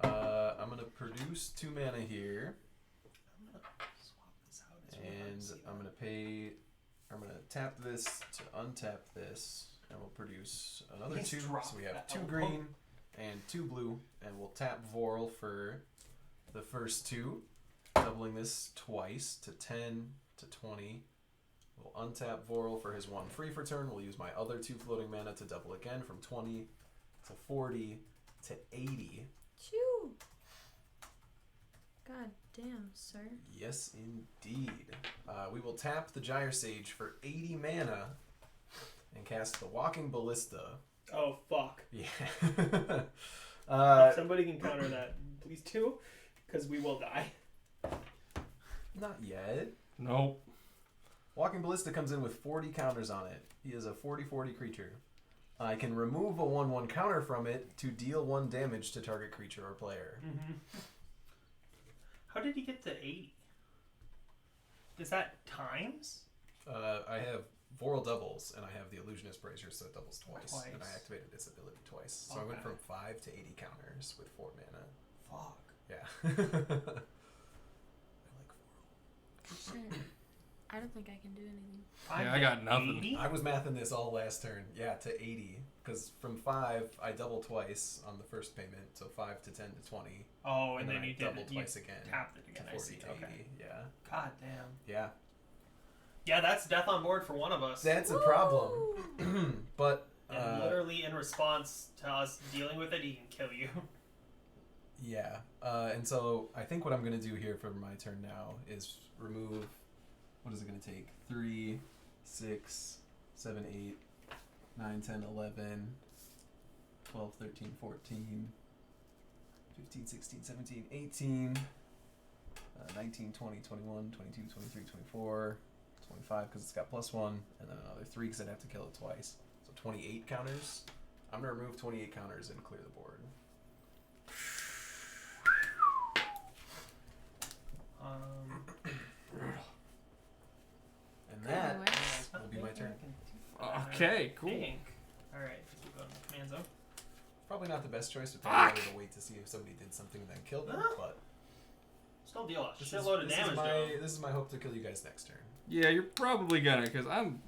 I'm gonna produce 2 mana here. I'm gonna swap this out. I'm gonna tap this to untap this, and we'll produce another Please 2. drop So we have that 2 elbow. green and 2 blue, and we'll tap Vorl for the first 2, doubling this twice to 10 to 20. We'll untap Vorl for his 1 free for turn. We'll use my other 2 floating mana to double again from 20 to 40 to 80. Chew. God damn, sir. Yes, indeed. We will tap the Gyre Sage for 80 mana and cast the Walking Ballista. Oh, fuck. Yeah. If somebody can counter that, please do, because we will die. Not yet. Nope. Walking Ballista comes in with 40 counters on it. He is a 40/40 creature. I can remove a 1/1 counter from it to deal 1 damage to target creature or player. Mm-hmm. How did he get to 80? Is that times? I have Vorl doubles, and I have the Illusionist Bracer, so it doubles twice. And I activated its ability twice. So I went from 5 to 80 counters with 4 mana. Fuck. Yeah. I like Vorl. Shit. I don't think I can do anything. Yeah, I got nothing. 80? I was mathing this all last turn. Yeah, to 80. Because from 5, I double twice on the first payment. So 5 to 10 to 20. Oh, and then I you did double it. twice You again. tapped it To again. 40 I see. to 80. Okay. Yeah. God damn. Yeah. Yeah, that's death on board for one of us. That's a problem. But... and literally in response to us dealing with it, he can kill you. Yeah. And so I think what I'm going to do here for my turn now is remove... What is it going to take? 3, 6, 7, 8, 9, 10, 11, 12, 13, 14, 15, 16, 17, 18, 19, 20, 21, 22, 23, 24, 25 because it's got +1, and then another 3 because I'd have to kill it twice. So 28 counters. I'm going to remove 28 counters and clear the board. And that will be my turn. Okay, cool. Alright, keep going to command zone. Probably not the best choice if I wanted to wait to see if somebody did something and then killed them, but Still deal a this shitload of damage though. This is my hope to kill you guys next turn. Yeah, you're probably gonna, because I'm...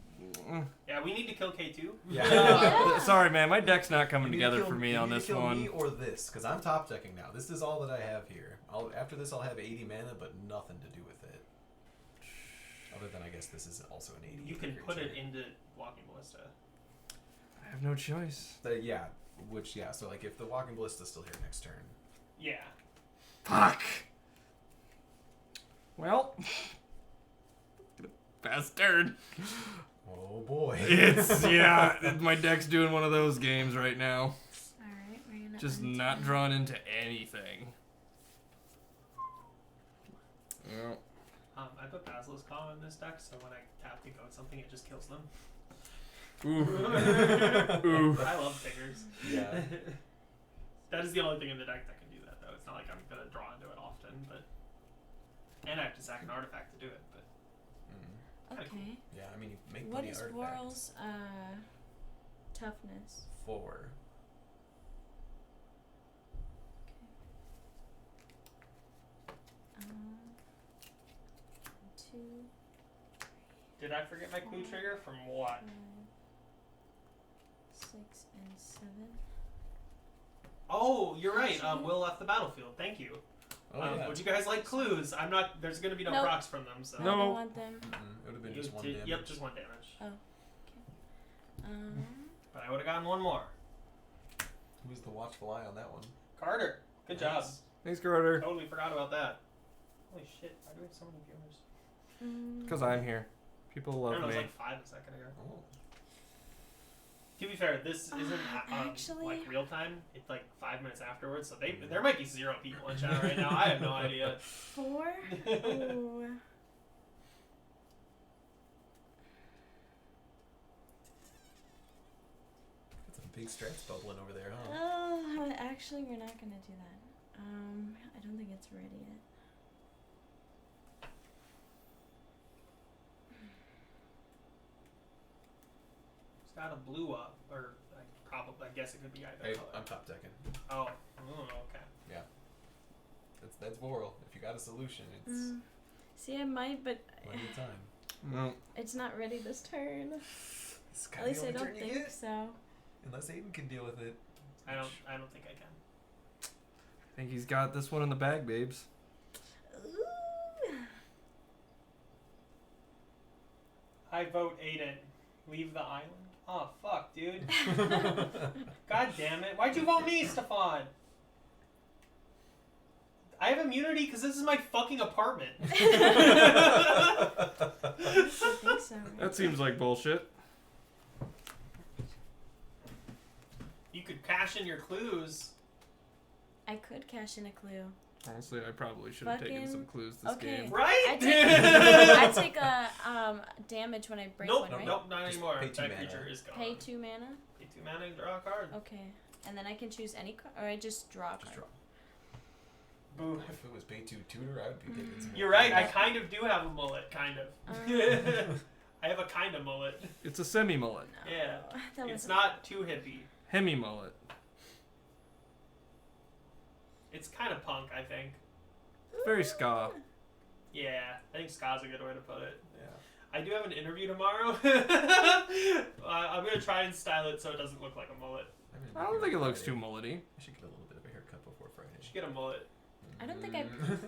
Yeah, we need to kill K2. Yeah. Sorry, man. My deck's not coming You need to together kill- for me you on need to this kill one. Me or this, because I'm top decking now. This is all that I have here. After this, I'll have 80 mana, but nothing to do with it. Other than I guess this is also an 80. You can put it into Walking Ballista. I have no choice. So like if the Walking Ballista's still here next turn. Yeah. Fuck! Well... Fast turn. Oh boy. Yeah, my deck's doing one of those games right now. Alright, we're gonna Just not drawn into anything. Yeah. I put Basilisk Claw in this deck, so when I tap to go at something, it just kills them. Ooh. Ooh. I love Tigers. Yeah. That is the only thing in the deck that can do that, though. It's not like I'm gonna draw into it often, but And I have to sack an artifact to do it, but kinda cool. Okay. Yeah, I mean, you make What plenty is of artifacts. Vorl's toughness? 4. Two, Did I forget my clue trigger from what? 5, 6, and 7. Oh, you're right. Will left the battlefield. Thank you. Oh, yeah. Would you guys like clues? I'm not. There's gonna be no Nope. procs from them. So. I No. don't want them. It would have been You just 1 did- damage. Yep, just 1 damage. But I would have gotten 1 more. Who's the watchful eye on that one? Carter, good job. Nice. Thanks, Carter. Totally forgot about that. Holy shit! Why do we have so many viewers? Because I'm here. People I love don't know, it was me. like 5 a second ago. Oh. To be fair, this isn't actually- like real time. It's like 5 minutes afterwards, so there might be 0 people in chat right now. I have no idea. 4? Ooh. Got some big strats bubbling over there, huh? Oh, actually, we're not gonna do that. I don't think it's ready yet. It's got a blue up, or I guess it could be either Hey, color. I'm top decking. Oh, okay. That's Vorl. If you got a solution, it's See, I might, but plenty of time. No. it's not ready this turn. It's At kinda least the I only don't turn you think get. so. Unless Aiden can deal with it. I don't think I can. I think he's got this one in the bag, babes. Ooh. I vote Aiden. Leave the island. Oh fuck, dude. God damn it! Why'd you vote me, Stefan? I have immunity because this is my fucking apartment. I think so. Right? That seems like bullshit. You could cash in your clues. I could cash in a clue. Honestly, I probably should have taken Fucking- some clues this okay. game. Right? I take a damage when I break Nope, one, right? nope, not Just anymore. pay That 2 mana. creature is gone. Pay 2 mana. Pay 2 mana and draw a card. Okay, and then I can choose any card, or I just draw a Just card. draw. Boo. If it was pay 2 tutor, I would be taking some. You're right, I kind of do have a mullet, kind of. Um, I have a kind of mullet. It's a semi-mullet. No, Yeah. that It's was not too hippie. Hemi-mullet. It's kind of punk, I think. Very ska. Yeah, I think ska's a good way to put it. Yeah. I do have an interview tomorrow. I'm going to try and style it so it doesn't look like a mullet. I don't think it looks too mullety. I should get a little bit of a haircut before Friday. I should get a mullet. I don't think I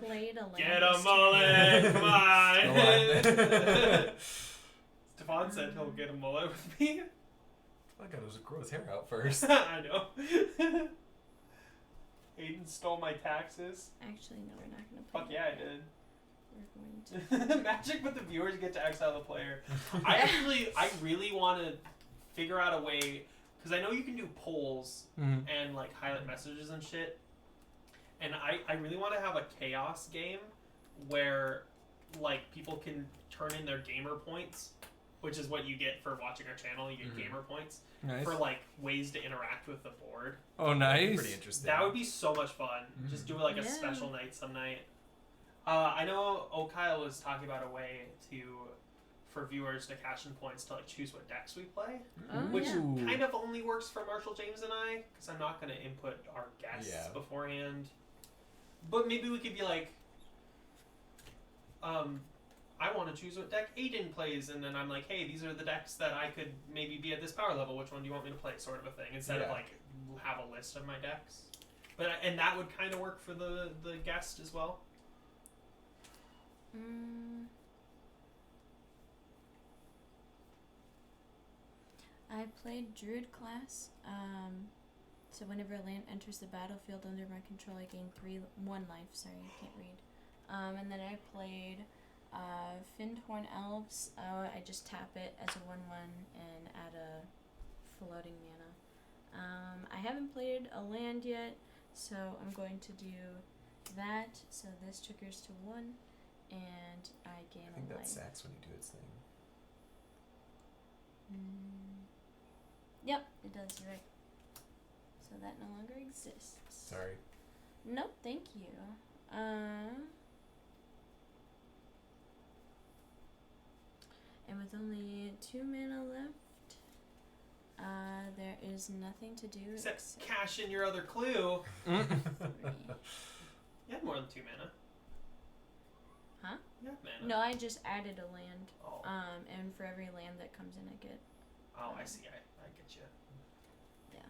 played a land. Get a this mullet! Come on! Come Stefan said he'll get a mullet with me. I gotta grow his hair out first. I know. Aiden stole my taxes. turn. Actually, no, we're not gonna play. Fuck yeah, I did. We're going to. Magic, but the viewers get to exile the player. I really want to figure out a way, because I know you can do polls Mm-hmm. and like highlight messages and shit. And I really want to have a chaos game where like people can turn in their gamer points, which is what you get for watching our channel. You get Mhm. gamer points Nice. for like ways to interact with the board. Oh, nice. Pretty interesting. That would be so much fun. Just do like a Yeah. special night some night. I know O'Kyle was talking about a way for viewers to cash in points to like choose what decks we play, Oh, which yeah. kind of only works for Marshall James and I, because I'm not going to input our guests Yeah. beforehand. But maybe we could be like, I want to choose what deck Aiden plays, and then I'm like, hey, these are the decks that I could maybe be at this power level. Which one do you want me to play? Sort of a thing, instead of Yeah. like have a list of my decks. And that would kind of work for the guest as well. I played Druid class. So whenever a land enters the battlefield under my control, I gain 1 life. Sorry, I can't read. And then I played Findhorn Elves. I just tap it as a 1/1 and add a floating mana. I haven't played a land yet, so I'm going to do that. So this triggers to 1, and I gain I think a that life. sacks when you do its thing. Yep, it does. You're right. So that no longer exists. Sorry. Nope, thank you. only 2 mana left, there is nothing to do. Except cash in your other clue. Three. You had more than 2 mana. Huh? You had mana. No, I just added a land. Oh. And for every land that comes in, I get. Oh, I see. I get you. Yeah,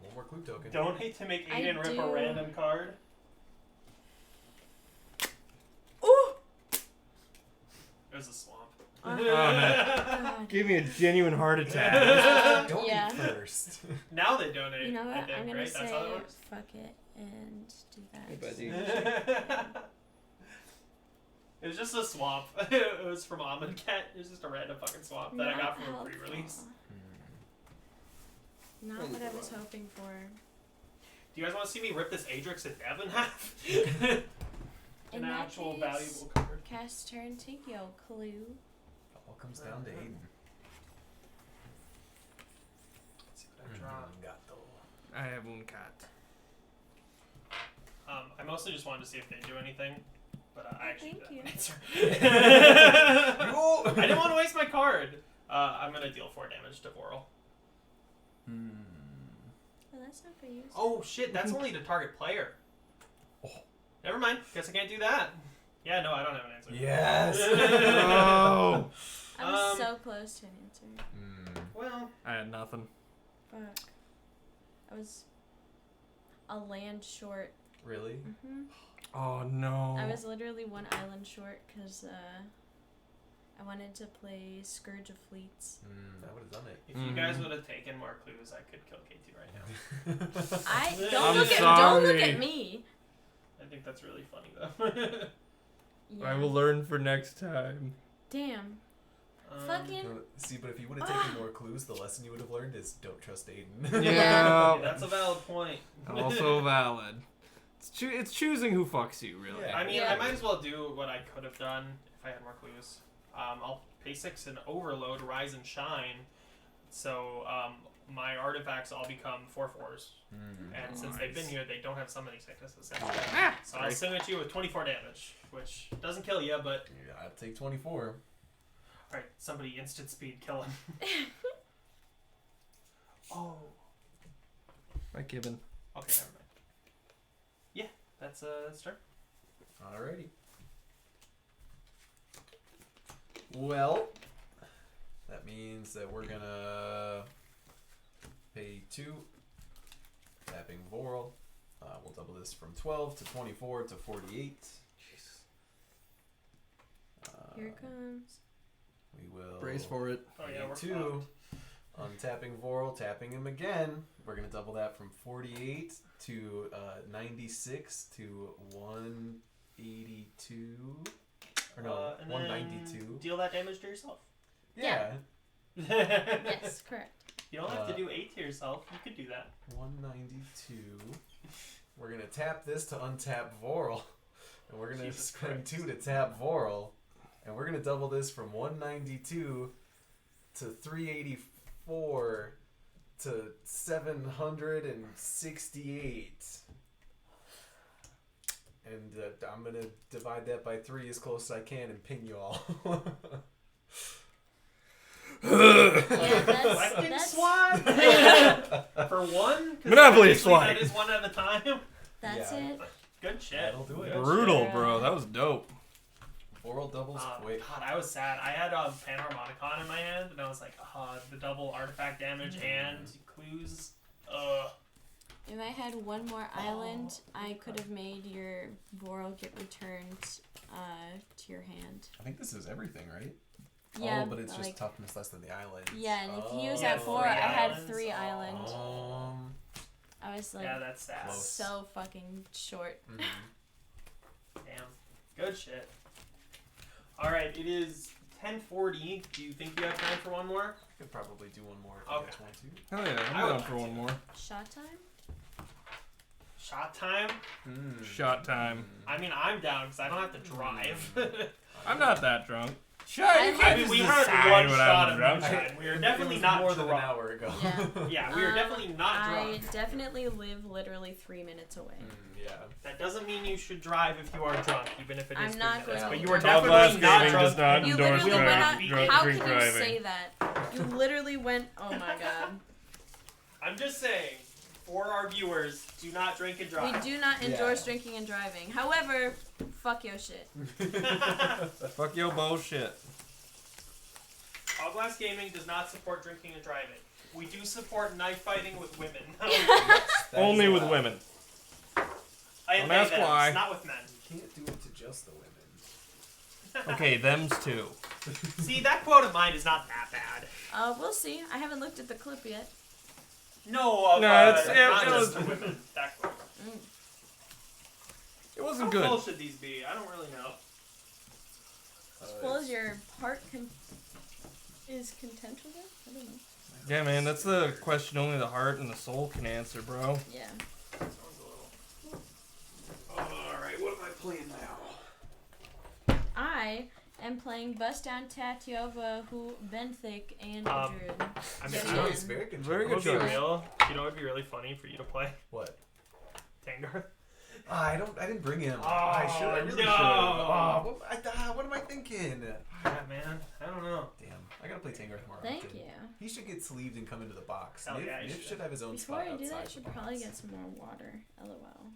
one more clue token. Donate to make I Aiden rip a do. random card. Ooh! It was a swamp. God. Give me a genuine heart attack. Donate Yeah. first. Now they donate. You know I what? think, I'm gonna right? That's how that say works. fuck it and do that. Hey, buddy. It was just a swamp. It was from Amonkhet. It was just a random fucking swamp that I got from a Not pre-release. helpful. Not what I was hoping for. Do you guys want to see me rip this Adrix and Dev in half? In An that actual case, valuable card. Cast turn, take your clue. It all comes down to Aiden. Let's see what I draw. Gato. I have one cat. I mostly just wanted to see if they do anything, but I actually Thank you. answer. Oh! I didn't want to waste my card. I'm gonna deal 4 damage to Voral. Oh, that's not for you. Oh shit, that's only to target player. Oh. Never mind, guess I can't do that. Yeah, no, I don't have an answer. Yes! No! I was so close to an answer. Well, I had nothing. Fuck. I was a land short. Really? Hmm Oh no. I was literally 1 island short because I wanted to play Scourge of Fleets. That would have done it. if you guys would have taken more clues, I could kill K2 right now. I I'm don't look sorry. at me. I think that's really funny though. Yeah. I will learn for next time. Damn. Fucking. See, but if you would have taken more clues, the lesson you would have learned is don't trust Aiden. Yeah, Yeah. that's a valid point. Also valid. It's choosing who fucks you, really. Yeah. I mean, Yeah. I might as well do what I could have done if I had more clues. I'll pay 6 and overload, rise and shine. So my artifacts all become 4/4s. And since they've been Nice. here, they don't have summoning sicknesses. Ah, So I'll sing at you with 24 damage, which doesn't kill you, but Yeah, I'd take 24. alright, somebody instant speed kill him. Oh. Mike Gibbon. Okay, never mind. Yeah, that's turn. Alrighty. Well, that means that we're gonna pay 2, tapping Voral. We'll double this from 12 to 24 to 48. Jesus. Here it comes. We will Brace for it. Oh yeah, pay we're 2. Untapping Voral, tapping him again. We're gonna double that from 48 to 96 to 182. Or no, and 192. then deal that damage to yourself. Yeah. Yes, correct. You don't have to do 8 to yourself. You could do that. 192. We're gonna tap this to untap Voral. And we're gonna Jesus spend Christ. 2 to tap Voral. And we're gonna double this from 192 to 384 to 768. And I'm gonna divide that by 3 as close as I can and ping you all. Yeah, Weapon that's swat? For 1? 'Cause Monopoly usually swat. That is 1 at a time. that's Yeah. it. Good shit. That'll do it. Good Brutal, shit. bro. That was dope. Voral doubles quick. God, I was sad. I had Panharmonicon in my hand, and I was like, the double artifact damage and clues. If I had one more island, I could have made your Voral get returned to your hand. I think this is everything, right? Yeah, Oh, but it's just like, toughness less than the island. yeah, and if you use Yeah, that 4, 3 I had islands. 3 island. I was like Yeah, that's sad. Close. so fucking short. Damn. Good shit. Alright, it is 10:40. Do you think you have time for one more? I could probably do one more if Okay. you guys want to. Hell yeah, I I'm would down like for to. one more. Shot time? Shot time? Shot time. I mean, I'm down because I don't have to drive. I'm not that drunk. Sure, you I can't mean, just we had decide one what shot I'm of drunk. moonshine. We are definitely It was not more than an drunk. hour ago. Yeah. Yeah, we are definitely not I drunk. definitely live literally 3 minutes away. Yeah. That doesn't mean you should drive if you are drunk, even if it is I'm 3 not minutes. going But to. you are Tall Glass definitely not Gaming drunk. does not You endorse literally went out. drunk How drink can you driving. say that? You literally went. Oh my god. I'm just saying, for our viewers, do not drink and We drive. do not endorse Yeah. drinking and driving. However, fuck your shit. Fuck your bullshit. Tall Glass Gaming does not support drinking and driving. We do support knife fighting with women. Only with women. And Don't ask they, why. not with men. You can't do it to just the women. Okay, them's too. See, that quote of mine is not that bad. We'll see. I haven't looked at the clip yet. No, No, it's- not it just was- the women. That quote. It How wasn't full good. should these be? I don't really know. As full as your heart is content with it? I don't know. Yeah, man, that's the question only the heart and the soul can answer, bro. Yeah. Sounds a little. Alright, what am I playing now? I am playing Bust Down Tatiova, who Benthic and Um, Druid. I mean, Yet I Oh, don't, it's very good. Very it good would be choice. real. You know, it would be really funny for you to play What? Tangar. I didn't bring him. Oh, I should. I really no. should. Oh, what am I thinking? Yeah, man. I don't know. Damn. I gotta play Tangar tomorrow. Thank kid. you. He should get sleeved and come into the box. Hell yeah, he Nif should. should have his own Before spot I do outside that, I the should box. probably get some more water. LOL.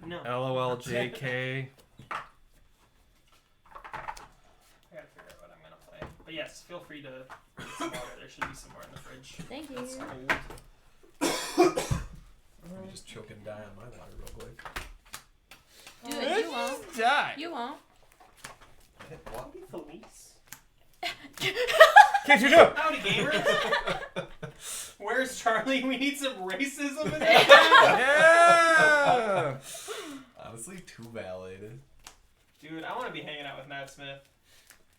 No. LOL JK. I gotta figure out what I'm gonna play. But yes, feel free to get some water. There should be some more in the fridge. Thank you. It's cold. Let me just choke and die on my water real quick. Do it. You won't. Die. You won't. What? Felice. Can't you do it? Howdy, gamers. Where's Charlie? We need some racism in here. Yeah. Honestly, too valid. Dude, I want to be hanging out with Matt Smith.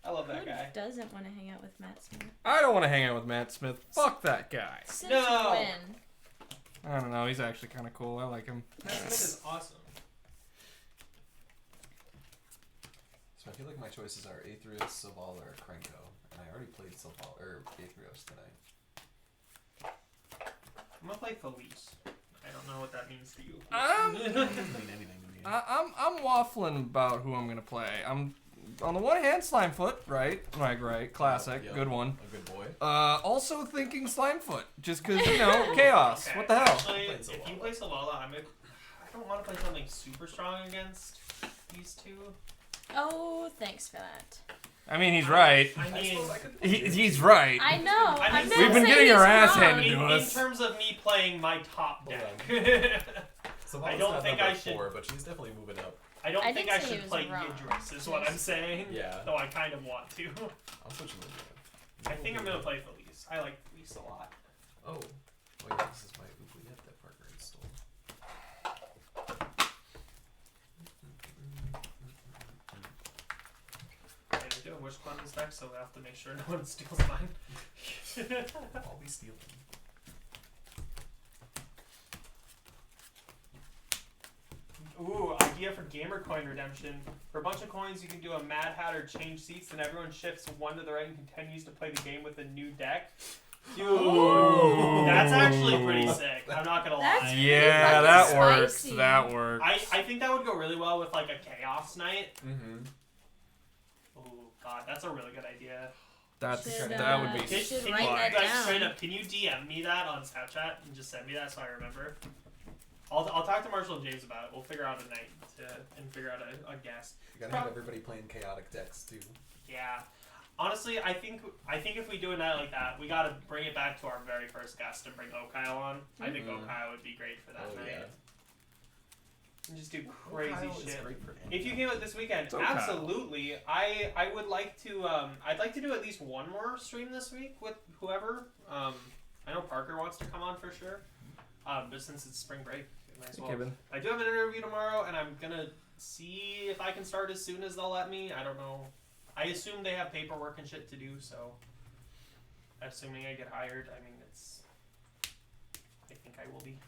I love that Who guy. doesn't want to hang out with Matt Smith? I don't want to hang out with Matt Smith. Fuck that guy. Since No. when? I don't know. He's actually kind of cool. I like him. Matt Smith is awesome. So I feel like my choices are Aetherius, Saval, or Krenko. And I already played Saval, or Aetherius tonight. I'm gonna play Felice. I don't know what that means to you. It doesn't mean anything to me. I'm waffling about who I'm gonna play. I'm on the one hand Slimefoot, right? Right, classic, Yep. good one. A good boy. Also thinking Slimefoot, just cause you know chaos. Okay, What the hell? Actually, I'll play if you Zavala. play Zavala, I don't want to play something super strong against these two. Oh, thanks for that. I mean, he's right. I mean, He's right. I know. I I'm mean, not We've been saying getting he's our ass wrong. handed to in us. terms of me playing my top Hold deck. Zavala's I don't not think number I should- 4, but she's definitely moving up. I don't I think didn't I say he should was play wrong. Yidris, is what I'm saying. Yeah. Though I kind of want to. I'll switch him in. I think I'm gonna play Felice. I like Felice a lot. Oh. Oh yeah, this is my Oubliette that Parker installed. I'm doing Wish Cleanse deck, so I have to make sure no one steals mine. I'll be stealing. Ooh, idea for Gamer Coin redemption. For a bunch of coins, you can do a Mad Hatter change seats, and everyone shifts one to the right and continues to play the game with a new deck. Dude, Ooh. that's actually pretty sick. I'm not gonna That's lie. Yeah, fucking that works. spicy. That works. I think that would go really well with like a Chaos Night. Mm-hmm. Oh god, that's a really good idea. Should, that would be Can, should can write you, that like, down. straight up, can you DM me that on Snapchat and just send me that so I remember? I'll talk to Marshall and James about it. We'll figure out a night and figure out a guest. You gotta have everybody playing chaotic decks too. Yeah. Honestly, I think if we do a night like that, we gotta bring it back to our very first guest and bring Okyle on. I think Mhm. Okyle would be great for that Oh night. yeah. And just do crazy Kyle is shit. great for If you came out this weekend, It's Okyle. absolutely. I would like to. I'd like to do at least one more stream this week with whoever. I know Parker wants to come on for sure. But since it's spring break, we might as Hey, well. Kevin. I do have an interview tomorrow, and I'm gonna see if I can start as soon as they'll let me. I don't know. I assume they have paperwork and shit to do, so assuming I get hired, I mean it's. I think I will be.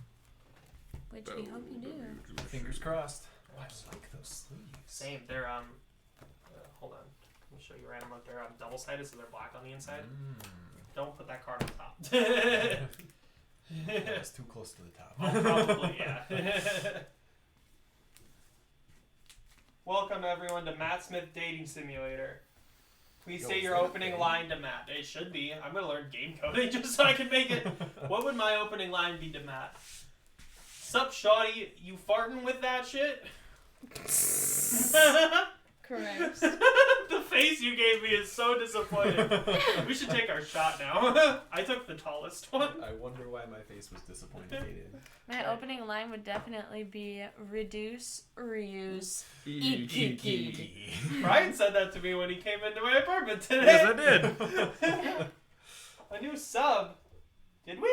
Which we hope you do. Fingers crossed. Oh, I like those sleeves. Same. They're hold on. I'll show you random look. They're double-sided, so they're black on the inside. Mm. Don't put that card on top. That's too close to the top. Oh, probably, yeah. Welcome everyone to Matt Smith Dating Simulator. Please Yo, say is your that a opening thing? line to Matt. It should be. I'm gonna learn game coding just so I can make it. What would my opening line be to Matt? Sup, shawty? You farting with that shit? Correct. The face you gave me is so disappointing. We should take our shot now. I took the tallest one. I wonder why my face was disappointed. My opening line would definitely be reduce, reuse, Eat, eat, eat. Brian said that to me when he came into my apartment today. Yes, I did. A new sub. Did we?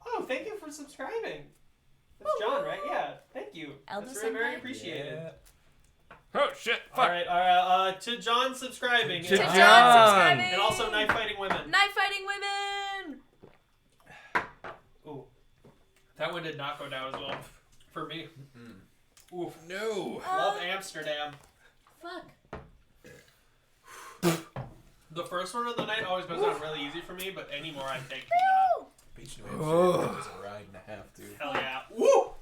Oh, thank you for subscribing. That's John, right? Yeah. Thank you. Elder That's very Senpai? appreciated. Yeah. Oh shit! All Fuck. right. To John subscribing. To To John. John subscribing. And also knife fighting women. Knife fighting women. Ooh. That one did not go down as well for me. Oof. No. Love Amsterdam. Fuck. The first one of the night always goes down really easy for me, but anymore I take Woo! Beach New Hampshire is a ride and a half, dude. hell yeah. Woo!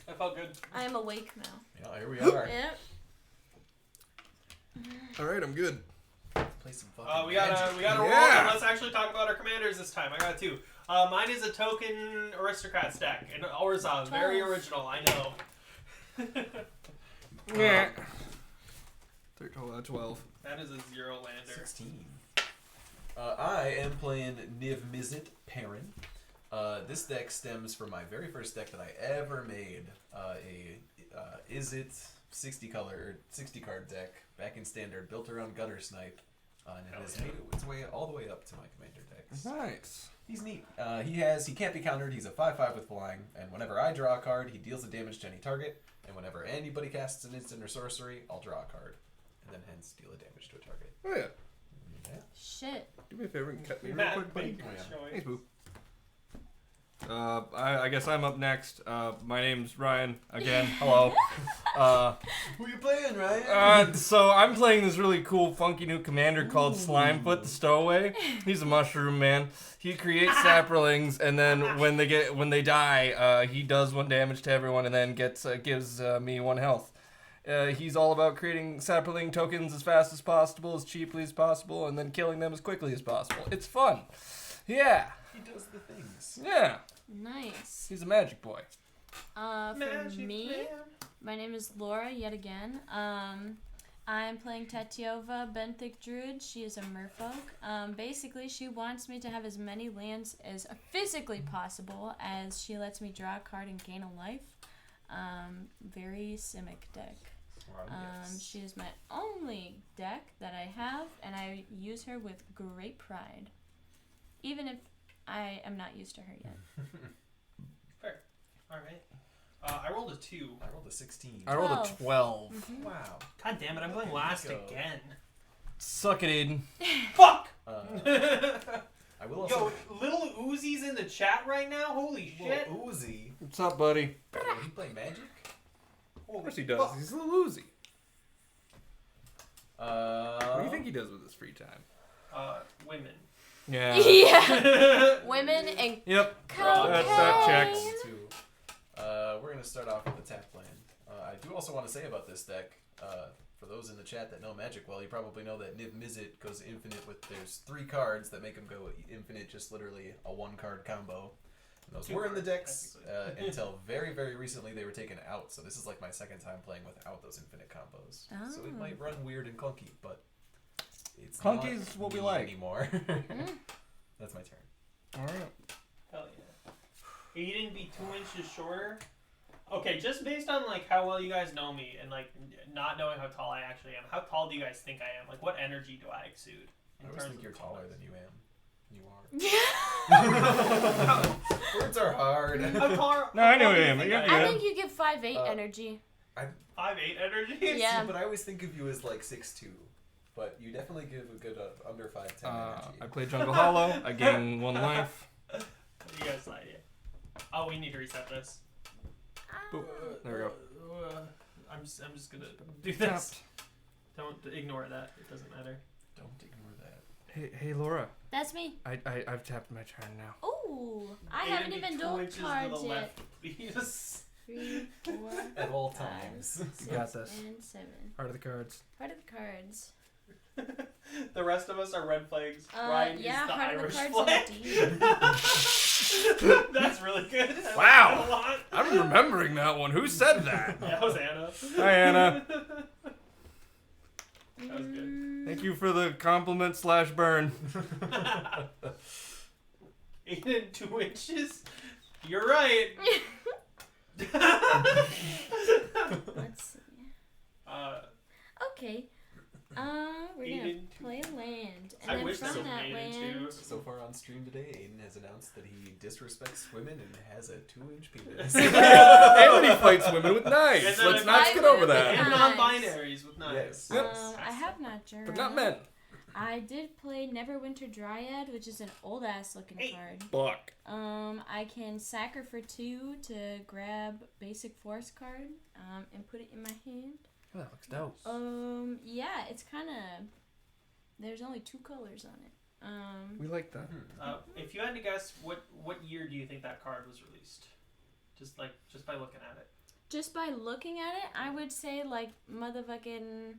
That felt good. I am awake now. Yeah, here we are. Yep. All right, I'm good. Play some fucking We gotta Magic. roll, Yeah. and let's actually talk about our commanders this time. I got two. Mine is a token aristocrat stack, and Orzhov, very 12. original. I know. Yeah. 12. That is a zero lander. 16. I am playing Niv Mizzet Perrin. This deck stems from my very first deck that I ever made. Is it 60 card deck back in standard, built around Gutter Snipe, and it has made its way all the way up to my commander decks. Nice. He's neat. He can't be countered. He's a 5/5 with flying, and whenever I draw a card, he deals the damage to any target. And whenever anybody casts an instant or sorcery, I'll draw a card, and then hence deal the damage to a target. Oh yeah. Yeah. Shit. Do me a favor and cut me real Matt, quick, buddy. thank you for showing. Thanks, boo. I guess I'm up next. My name's Ryan again. Hello. Who you playing, Ryan? So I'm playing this really cool, funky new commander called Slimefoot the Stowaway. He's a mushroom man. He creates saplings, and then when they die, he does 1 damage to everyone, and then gives me 1 health. He's all about creating sapling tokens as fast as possible, as cheaply as possible, and then killing them as quickly as possible. It's fun. Yeah. He does the things. Yeah. Nice. He's a magic boy. For Magic me, man. my name is Laura yet again. I'm playing Tatiova Benthic Druid. She is a merfolk. Basically, she wants me to have as many lands as physically possible as she lets me draw a card and gain a life. Very Simic deck. She is my only deck that I have, and I use her with great pride. Even if I am not used to her yet. Fair. All right. I rolled a 2. I rolled a 16. I rolled a 12. Mhm. Wow. God damn it! I'm going last Go. again. Suck it, Aiden. Fuck. I will also. Yo, little Uzi's in the chat right now. Holy shit! Well, Uzi. What's up, buddy? He play Magic? Of course he does. He's a little Uzi. What do you think he does with his free time? Women. Yeah. Yeah. Women and Yep. cocaine. That checks. Too. We're gonna start off with the tap plan. I do also want to say about this deck. For those in the chat that know Magic well, you probably know that Niv Mizzet goes infinite with. There's 3 cards that make him go infinite, just literally a 1-card combo. And those 2 were in the cards, decks technically. until very, very recently they were taken out. So this is like my second time playing without those infinite combos. So it Oh. might run weird and clunky, but it's Clunky not is what we me like. anymore. Mm. That's my turn. All right. Hell yeah. Aiden be 2 inches shorter. Okay, just based on like how well you guys know me and like not knowing how tall I actually am, how tall do you guys think I am? Like, what energy do I exude? I always think you're taller than you am. You Yeah. are. Words are hard. How tall? No, I know how tall do who you I am. think You're I good. I am? think you give 5'8" energy. 5'8" energy. Yeah. But I always think of you as like 6'2". But you definitely give a good under 5'10" energy. I play Jungle Hollow. I gain 1 life. You guys idea. Oh, we need to reset this. Boop. There we go. I'm just gonna do this. Don't ignore that. It doesn't matter. Don't ignore that. Hey, Laura. That's me. I've tapped my turn now. Ooh, I Aiden, haven't be even 2 done inches to cards the yet. left, please. 3, 4, At all 5, times. 6, got this. and 7. Heart of the cards. Part of the cards. The rest of us are red flags. Uh, Ryan yeah, is the heart of the Irish cards flag. That's really good. I like Wow. that a lot. I'm remembering that one. Who said that? Yeah, that was Anna. Hi, Anna. That was good. Thank you for the compliment / burn. 8 and 2 inches? You're right. Let's see. uh, Okay. We're Aiden, gonna 2 play a land, and I then wish from that was that Aiden, land, too. So far on stream today, Aiden has announced that he disrespects women and has a 2-inch penis. And he fights women with knives. And then Let's I not fight skip over women with that. And Nice. non-binaries with knives. Yes. Yep. I have not journaled. But not men. I did play Neverwinter Dryad, which is an old ass looking Hey. card. Fuck. I can sack her for 2 to grab basic force card, and put it in my hand. Oh, that looks dope. Yeah, it's kind of. There's only 2 colors on it. We like that. If you had to guess, what year do you think that card was released? Just by looking at it. Just by looking at it, I would say like motherfucking.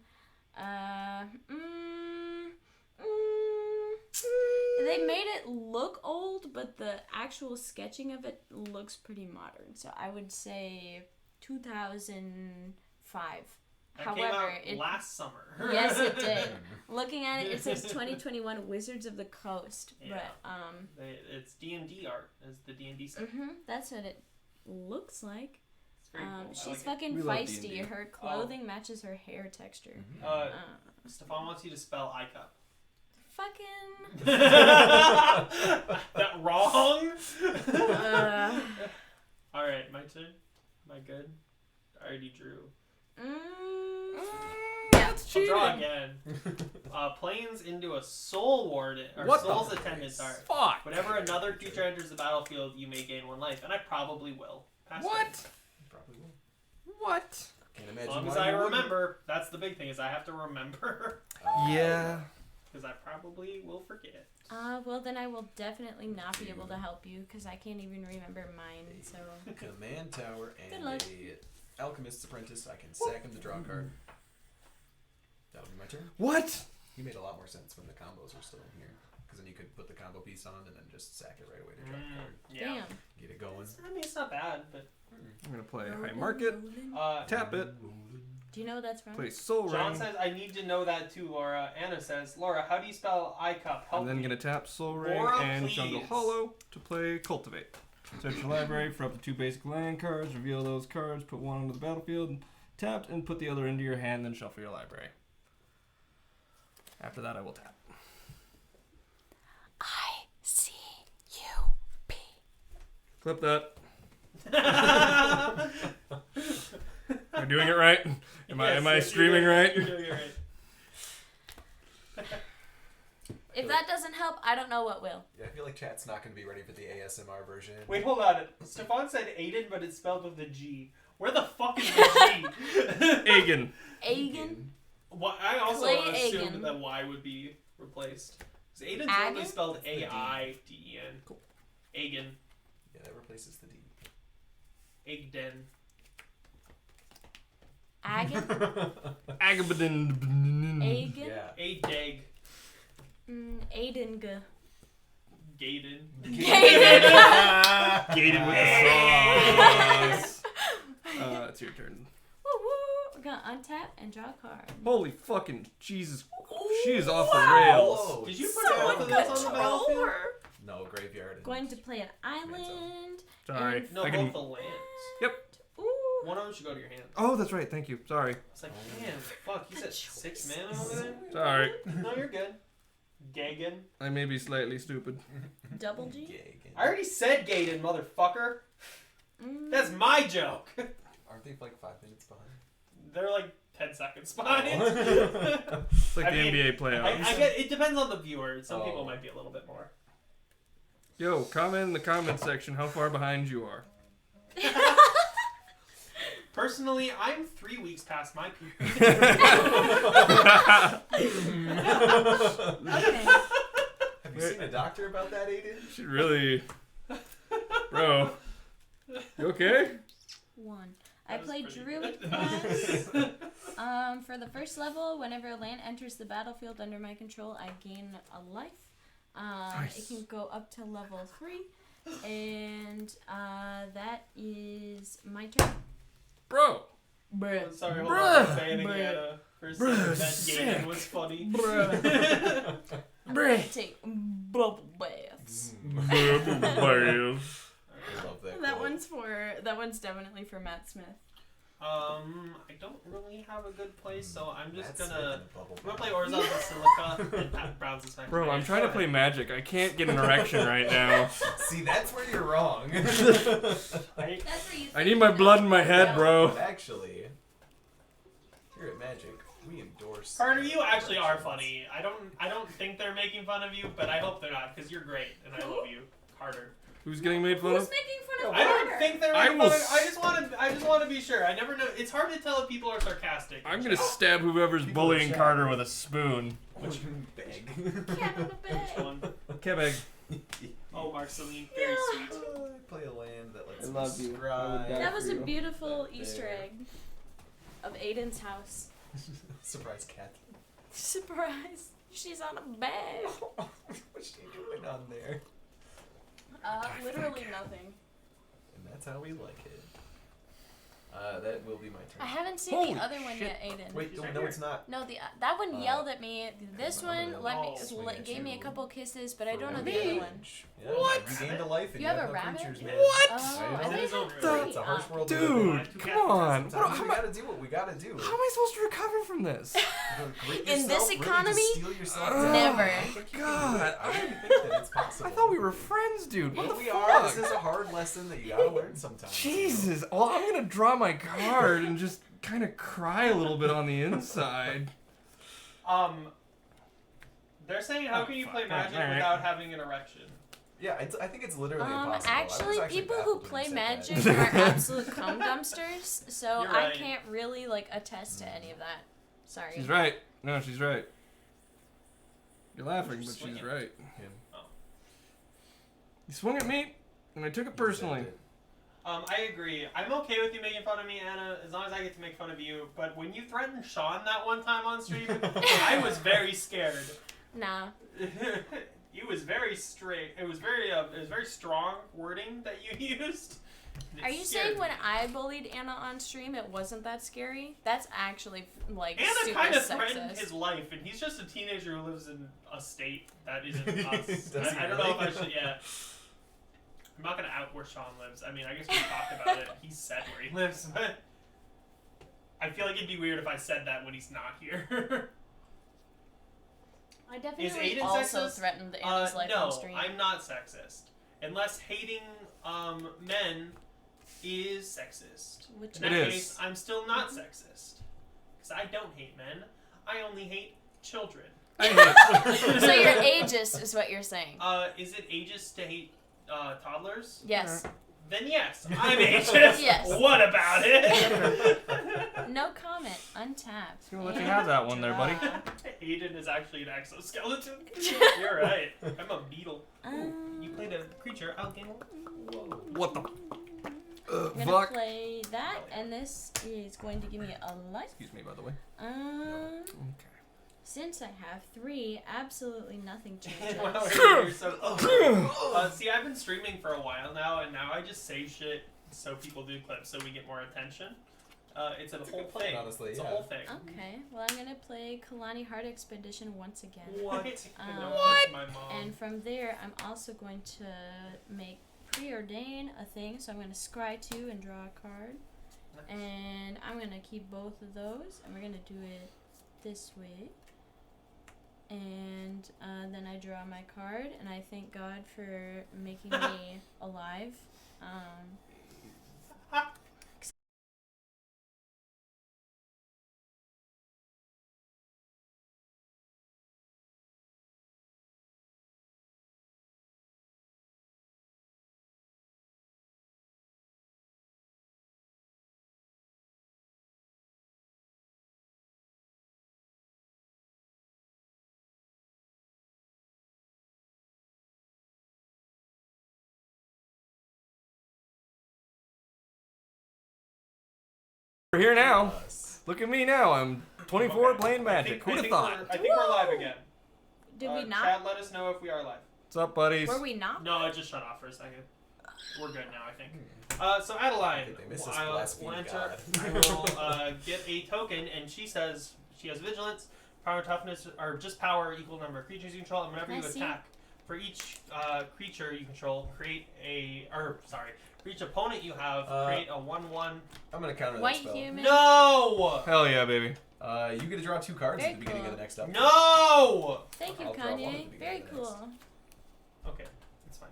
They made it look old, but the actual sketching of it looks pretty modern. So I would say 2005. That However, came out last summer. yes, it did. Looking at it, it says 2021 Wizards of the Coast, Yeah. but It's D&D art, as the D&D set. that's what it looks like. It's very cool. I She's like it. fucking We love feisty. D&D. Her clothing matches her hair texture. Stefan wants you to spell ICUP. Fucking. That wrong? Uh, Alright, my turn. Am I good? I already drew. That's I'll draw again. Planes into a soul warden, or What the soul's attendant art. Fuck. Whenever another creature enters the battlefield, you may gain 1 life, and I probably will. Pass What? turn. Probably will. What? Can't As imagine long as why I you wouldn't. remember. That's the big thing, is I have to remember. Yeah. Because I probably will forget. well, then I will definitely not be able to help you because I can't even remember mine. So Command tower Good and luck. a alchemist's apprentice. I can sack him to draw a card. That'll be my turn. What? You made a lot more sense when the combos were still in here, because then you could put the combo piece on and then just sack it right away to draw a card. Yeah. damn. Get it going. I mean, it's not bad, but... I'm gonna play High Market. Tap it. Do you know what that's from? Play Soul John Ring. says, I need to know that too, Laura. Anna says, Laura, how do you spell ICUP? Help I'm then me. gonna tap Soul Ring Laura, and please. Jungle Hollow to play Cultivate. Search your library for up to 2 basic land cards. Reveal those cards. Put 1 onto the battlefield. Tapped and put the other into your hand. Then shuffle your library. After that, I will tap. ICUP. Clip that. Am I doing it right? Am I Yes, streaming you're right? You're doing it right. If that doesn't help, I don't know what will. Yeah, I feel like chat's not going to be ready for the ASMR version. Wait, hold on. Stefan said Aiden, but it's spelled with a G. Where the fuck is the G? Agen. Agen. Why, I also Clay assumed Agen. that Y would be replaced. Because Aiden's Agen? only spelled It's the D. A-I-D-E-N. Cool. Agen. Yeah, that replaces the D. Agden. Agen. Agabadin. Agen. Yeah. A-Dag. Aiden. Gaiden. Gated with the sauce. It's your turn. Woo woo. We're gonna untap and draw a card. Holy fucking Jesus. She is off the rails. Whoa, Did you put someone both of those on the control battlefield? her. No, graveyard. Going to play an island. Sorry. No, I both can... the lands. Ooh. One of them should go to your hand. Oh, that's right. Thank you. Sorry. It's like, man, fuck, you said 6 mana over there? Sorry. No, you're good. Gagan. I may be slightly stupid. Double G. Gag. I already said Gaiden, motherfucker. That's my joke. Aren't they like 5 minutes behind? They're like 10 seconds behind. It's like I the mean, NBA playoffs. I get it depends on the viewer. Some Oh. people might be a little bit more. Yo, comment in the comment section how far behind you are. Personally, I'm 3 weeks past my period. Okay. Have you seen a doctor about that, Aiden? Should really, bro. You okay? 1. I That was play pretty Druid good. class. For the first level, whenever a land enters the battlefield under my control, I gain a life. Nice. It can go up to level 3. And that is my turn. Bro. Bruh. Sorry, hold Bruh. on. Banning Bruh. Anna for Bruh, saying that sick. gaming was funny. Bruh. I'm gonna take bubble baths. I love that. That quote. one's definitely for Matt Smith. I don't really have a good place, so I'm just That's gonna. in the bubble I'm gonna play bath. Orzhov Basilica and Pat Brown's Attack. Bro, I'm trying to play Magic. I can't get an erection right now. See, that's where you're wrong. That's where you. I need my blood in my head, bro. But actually, here at Magic, we endorse. Carter, you actually are funny. I don't think they're making fun of you, but I hope they're not, because you're great and I love you, Carter. Who's getting made fun Who's of? making fun of I don't Carter? think they're I making will fun of. I just want to be sure. I never know. It's hard to tell if people are sarcastic. I'm gonna stab whoever's People are bullying shy. Carter with a spoon. Which bag. Cat on a bed. One. Kebeg. Oh, Marceline, very sweet. I play a land that lets I me love you. I would scry. die That was a for you. beautiful Right Easter there. egg of Aiden's house. Surprise cat. Surprise! She's on a bed. What's she doing on there? Literally nothing. And that's how we like it. That will be my I turn. haven't seen Holy the other one shit. yet, Aiden. Wait, He's no, right no, here. it's not. No, that one Uh, yelled at me. This I'm one gonna let me swing at gave me a you couple kisses, but I for don't know one the other damage. one. Yeah, What? You gained a life and You you have have a no rabbit? creatures, man. What? Oh, I I know. think It's I over. had It's three. a harsh world to Dude, live in. come on. Sometimes we gotta do what we gotta do. How am I supposed to recover from this? Grit In this yourself, really, economy? just steel yourself Oh, down. Never. I think you can do God. it. I really think that it's possible. I thought we were friends, dude. What Well, the we fuck? are. This is a hard lesson that you gotta learn sometimes. Jesus. Well, I'm gonna draw my card and just kind of cry a little bit on the inside. They're saying how Oh, can you fuck. play Magic Alright. without having an erection? Yeah, I think it's literally impossible. I was Actually, people who baffled when play you said Magic that. are absolute cum dumpsters, so You're I right. can't really like attest to any of that. Sorry. She's right. No, she's right. You're laughing, You're but she's swinging. right. Him. You swung at me, and I took it personally. I agree. I'm okay with you making fun of me, Anna, as long as I get to make fun of you. But when you threatened Sean that one time on stream, I was very scared. Nah. It was very straight. It was very strong wording that you used. It Are you scared saying when me. I bullied Anna on stream, it wasn't that scary? That's actually like Anna super kind of threatened sexist. his life, and he's just a teenager who lives in a state that isn't us. Does he I don't know if I really? should. Yeah. I'm not gonna out where Sean lives. I mean, I guess we talked about it. He said where he lives, but I feel like it'd be weird if I said that when he's not here. I definitely Aiden also sexist? threatened Anna's life no, on stream. I'm not sexist. Unless hating men is sexist. Which In that It is. case, I'm still not sexist. Because I don't hate men. I only hate children. so you're ageist, is what you're saying. Is it ageist to hate toddlers? Yes. Then yes, I'm ageist. Yes. What about it? No comment. Untapped. Just gonna let you have that one there, buddy. Aiden is actually an exoskeleton. You're right. I'm a beetle. You played a creature. I'll game one. What the? I'm gonna Fuck. play that, and this is going to give me a life. Excuse me, by the way. Okay. Since I have 3, absolutely nothing changes. Wow, you're so see, I've been streaming for a while now, and now I just say shit so people do clips so we get more attention. It's a whole good plan, thing. honestly, It's a yeah. whole thing. Okay, well I'm gonna play Kalani Heart Expedition once again. What? Um, What? My mom. And from there, I'm also going to make Preordain a thing. So I'm going to scry 2 and draw a card. Nice. And I'm going to keep both of those. And we're going to do it this way. And then I draw my card. And I thank God for making me alive. We're here now. Us. Look at me now. I'm 24 Okay. playing Magic. Who'd have thought? I think we're live again. Did we not? Chat, let us know if we are live. What's up, buddies? Were we not? No, it just shut off for a second. We're good now, I think. So Adeline, They miss this I will blaspheme enter. god. I will get a token, and she says she has vigilance, power, toughness, or just power equal number of creatures you control, and whenever I you see. attack, for each creature you control, for each opponent you have, create a 1/1. I'm gonna counter White that spell. human. No! Hell yeah, baby. You get to draw 2 cards Very at the beginning cool. of the next up. No! Thank you, I'll draw one at the Kanye. beginning Very of the next. cool. Okay, that's fine.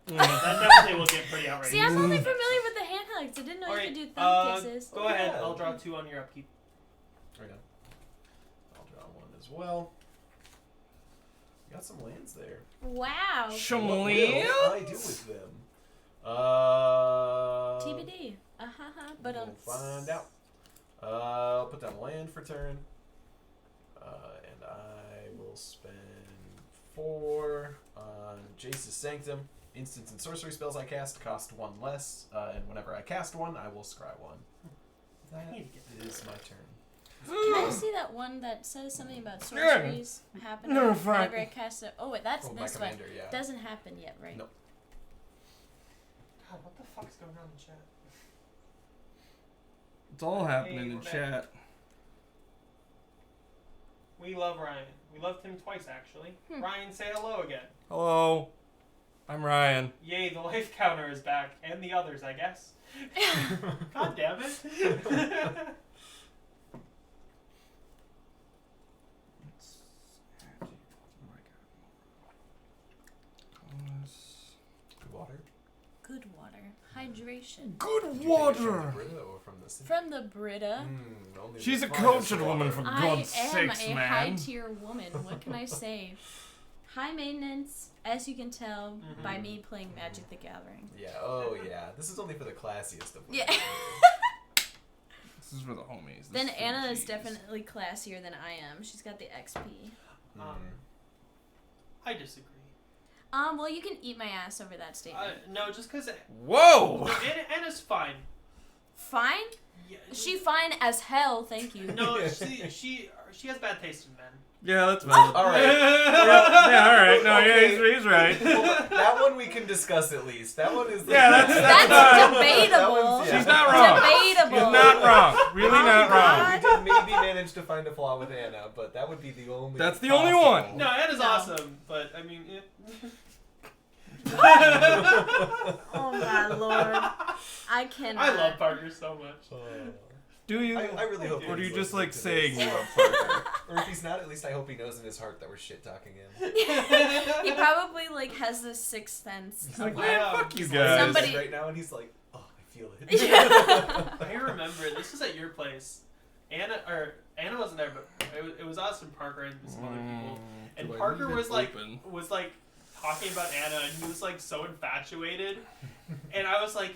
Mm. That definitely will get pretty outrageous. See, I'm only familiar with the hand hugs. I didn't know Alright, you could do thumb kisses. Go ahead, Yeah. I'll draw 2 on your upkeep. Right now. I'll draw 1 as well. You got some lands there. Wow. Some What will lands? I do with them? TBD. But We'll find out. I'll put down land for turn. And I will spend 4 on Jace's Sanctum. Instants and sorcery spells I cast cost 1 less. And whenever I cast 1, I will scry 1. That need to get is my turn. Can I see that one that says something about sorceries happening No, whenever fine. I cast it? Oh, wait, that's Oh, my this one. commander, yeah. Doesn't happen yet, right? No. God, what the fuck's going on in the chat? It's all happening Hey, in we're back. chat. We love Ryan. We loved him twice, actually. Ryan, say hello again. Hello. I'm Ryan. Yay, the life counter is back. And the others, I guess. God damn it. Good water. Good water. Hydration. Good Did you take it water. From the Brita or from the city? From the Brita. Only She's the a finest cultured water. woman, for I God's am sakes, a man. high tier woman. What can I say? High maintenance, as you can tell by me playing Magic the Gathering. Yeah, oh yeah. This is only for the classiest of women. Yeah. This is for the homies. This Then is for Anna the is Gs. definitely classier than I am. She's got the XP. I disagree. Well, you can eat my ass over that statement. No, just because Whoa! Anna's fine. Fine? Yeah, She fine as hell, thank you. No, she has bad taste in men. Yeah, that's valid. All right. Yeah, all right. No, Okay. yeah, he's right. Well, that one we can discuss at least. That one is. Yeah, that's That's That debatable. one's- yeah. She's not wrong. Debatable. She's not wrong. Really Oh, not wrong. God. We did maybe manage to find a flaw with Anna, but that would be the only. That's the only possible. one. No, Anna's No. awesome, but I mean, Oh my lord. I cannot. I love Parker so much. Do you? I really hope. Or do you he's just listening like to saying this. you love Parker? Or if he's not, at least I hope he knows in his heart that we're shit talking him. He probably like has this sixth sense. He's of, like, like, Man, fuck you He's guys. listening Somebody- right now, and he's like, oh, I feel it. I remember this was at your place. Anna wasn't there, but it was us and Parker and some other people. And Do I Parker leave it was like open? talking about Anna, and he was like so infatuated. And I was like,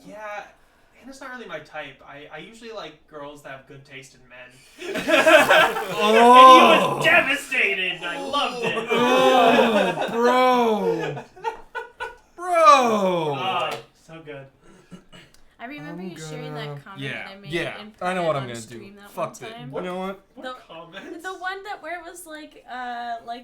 yeah, Anna's not really my type. I usually like girls that have good taste in men. And he was devastated. And I loved it. Oh, bro. Ah, so good. I remember I'm you sharing gonna- that comment Yeah, that I made yeah. in I know what I'm on gonna stream do. that Fuck one it. time. You know what? What The- comments? The one that where it was like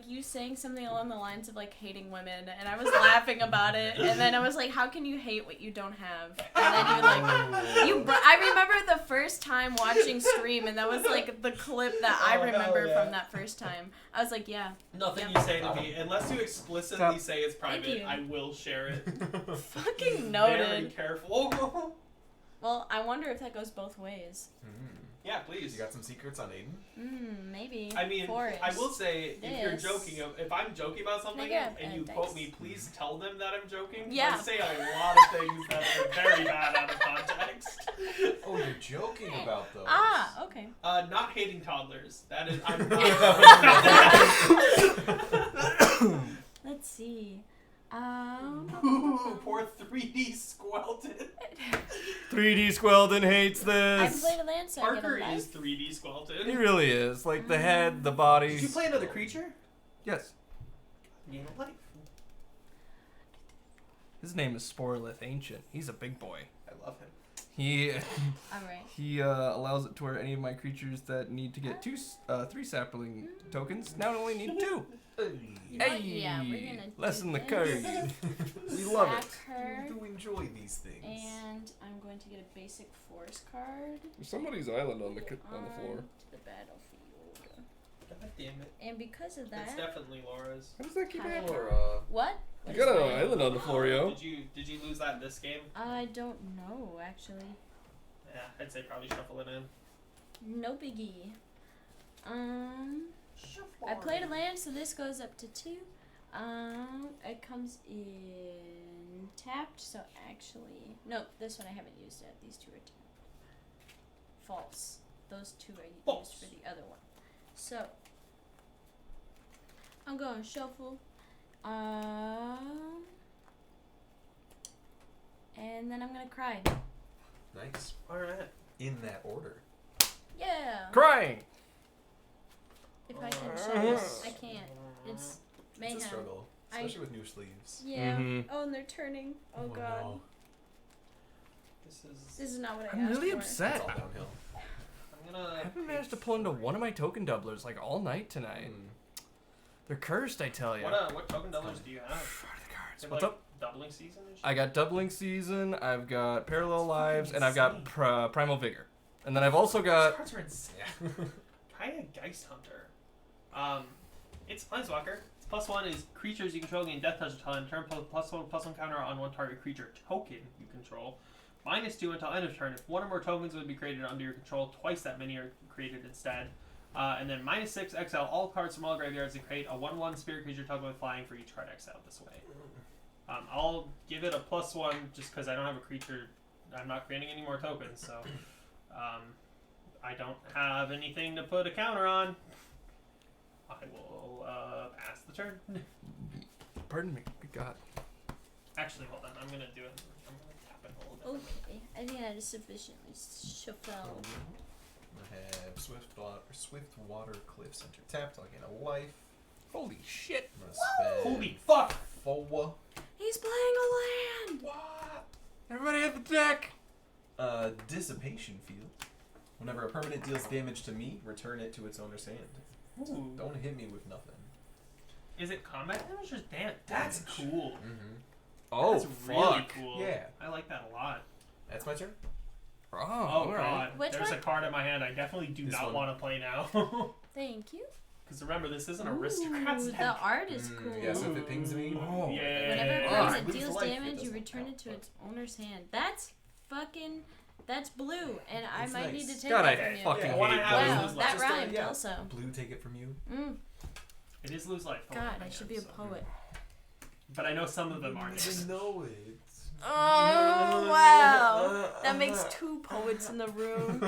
you saying something along the lines of like hating women, and I was laughing about it, and then I was like, how can you hate what you don't have? And then you like I remember the first time watching stream, and that was like the clip that I Oh, hell remember yeah. from that first time. I was like, yeah, Nothing Yeah. you say to me, unless you explicitly Stop. say it's private, you. I will share it. fucking Very noted. careful. Well, I wonder if that goes both ways. Yeah, please. You got some secrets on Aiden? Maybe. I mean, Forrest. I will say, if you're This. joking, if I'm joking about something grab and a you dice? quote me, please tell them that I'm joking. Yeah. I say a lot of things that are very bad out of context. Oh, you're joking about those. Ah, okay. Not hating toddlers. That is, I'm not. Let's see. Ooh, poor 3D Squelton. 3D Squeldon hates I this. played a land, so Parker I get a is life. 3D He Squelton. really is. Like the head, the body. Did you play another creature? Yes. Game of life. His name is Sporelith Ancient. He's a big boy. I love him. He Alright. he allows it to where any of my creatures that need to get 3 sapling tokens now only need 2. You know what? Yeah, we're gonna lessen do the this. curve. We love it. Sack her, You do enjoy these things. and I'm going to get a basic force card. Somebody's island on the To the battlefield. God damn it. And because of That's that, definitely Laura's. How does that keep Hi. happening? what? You What got is an mine? island on the floor, yo. Did you lose that in this game? I don't know actually. Yeah, I'd say probably shuffle it in. No biggie. I played a land, so this goes up to 2. It comes in tapped, so actually, no, this one I haven't used yet. These 2 are tapped. False. Those 2 are False. used for the other one. So I'm going to shuffle. And then I'm gonna cry. Nice. Alright. In that order. Yeah. Crying. If I can shuffle, I can't. It's mayhem. It's a struggle, especially with new sleeves. Yeah. Mhm. Oh, and they're turning. Oh, god. no. This is not what I I'm asked really for. It's upset. all downhill. I'm gonna. I haven't managed to pull into one of my token doublers like all night tonight. They're cursed, I tell you. What token doublers do you have? What are the cards? They have, What's like, up? Doubling season and shit? I got doubling season. I've got parallel That's lives, fucking and I've got insane. primal vigor. And then I've also got. These cards are insane. Kaya Geist Hunter. It's Planeswalker. Its +1 is creatures you control gain death touch until end of turn. +1/+1 counter on one target creature token you control. -2 until end of turn. If one or more tokens would be created under your control, twice that many are created instead. And then -6, exile all cards from all graveyards and create a 1/1 spirit creature token with flying for each card exiled this way. I'll give it a +1 just because I don't have a creature. I'm not creating any more tokens, so I don't have anything to put a counter on. I will pass the turn. Pardon me. Good God. Actually, hold on. I'm gonna do it. I'm gonna tap it a little bit. Okay, I think that is sufficiently shuffle. I have Swift Water Cliff Center tapped. I'll gain a life. Holy shit. I'm gonna spend Holy fuck! 4. He's playing a land! What? Everybody hit the deck. Dissipation Field. Whenever a permanent deals damage to me, return it to its owner's hand. Ooh. Don't hit me with nothing. Is it combat damage or damage? That's Damage. cool. Mm-hmm. Oh, That's fuck. really cool. Yeah. I like that a lot. That's my turn. Oh, Oh alright. god. Which There's one? a card in my hand I definitely do This not one. want to play now. Thanch you. Because remember, this is an aristocrat's Ooh, deck. the art is cool. Yeah, so if it pings me, Oh. Yeah. Whenever it Ah, brings it lose deals life, it damage, you doesn't return count, it to but- its owner's hand. That's fucking. That's blue, and I It's might nice. need to take God, I that from you. fucking Yeah, hate what I have is Wow, lose life. that Just, rhymed yeah. also. blue take it from you. It is lose life. God, I should be a poet. But I know some of them aren't. know it. Oh wow, that makes 2 poets in the room.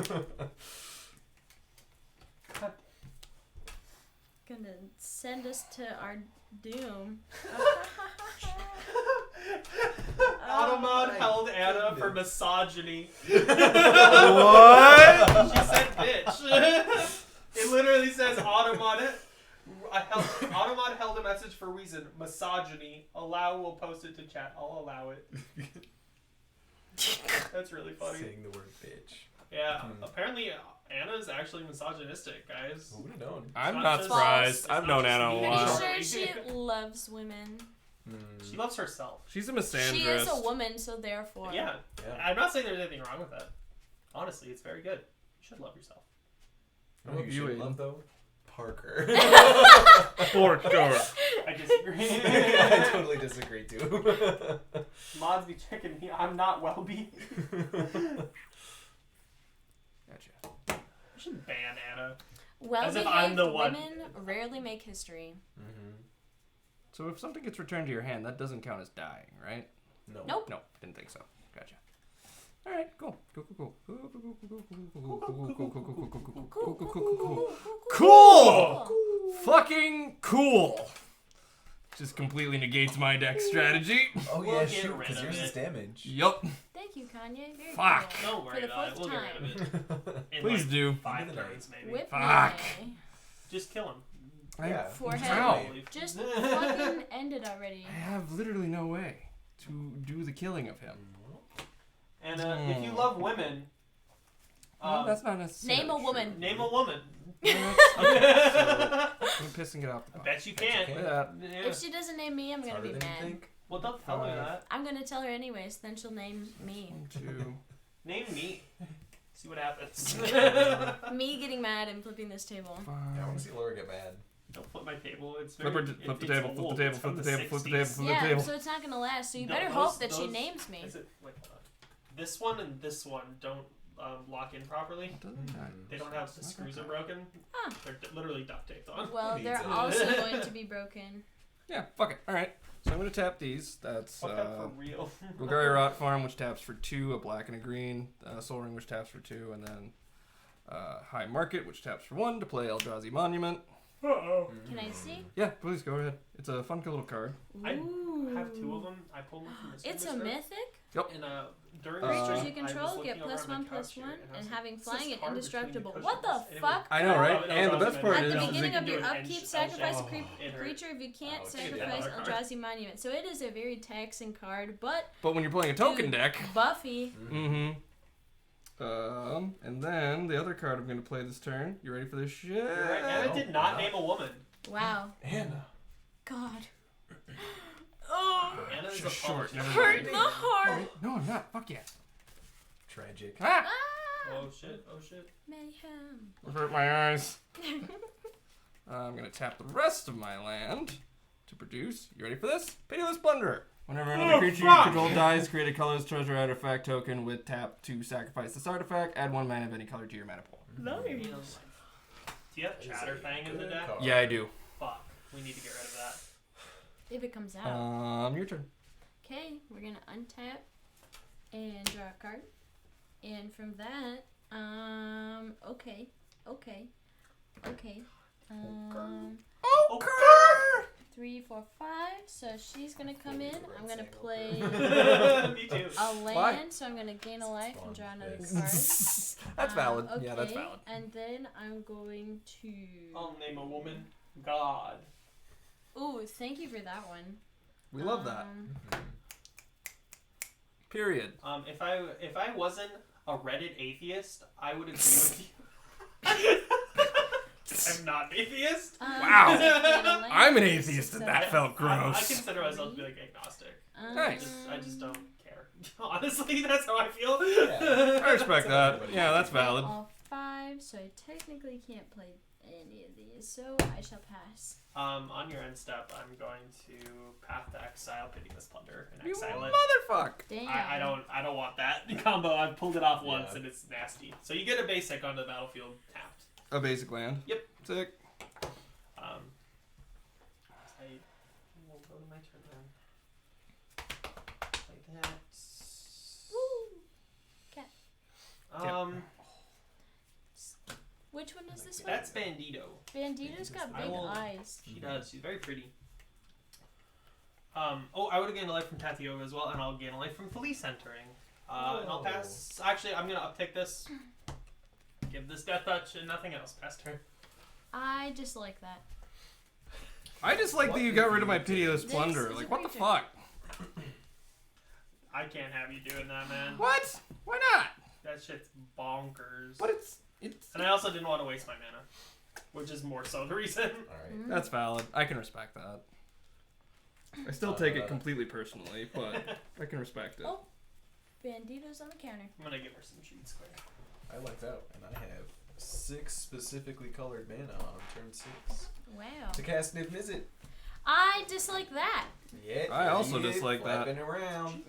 Gonna send us to our doom. Automod my held Anna for goodness. misogyny. What? She said bitch. It literally says Automod held a message for reason misogyny. Allow will post it to chat. I'll allow it. That's really funny. Saying the word bitch. Yeah, apparently Anna's actually misogynistic, guys. Who would have known? I'm Not not just- surprised. it's I've not known just Anna a me. Pretty while. Pretty sure she loves women. She loves herself. She's a misandrist. She is a woman, so therefore. Yeah. Yeah. I'm not saying there's anything wrong with that. Honestly, it's very good. You should love yourself. You know who you You should Aiden. love though? Parker. For sure. I disagree. I totally disagree too. Mods be checking me. I'm not Welby. Gotcha. We should ban Anna. Well As if I'm the one. women rarely make history. So if something gets returned to your hand, that doesn't count as dying, right? No. Nope. No, didn't think so. Gotcha. All right, cool. Cool. Fucking cool. Just completely negates my deck strategy. Oh We'll yeah, get shoot, rid because of yours it. is damage. Yup. Thank you, Kanye. Very Fuck. cool. Don't worry For the about it. fourth We'll get rid of it. In Please like do. 5 Give it a turns, maybe. Whip Fuck. me. Just kill him. Yeah. Forehead. Ow. Just fucking end it already. I have literally no way to do the killing of him. And if you love women, Well, that's not necessarily Name a woman. true. name a woman. I'm pissing it off the I box. bet you Bet you can't. can't. Yeah. Yeah. If she doesn't name me, I'm It's gonna harder be than you mad. think. Well, don't tell her that. I'm gonna tell her anyways. Then she'll name me. 1, 2. Name me. See what happens. Me getting mad and flipping this table. Yeah, I want 5. to see Laura get mad. Don't flip my table. It's Flip very. the it's table, old. flip the table, It's flip from the table, flip the 60s. table, flip the Yeah, table. so it's not gonna last. So you No, better those- hope that she those- names me. Is it wait, hold on. This one and this one don't lock in properly. They don't have the screws are broken. Ah. They're literally duct taped on. Well, Needs they're it. also going to be broken. Yeah, fuck it. Alright. So I'm gonna tap these. That's Fuck up for real. Golgari Rot Farm, which taps for 2, a black and a green. Soul Ring, which taps for 2, and then High Market, which taps for 1 to play Eldrazi Monument. Uh-oh. Can I see? Yeah, please go ahead. It's a fun little card. I Ooh. have 2 of them. I pulled them from the It's a Silver Strip. mythic. And during Creatures the Creatures stream, you I was control looking get over plus on my 1 couch plus here, 1, and I was and like, having this is flying and hard between the indestructible. cushions. What the And it fuck? I know, right? Oh, And the Eldrazi best part At is the Monument. beginning of do your an upkeep, edge- sacrifice a edge- it hurt. creature if you can't Oh, shit. sacrifice Yeah. Eldrazi Monument. So it is a very taxing card, but But when you're playing a token Dude. deck. Buffy. Mm-hmm. And then the other card I'm gonna play this turn. You ready for this shit? You're right. Anna did not name a woman. Wow. Anna. God. Oh. Anna is a Just short, politician. never Hurt mind. the heart. No, I'm not. Fuck yeah. Tragic. Ah! Ah. Oh shit! Oh shit! Mayhem. It hurt my eyes. I'm gonna tap the rest of my land to produce. You ready for this? Pitiless Plunderer. Whenever another Oh, creature fuck! you control dies, create a colorless treasure artifact token with tap to sacrifice this artifact. Add 1 mana of any color to your mana pool. Do you have Chatterfang in the Good deck? card. Yeah, I do. Fuck. We need to get rid of that. If it comes out. Your turn. Okay, we're gonna untap and draw a card. And from that, okay. 3, 4, 5. So she's gonna come in. I'm gonna play Me too. a Why? land, so I'm gonna gain a life and draw another card. That's valid. Okay, Yeah, that's valid. And then I'm going to. I'll name a woman. God. Ooh, thank you for that one. We love that. Um, Period. If I wasn't a Reddit atheist, I would agree with you. I'm not an atheist. Wow. gain a land, I'm an atheist and so- that felt I gross. consider myself to be like agnostic. Nice. I just don't care. Honestly, that's how I feel. Yeah. I respect that. Yeah, that's valid. All 5, so I technically can't play any of these, so I shall pass. On your end step, I'm going to Path to Exile, Pitiless Plunder, and You exile it. motherfuck. Damn. I don't want that combo. I've pulled it off once Yeah. and it's nasty. So you get a basic onto the battlefield tapped. A basic land. Yep. Sick. I will go to my turn then. Like that. Woo. Which one is this one? That's Bandito. Bandito's got I big will- eyes. She does. She's very pretty. I would have gained a life from Tatioga as well, and I'll gain a life from Felice entering. And I'll pass. Actually, I'm gonna uptick this. Give this Death Touch and nothing else. Pass turn. I dislike that. I just like that you got rid of my pitiless This plunder. is Like, a what the creature. fuck? I can't have you doing that, man. What? Why not? That shit's bonkers. But it's And I also didn't want to waste my mana, which is more so the reason. Alright. that's valid. I can respect that. I still take it completely personally, but I can respect it. Oh. Bandito's on the counter. I'm gonna give her some sheets quick. I lucked out, and I have 6 specifically colored mana on turn 6. Wow. To cast Niv Mizzet. I dislike that. Yeah. I also idiot, dislike that. flapping around.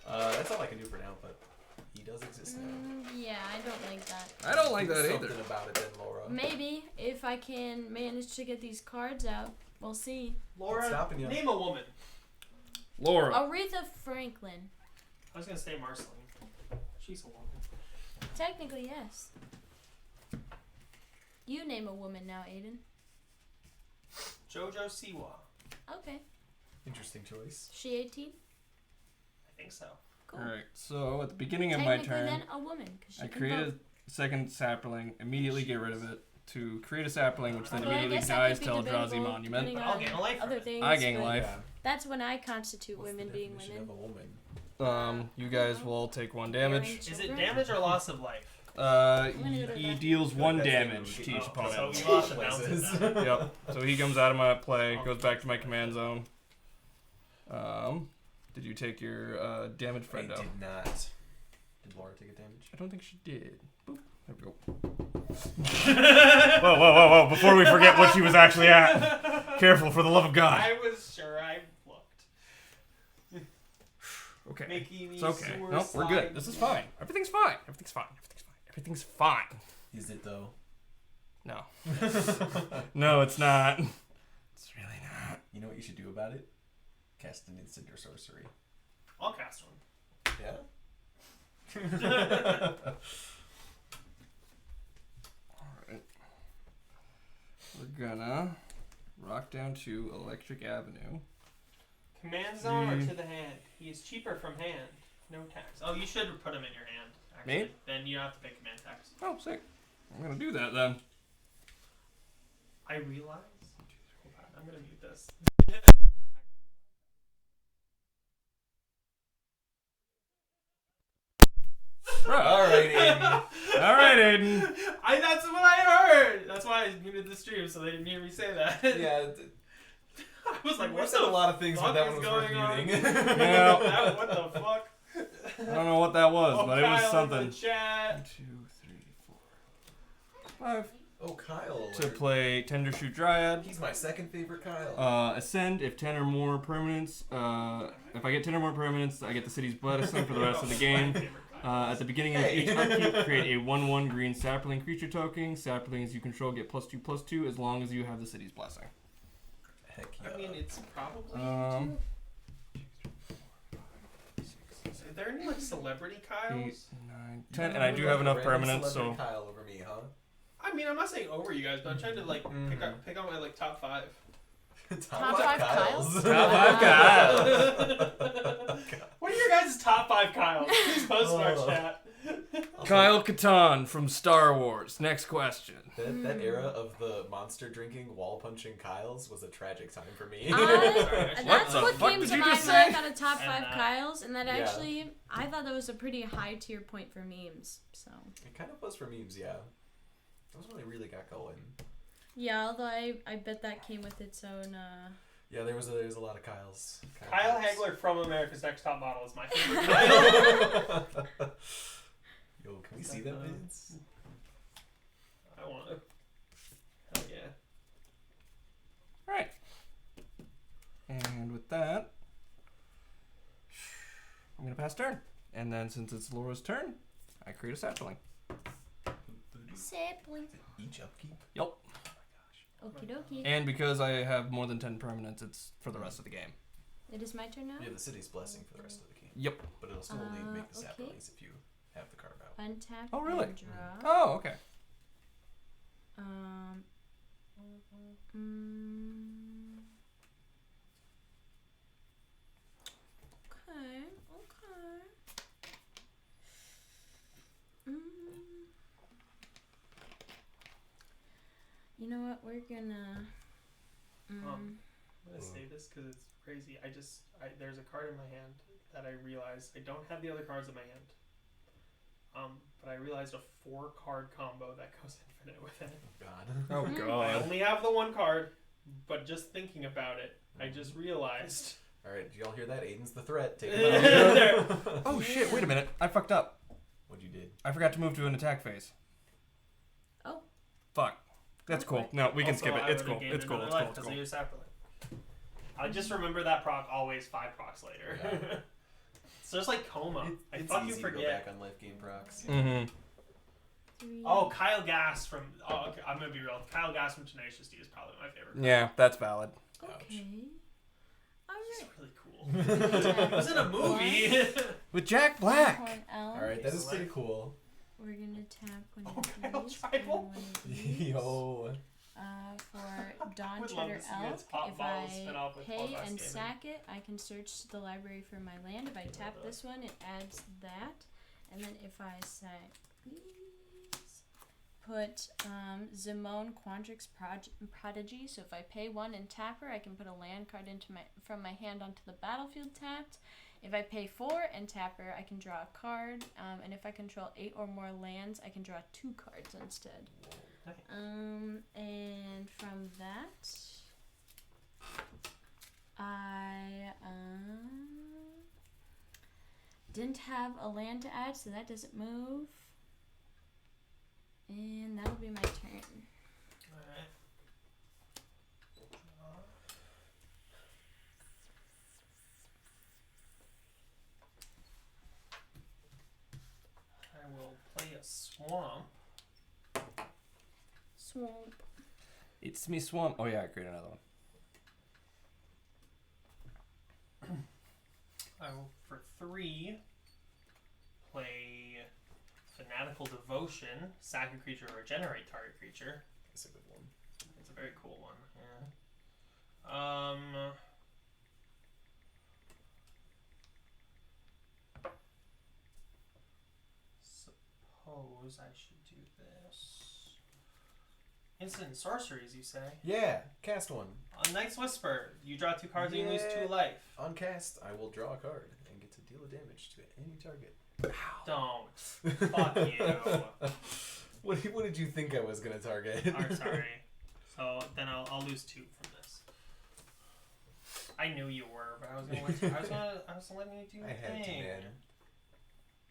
That's all I can do for now, but he does exist now. Yeah, I don't like that. I don't like Do that something either. about it then, Laura. Maybe if I can manage to get these cards out, we'll see. Laura, stopping you? name a woman. Laura. Aretha Franklin. I was gonna say Marceline. She's a woman. Technically, yes. You name a woman now, Aiden. Jojo Siwa. Okay. Interesting choice. She 18? I think so. Cool. Alright, so at the beginning of my Technically, turn, then a woman. 'Cause she I can create vote. a second sapling, immediately get rid of it, to create a sapling, which then Well, I immediately guess that dies could to be Eldrazi debatable, Monument. depending But I'll on gain a life from other it. things. I gain but life. Yeah. That's when I constitute What's women the being definition women. of a woman? You guys will take 1 damage. Is it damage or loss of life? He deals 1 damage to each So opponent. we lost the bounces. Yep. So he comes out of my play, goes back to my command zone. Did you take your damage, I friendo? did not. Did Laura take a damage? I don't think she did. Boop. There we go. Whoa. Before we forget what she was actually at. Careful, for the love of God. I was sure I looked. Okay. Making me It's okay. sewer Nope, we're good. slime. This is fine. Everything's fine. Everything's fine. Is it though? No. No, it's not. It's really not. You know what you should do about it? Cast an instant or sorcery. I'll cast one. Yeah? Alright. We're gonna rock down to Electric Avenue. Command zone or to the hand? He is cheaper from hand. No tax. Oh, you should put him in your hand. Actually. Me? Then you don't have to pay command tax. Oh, sick. I'm gonna do that then. I realize. Hold on, I'm gonna mute this. Alright, Aiden. Alright, Aiden. That's what I heard. That's why I muted the stream so they didn't hear me say that. Yeah, I was like, we what said the a lot of things, but fuck that is one was worth going on? muting. Yeah. What the fuck? I don't know what that was, but it was Kyle in something. the chat. 1, 2, 3, 4, 5. Oh, Kyle. To play Tender Shoot Dryad. He's my second favorite Kyle. Ascend if 10 or more permanents. If I get 10 or more permanents, I get the city's blessing for the rest of the game. At the beginning of each upkeep, create a 1/1 green sapling creature token. Saplings you control get +2/+2 as long as you have the city's blessing. Heck yeah. I mean, it's probably. Um, Is there any like celebrity 8, Kyles? 9, 10, and I do have enough permanents, so. Kyle over me, huh? I mean, I'm not saying over you guys, but I'm trying to like pick out my like top 5. Top five Kyles? Top 5 Kyle. What are your guys' top 5 Kyles? Please post in our chat. Kyle Katarn from Star Wars. Next question. That era of the monster drinking, wall punching Kyles was a tragic time for me. That's the what fuck came did to you mind just when I say? thought of top And 5 that. Kyles, and that Yeah. actually, I thought that was a pretty high tier point for memes. So It kind of was for memes, yeah. That was when they really got going. yeah, although I bet that came with its own. Yeah, there was a lot of Kyles. Kyle Hagler from America's Next Top Model is my favorite Kyle. Yo, can we see that, Vince? I want to. Hell yeah. Alright. And with that, I'm going to pass turn. And then since it's Laura's turn, I create a sapling. Sapling. Each upkeep? Yep. Okie dokie. And because I have more than 10 permanents, it's for the rest of the game. It is my turn now? You have the city's blessing for the rest of the game. Yep. But it'll still only make the okay. saplings if you have the card out. Untap Oh, really? and draw. Oh, okay. Okay. You know what? We're gonna. I'm gonna say this because it's crazy. There's a card in my hand that I realized I don't have the other cards in my hand. But I realized a 4-card combo that goes infinite with it. Oh, God. Oh, I God. only have the 1 card, but just thinking about it, I just realized. Alright, did y'all hear that? Aiden's the threat. Take him out. Oh, shit. Wait a minute. I fucked up. What'd you did? I forgot to move to an attack phase. Oh. Fuck. That's cool. No, we can Also, skip it. I It's would've cool. gained It's cool. another It's life cool. It's 'cause cool. of your sapling. I just remember that proc always 5 procs later. Yeah. It's just like coma. I It's fucking easy to go forget. back on life game procs. Mm-hmm. 3. Oh, Kyle Gass from. Oh, okay, I'm gonna be real. Kyle Gass from Tenacious D is probably my favorite. Yeah, that's valid. Okay. He's Alright. really cool. He was in a movie. With Jack Black. Alright, that is pretty cool. We're gonna tap one Oh, of Kyle these Tribal. and one of these. Yo. For Dawn would love Treader to see Elk, its pop if balls I spin off with pay Podcast and Gaming. sack it, I can search the library for my land. If I tap this one, it adds that. And then if I sack these, put Zimone Quandrix Prodigy. So if I pay 1 and tap her, I can put a land card from my hand onto the battlefield tapped. If I pay 4 and tap her, I can draw a card. And if I control 8 or more lands, I can draw 2 cards instead. Okay. And from that, I didn't have a land to add, so that doesn't move. And that'll be my turn. Alright. I will play a swamp. Swamp. It's me, Swamp. Oh, yeah, create another one. I will, for 3, play Fanatical Devotion, sack a creature or regenerate target creature. That's a good one. It's a very cool one. Yeah. Suppose I should do this. Instant sorceries, you say? Yeah, cast one. On Night's Whisper, you draw 2 cards and you lose Yeah. 2 life. On cast, I will draw a card and get to deal a damage to any target. Don't. Fuck you. What did you think I was gonna target? I'm sorry. So then I'll lose 2 from this. I knew you were, but I was gonna let you. I was letting you do your I had to, thing. man.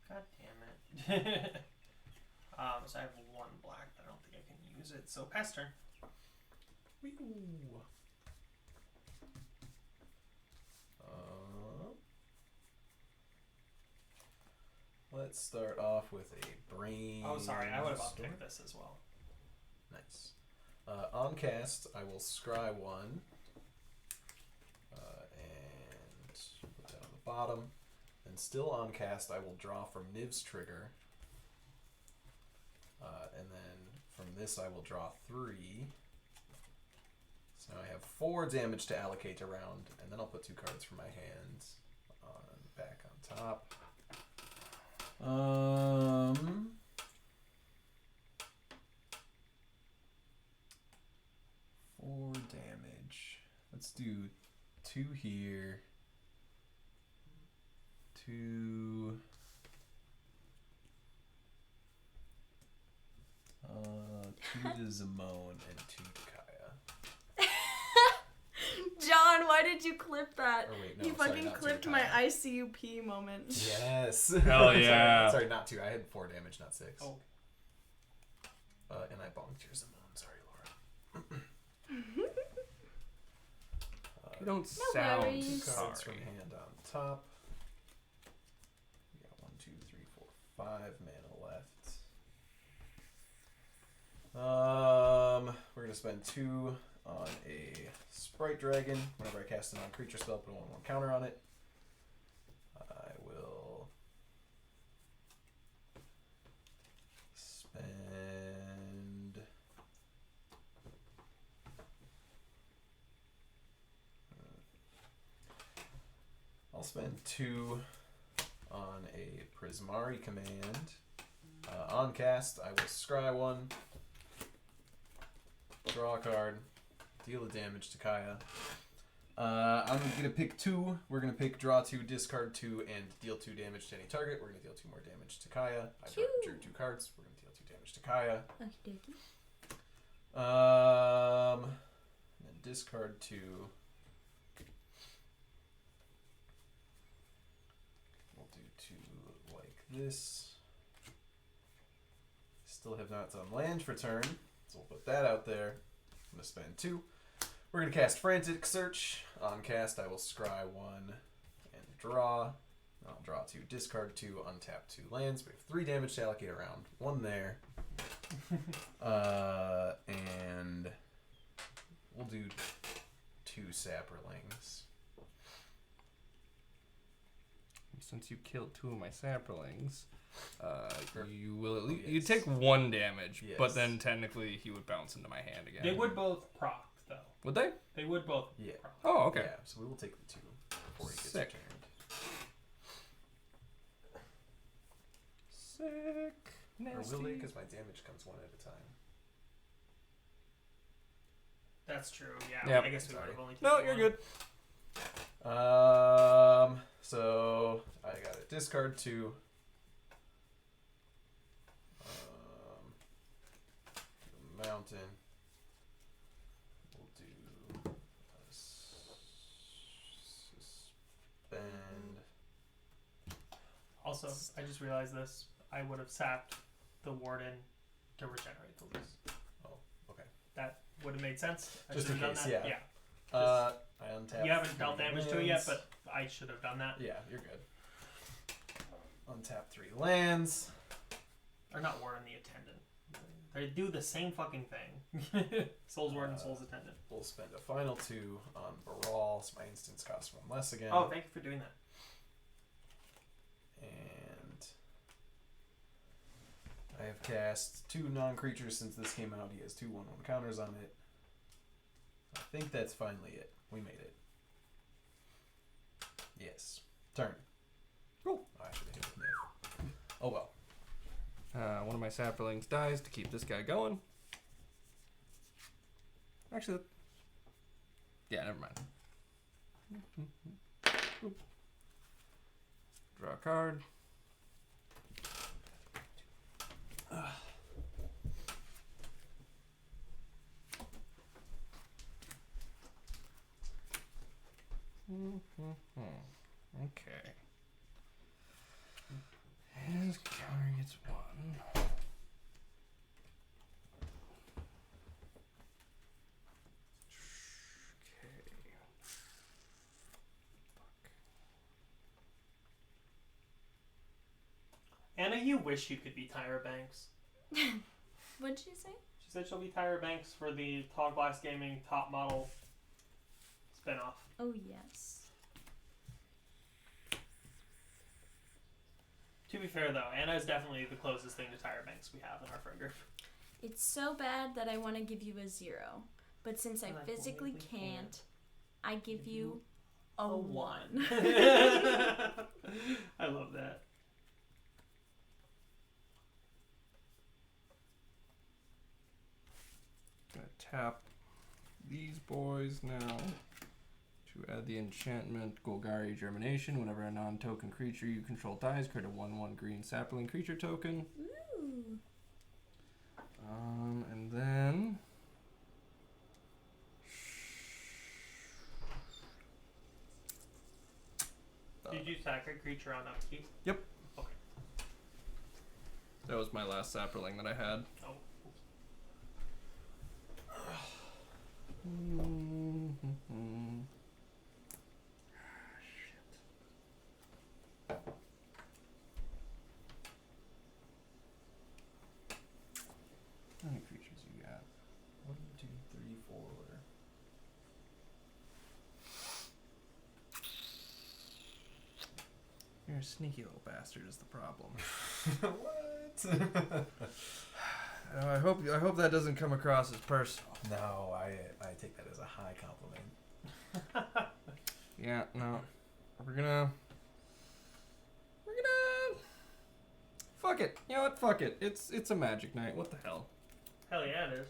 God damn it. So I have 1 black, but I don't think I can use it. So pass turn. Wee-oo. Let's start off with a brain. Oh, sorry. I would have storm. uppicked this as well. Nice. On cast, I will scry 1. And put that on the bottom. And still on cast, I will draw from Niv's trigger. And then from this, I will draw 3. So now I have 4 damage to allocate around, and then I'll put 2 cards from my hand back on top. 4 damage. Let's do 2 here. 2. 2 to Zimone and 2 to Kaya. John, why did you clip that? Or wait, no, You sorry, fucking not 2 clipped to my Kaya. ICUP moment. Yes. Hell yeah. Sorry, not 2. I had 4 damage, not 6. Oh. And I bonked your Zimone. Sorry, Laura. You don't No sound worries. 2 cards sorry. from hand on top. We got 1, 2, 3, 4, 5 mana left. We're gonna spend 2 on a Sprite Dragon. Whenever I cast a non-creature spell, put a 1/1 counter on it. I will spend. I'll spend 2 on a Prismari command. On cast, I will scry 1, draw a card, deal the damage to Kaya. I'm gonna pick 2. We're gonna pick draw 2, discard 2, and deal 2 damage to any target. We're gonna deal 2 more damage to Kaya. I drew 2 cards. We're gonna deal 2 damage to Kaya. Okie dokie. And then discard 2. We'll do 2 like this. Still have not done land for turn, so we'll put that out there. I'm gonna spend 2. We're gonna cast Frantic Search. On cast, I will scry 1 and draw. I'll draw 2, discard 2, untap 2 lands. We have 3 damage to allocate around. 1 there. And we'll do 2 Saprolings. Since you killed 2 of my saplings, Sure. you will at least, Yes. you take 1 damage, Yes. but then technically he would bounce into my hand again. They would both proc, though. Would they? They would both Yeah. proc. Oh, okay. Yeah, so we will take the 2 before he gets Sick. returned. Sick. Or Nasty. will they? Because my damage comes 1 at a time. That's true, yeah. Yep. I guess we would Sorry. have only No, taken you're one. good. So I got to discard 2. The mountain. We'll do suspend. Also, I just realized this. I would have sapped the warden to regenerate the loose. Oh, okay. That would have made sense. I Just should in have done case, that. yeah. Yeah. I untap. You haven't dealt 3 damage to it yet, lands. but I should have done that. Yeah, you're good. Untap 3 lands. Or not warden, the attendant. They do the same fucking thing. Souls warden, souls attendant. We'll spend a final 2 on Baral, so my instance costs 1 less again. Oh, thank you for doing that. And I have cast 2 non-creatures since this came out. He has 2 1/1 counters on it. I think that's finally it. We made it. Yes. Turn. Cool. I should have hit with Nick. Oh well. One of my saplings dies to keep this guy going. Actually, yeah, never mind. Draw a card. Okay. His counter gets 1. Okay. Anna, you wish you could be Tyra Banks. What'd she say? She said she'll be Tyra Banks for the Tall Glass Gaming Top Model spinoff. Oh, yes. To be fair, though, Anna is definitely the closest thing to Tyra Banks we have in our friend group. It's so bad that I want to give you a 0. But since I And I physically physically can't, I give you a 1. I love that. Gonna tap these boys now to add the enchantment Golgari Germination. Whenever a non-token creature you control dies, create a 1/1 green sapling creature token. Ooh. And then Did you sack a creature on upkeep? Yep. Okay. that was my last sapling that I had. Oh. How many creatures you got? 1, 2, 3, 4. You're a sneaky little bastard is the problem. What? I hope that doesn't come across as personal. No, I take that as a high compliment. Yeah, no. We're gonna fuck it. You know what? Fuck it. It's a magic night. What the hell? Hell yeah, it is.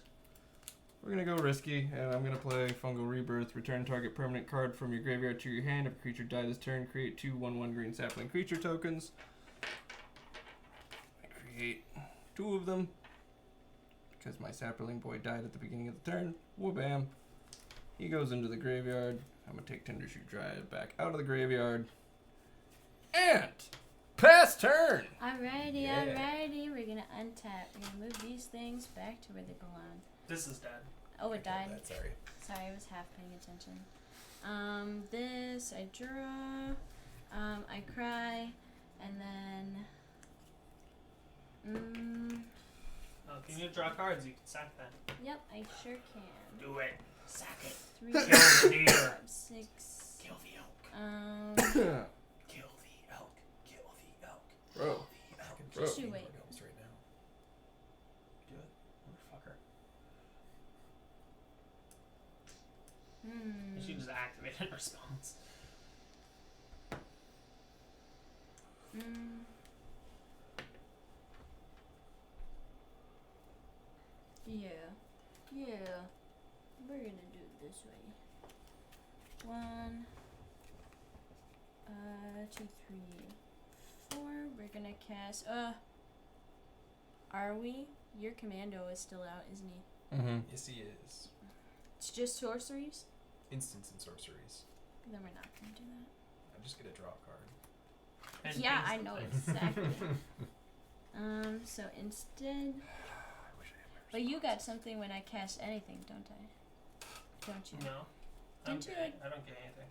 We're gonna go risky, and I'm gonna play Fungal Rebirth. Return target permanent card from your graveyard to your hand. If a creature died this turn, create 2 1/1 green sapling creature tokens. I create 2 of them because my sapling boy died at the beginning of the turn. Whoa-bam. He goes into the graveyard. I'm gonna take Tendershoot Dryad back out of the graveyard. And pass turn. Alrighty, Yeah. alrighty. We're gonna untap. We're gonna move these things back to where they belong. This is dead. Oh, it died. That, sorry. Sorry, I was half paying attention. This I draw. I cry, and then. Oh, if you need to draw cards, you can sack that. Yep, I sure can. Do it. Sack it. 3, Kill the deer. 5, 6. Kill the elk. Kill the elk. Kill the elk. Bro. Kill the elk. I can Bro. just Shoot, see wait. what goes right now. Do it, motherfucker. You should just activate it in response. Yeah. Yeah. We're gonna do it this way. 1, 2, 3, 4. We're gonna cast. Are we? Your commando is still out, isn't he? Mm-hmm. Yes, he is. It's just sorceries. Instants and sorceries. Then we're not gonna do that. I just get a draw card. And Yeah, I things- know exactly. So instead, I wish I had my but you got something when I cast anything, don't I? Don't you? No. Didn't you, Okay, like- I don't get anything.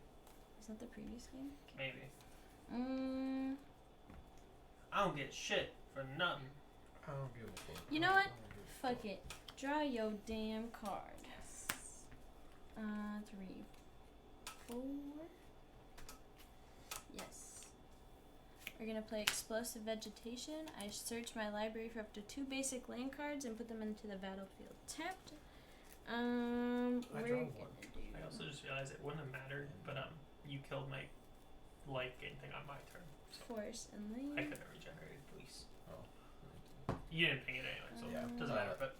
Is that the previous game? Maybe. Mm, I don't get shit for nothing. I don't give a fuck. You know what? I don't give a Fuck it. Draw your damn card. 3, 4. Yes. We're gonna play Explosive Vegetation. I search my library for up to 2 basic land cards and put them into the battlefield tapped. We're draw gonna one. do I also just realized it wouldn't have mattered, but you killed my life gain thing on my turn. So Force and I Lead. could have regenerated police. Oh. You didn't ping it anyway, so Yeah. it doesn't matter. But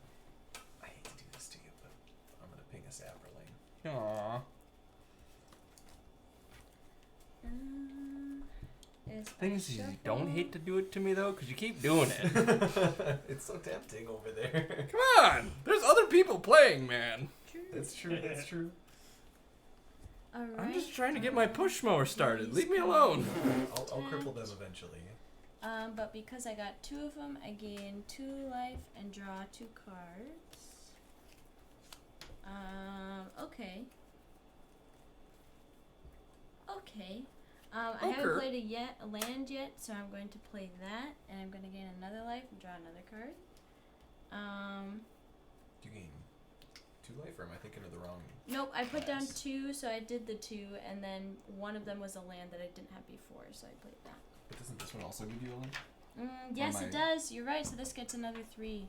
I hate to do this to you, but I'm gonna ping a sapperling. Aww. Is Thing I is, you shuffle. don't hate to do it to me though, because you keep doing it. It's so tempting over there. Come on! There's other people playing, man. True. That's true. That's true. Alright. I'm just trying to get my push mower started. Leave me alone. I'll cripple them eventually. But because I got 2 of them, I gain 2 life and draw 2 cards. Okay. Okay. I haven't Okay. played a land yet, so I'm going to play that, and I'm going to gain another life and draw another card. Do you gain 2 life, or am I thinking of the wrong? Nope, I put down Nice. 2, so I did the 2, and then one of them was a land that I didn't have before, so I played that. But doesn't this one also give you a land? Yes, my- it does. You're right. So this gets another 3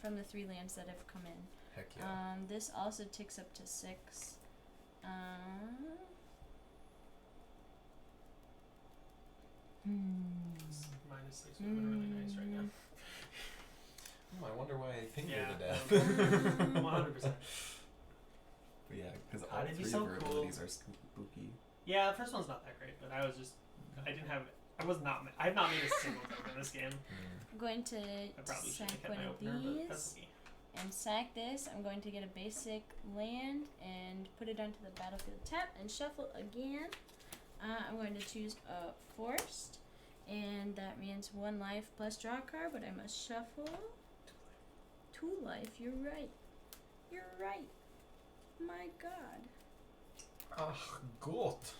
from the 3 lands that have come in. Heck yeah. This also ticks up to 6. -6 would have been really nice right now. I wonder why I pinged Yeah. her to death. 100%. But yeah, because God, all it'd be 3 so of her cool. abilities are spooky. Yeah, the first one's not that great, but I have not made a single thing in this game. I'm going to I probably should sack have kept one my of opener, but these that's me. and sack this. I'm going to get a basic land and put it onto the battlefield tap and shuffle again. I'm going to choose a forced, and that means 1 life plus draw a card, but I must shuffle 2 life. You're right. You're right. My God. Ach Gott.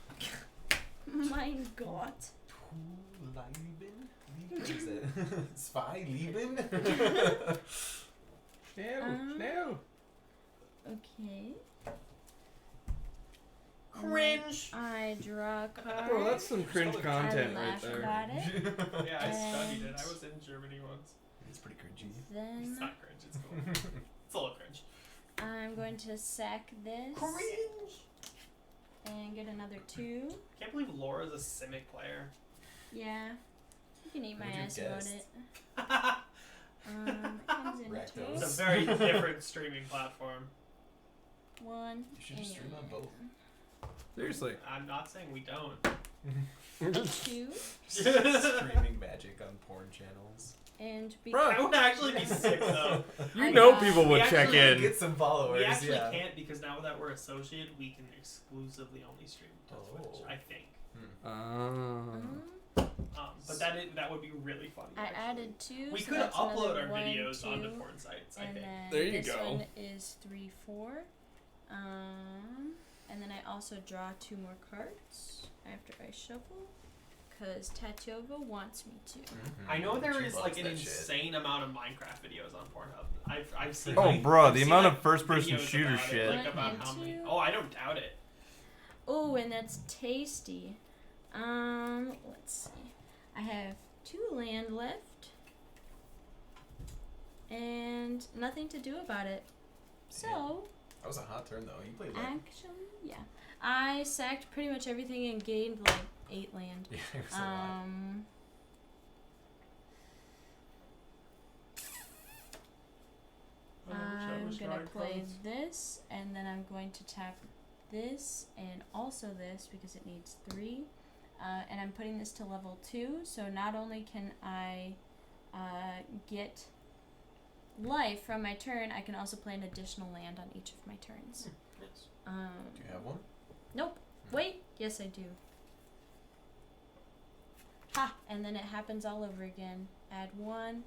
Mein Gott. 2 Leben? Wie ist das? 2 Leben? Schnell. Okay. Cringe! I draw a card. Bro, that's some cringe content I right laugh there. about it. Yeah, I studied it. And- I was in Germany once. It's pretty cringy. It's Then not cringe, it's cool. It's a little cringe. I'm going to sack this Cringe! and get another 2. Can't believe Laura's a Simic player. Yeah. You can eat my Who'd you ass about guess? it. It comes in Rakdos. It's a 2. very different streaming platform. 1. You should just stream on both. Seriously. I'm not saying we don't. 2. Streaming magic on porn channels. And Bruh. That would actually be sick though. You I know got- people would We check actually in. Get some followers. We actually yeah. can't because now that we're associated, we can exclusively only stream to Twitch, Oh. I think. But that would be really funny. I actually. added 2. We so could that's upload another our 1, videos 2, onto porn sites, I and think. then There you this go. one is 3, 4. And then I also draw 2 more cards after I shuffle, because Tatiova wants me to. Mhm. I know there She is loves like an that shit. insane amount of Minecraft videos on Pornhub. I've seen. Oh, like, bro, I've the seen, amount like, of first-person videos shooter about it, shit. like, about how many. Into- Oh, I don't doubt it. Oh, and that's tasty. Let's see. I have 2 land left, and nothing to do about it. So, That was a hot turn though. You played like. actually, yeah. I sacked pretty much everything and gained like 8 land. Yeah, it was a lot. I'm gonna play this, and then I'm going to tap this and also this because it needs 3. and I'm putting this to level 2, so not only can I get life from my turn, I can also play an additional land on each of my turns. Yes. Do you have one? Nope. Wait. Yes, I do. Ha! And then it happens all over again. Add 1,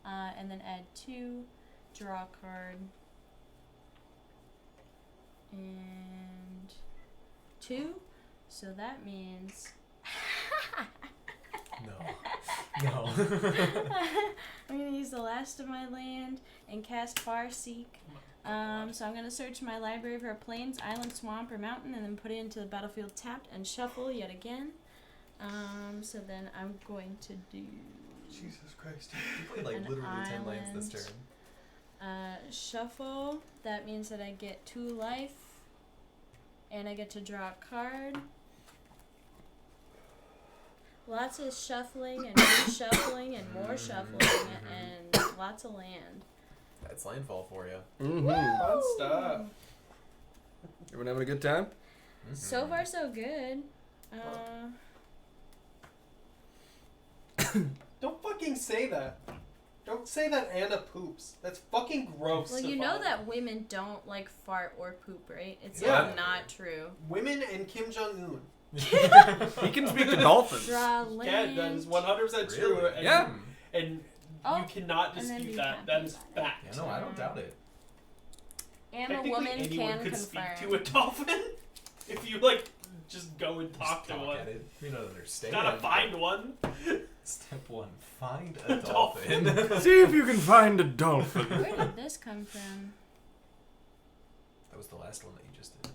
and then add 2, draw a card, and 2. So that means... No. I'm going to use the last of my land and cast Farseek. So I'm going to search my library for a plains, island, swamp, or mountain, and then put it into the battlefield tapped and shuffle yet again. So then I'm going to do... Jesus Christ. You played like An literally 10 lands this island. turn. Shuffle. That means that I get 2 life, and I get to draw a card. Lots of shuffling and reshuffling and more shuffling and lots of land. That's landfall for you. Mm-hmm. Fun stuff. Everyone having a good time? So far, so good. Don't fucking say that. Don't say that Anna poops. That's fucking gross. Well, to you know follow. that women don't like fart or poop, right? It's Yeah. like not true. Women and Kim Jong Un. He can speak to dolphins. Draw Yeah, land. that is 100% true. Really? And, Yeah. And Oh, you cannot and then dispute be that. happy That is about it. fact. Yeah, no, I don't doubt it. And a Technically, woman anyone can could confirm. speak to a dolphin if you like just go and talk Just to one. at it. You don't understand. Gotta find one. Step 1. Find a Dolphin. dolphin. See if you can find a dolphin. Where did this come from? That was the last one that you just did.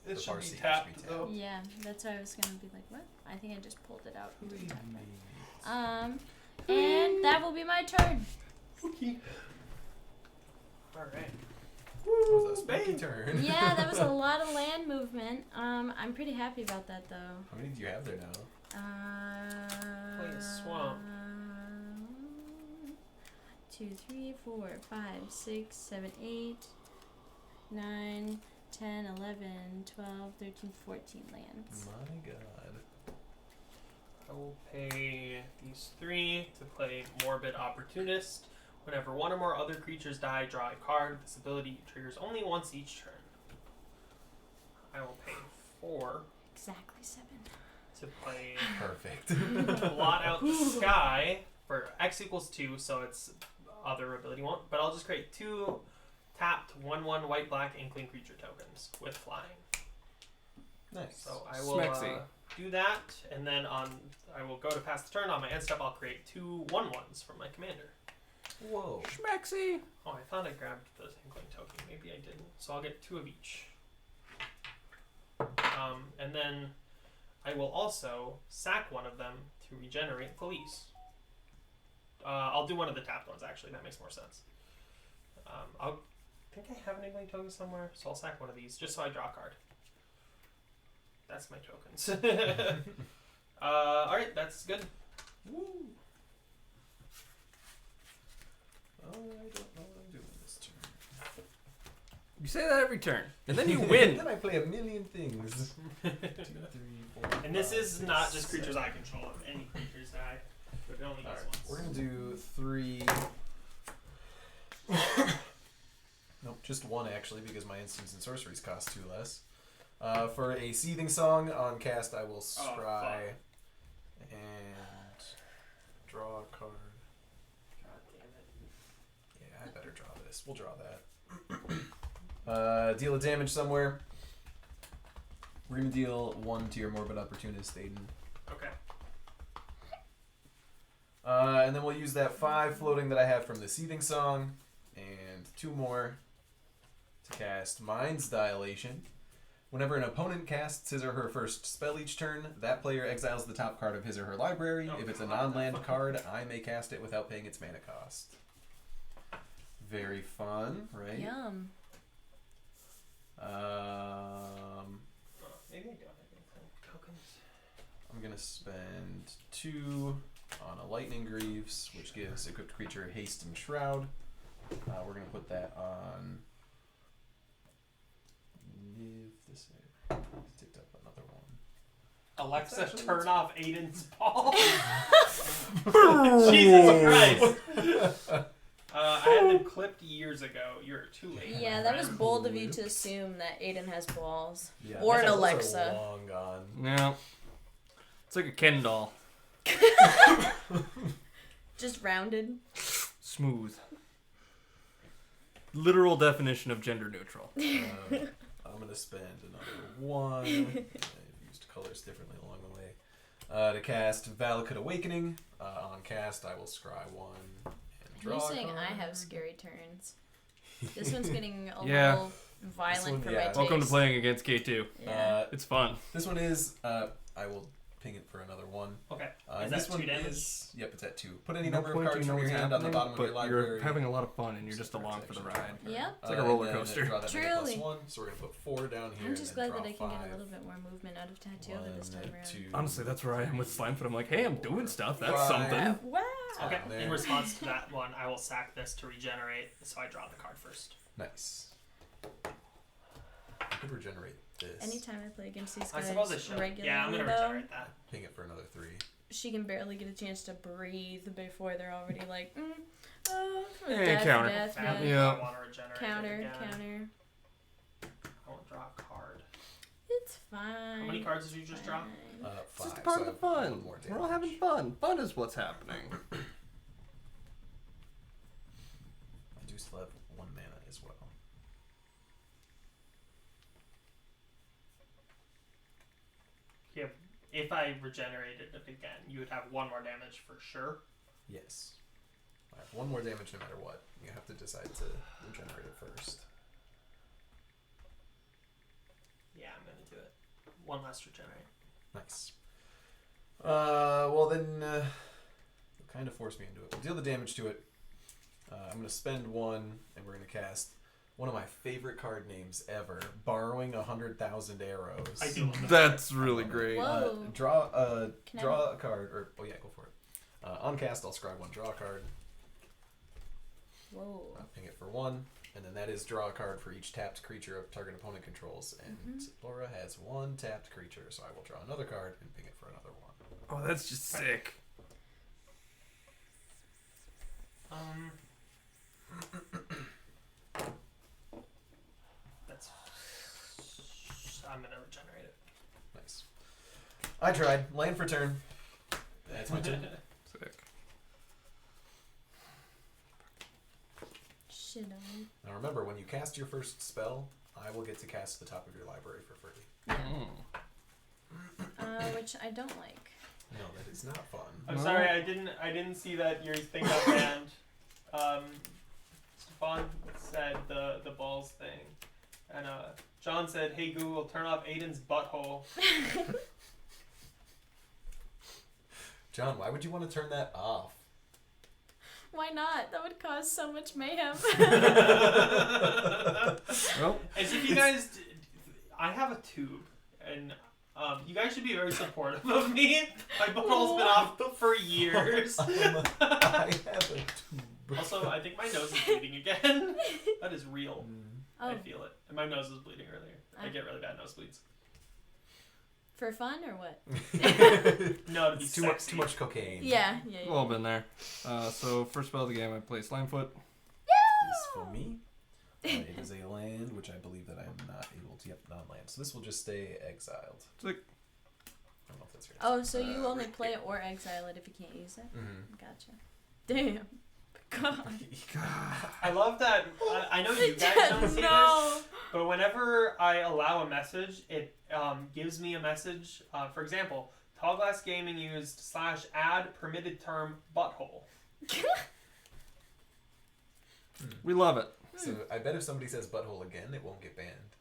It The should be Farseek should tapped be tapped. though. Yeah, that's why I was gonna be like, what? I think I just pulled it out. and Leave tapped me. it. And that will be my turn. Okay. Alright. That was a spooky Bang. turn. Yeah, that was a lot of land movement. I'm pretty happy about that though. How many do you have there now? Play a swamp. 2, 3, 4, 5, 6, 7, 8, 9, 10, 11, 12, 13, 14 lands. My god. I will pay these 3 to play Morbid Opportunist. Whenever one or more other creatures die, draw a card. This ability triggers only once each turn. I will pay 4 Exactly 7. to play Perfect. Blot Out the Sky for X equals 2, so it's other ability won't. But I'll just create 2 tapped 1/1 white-black inkling creature tokens with flying. Nice. So I will Smexy. do that, and then I will go to pass the turn. On my end step, I'll create 2 1/1s from my commander. Whoa. Schmexy. Oh, I thought I grabbed the inkling token. Maybe I didn't. So I'll get 2 of each. And then I will also sack one of them to regenerate Felice. I'll do one of the tapped ones, actually. That makes more sense. I think I have an inkling token somewhere, so I'll sack one of these just so I draw a card. That's my tokens. Alright, that's good. Woo. Oh, I don't know what I'm doing this turn. You say that every turn, and then you Then win. I play a million things. 2, 3, 4. And this 5, is 6, not just creatures 7. I control. If any creatures die, but it only Alright, gets we're once. gonna do 3. Nope, just 1 actually, because my instants and sorceries cost 2 less. For a Seething Song on cast, I will scry and draw a card. God damn it. Yeah, I better draw this. We'll draw that. Deal a damage somewhere. We're gonna deal 1 to your Morbid Opportunist, Aiden. Okay. And then we'll use that 5 floating that I have from the Seething Song, and 2 more to cast Mind's Dilation. Whenever an opponent casts his or her first spell each turn, that player exiles the top card of his or her library. Oh, If it's a God, non-land that card, I may cast it without paying its mana cost. Very fun, right? Yum. Maybe I don't have inkling tokens. I'm gonna spend 2 on a Lightning Greaves, which gives equipped creature haste and shroud. We're gonna put that on. If this ticked up another one. Alexa, turn off Aiden's ball. Jesus Christ. I had them clipped years ago. You're too late. Yeah, my that was friend. bold of you to assume that Aiden has balls. Yeah, Or an those are Alexa. long gone. Yeah. It's like a Ken doll. Just rounded. Smooth. Literal definition of gender neutral. I'm gonna spend another 1. I've used colors differently along the way. To cast Valakut Awakening. On cast, I will scry 1 and draw. You're a saying I card. have scary turns. This one's getting a Yeah. little violent one, for yeah. my taste. Welcome to playing against K2. Yeah. It's fun. This one is. I will ping it for another 1. Okay. And Is this that one 2 damage? is. Yep, it's at 2. Put any No number of point, cards you know from your what's hand on the happening, bottom of your but library. you're having a lot of fun and you're just Except along for for the protection. ride. Yep. It's like a roller and then coaster. Draw that Truly. +1, so we're gonna put 4 down here. I'm just and then glad that I draw can get a 5. little bit more movement out of Tattoola this time around. 2, Honestly, that's where I am with Slimefoot. I'm like, hey, I'm doing stuff. That's Right. something. Wow. Okay. There. In response to that one, I will sack this to regenerate, so I draw the card first. Nice. I could regenerate this. Anytime I play against these I guys suppose I should. regularly, Yeah, I'm gonna though, regenerate that. Ping it for another 3. she can barely get a chance to breathe before they're already like, Eh, counter. death, Badly, Yeah. I want to regenerate it counter, again. counter. I want to draw a card. It's fine. How many cards did you just draw? Fine. It's 5. just a part so of the I have fun. 1 more We're all damage. having fun. Fun is what's happening. I do still have 1 mana as well. Yeah. If I regenerated it again, you would have 1 more damage for sure. Yes. I have 1 more damage no matter what. You have to decide to regenerate it first. Yeah, I'm gonna do it. 1 less regenerate. Nice. Well then, it'll kind of force me into it. We'll deal the damage to it. I'm gonna spend 1, and we're gonna cast one of my favorite card names ever, Borrowing 100,000 Arrows. I do love that. That's really great. Whoa. Draw Can I- draw a card, or oh yeah, go for it. On cast, I'll scry 1, draw a card. Whoa. I'll ping it for 1, and then that is draw a card for each tapped creature a target opponent controls. And Laura has 1 tapped creature, so I will draw another card and ping it for another 1. Oh, that's just sick. That's. I'm gonna regenerate it. Nice. I tried. Land for turn. That's my turn. Sick. Shit on. Now remember, when you cast your first spell, I will get to cast the top of your library for free. Which I don't like. No, that is not fun. I'm No. sorry, I didn't see that your thing got banned. Stefan said the balls thing, and John said, "Hey Google, turn off Aiden's butthole." John, why would you want to turn that off? Why not? That would cause so much mayhem. Well, As if you guys, I have a tube, and you guys should be very supportive of me. My butthole's been off for years. I have a tube. Also, I think my nose is bleeding again. That is real. Oh, I feel it. And my nose was bleeding earlier. I get really bad nosebleeds. for fun or what? No, to be It's too sexy. much cocaine. Yeah. we've all been there. So first spell of the game, I play Slimefoot. This for me. It is a land, which I believe that I am not able to. Yep, non-land. So this will just stay exiled. Sick. I don't know if that's right. Oh, so you only play it or exile it if you can't use it? Mm-hmm. Gotcha. Damn. God. I love that. I know you guys don't see No. this, but whenever I allow a message, it gives me a message. For example, Tall Glass Gaming used /add permitted term butthole. We love it. So I bet if somebody says butthole again, it won't get banned.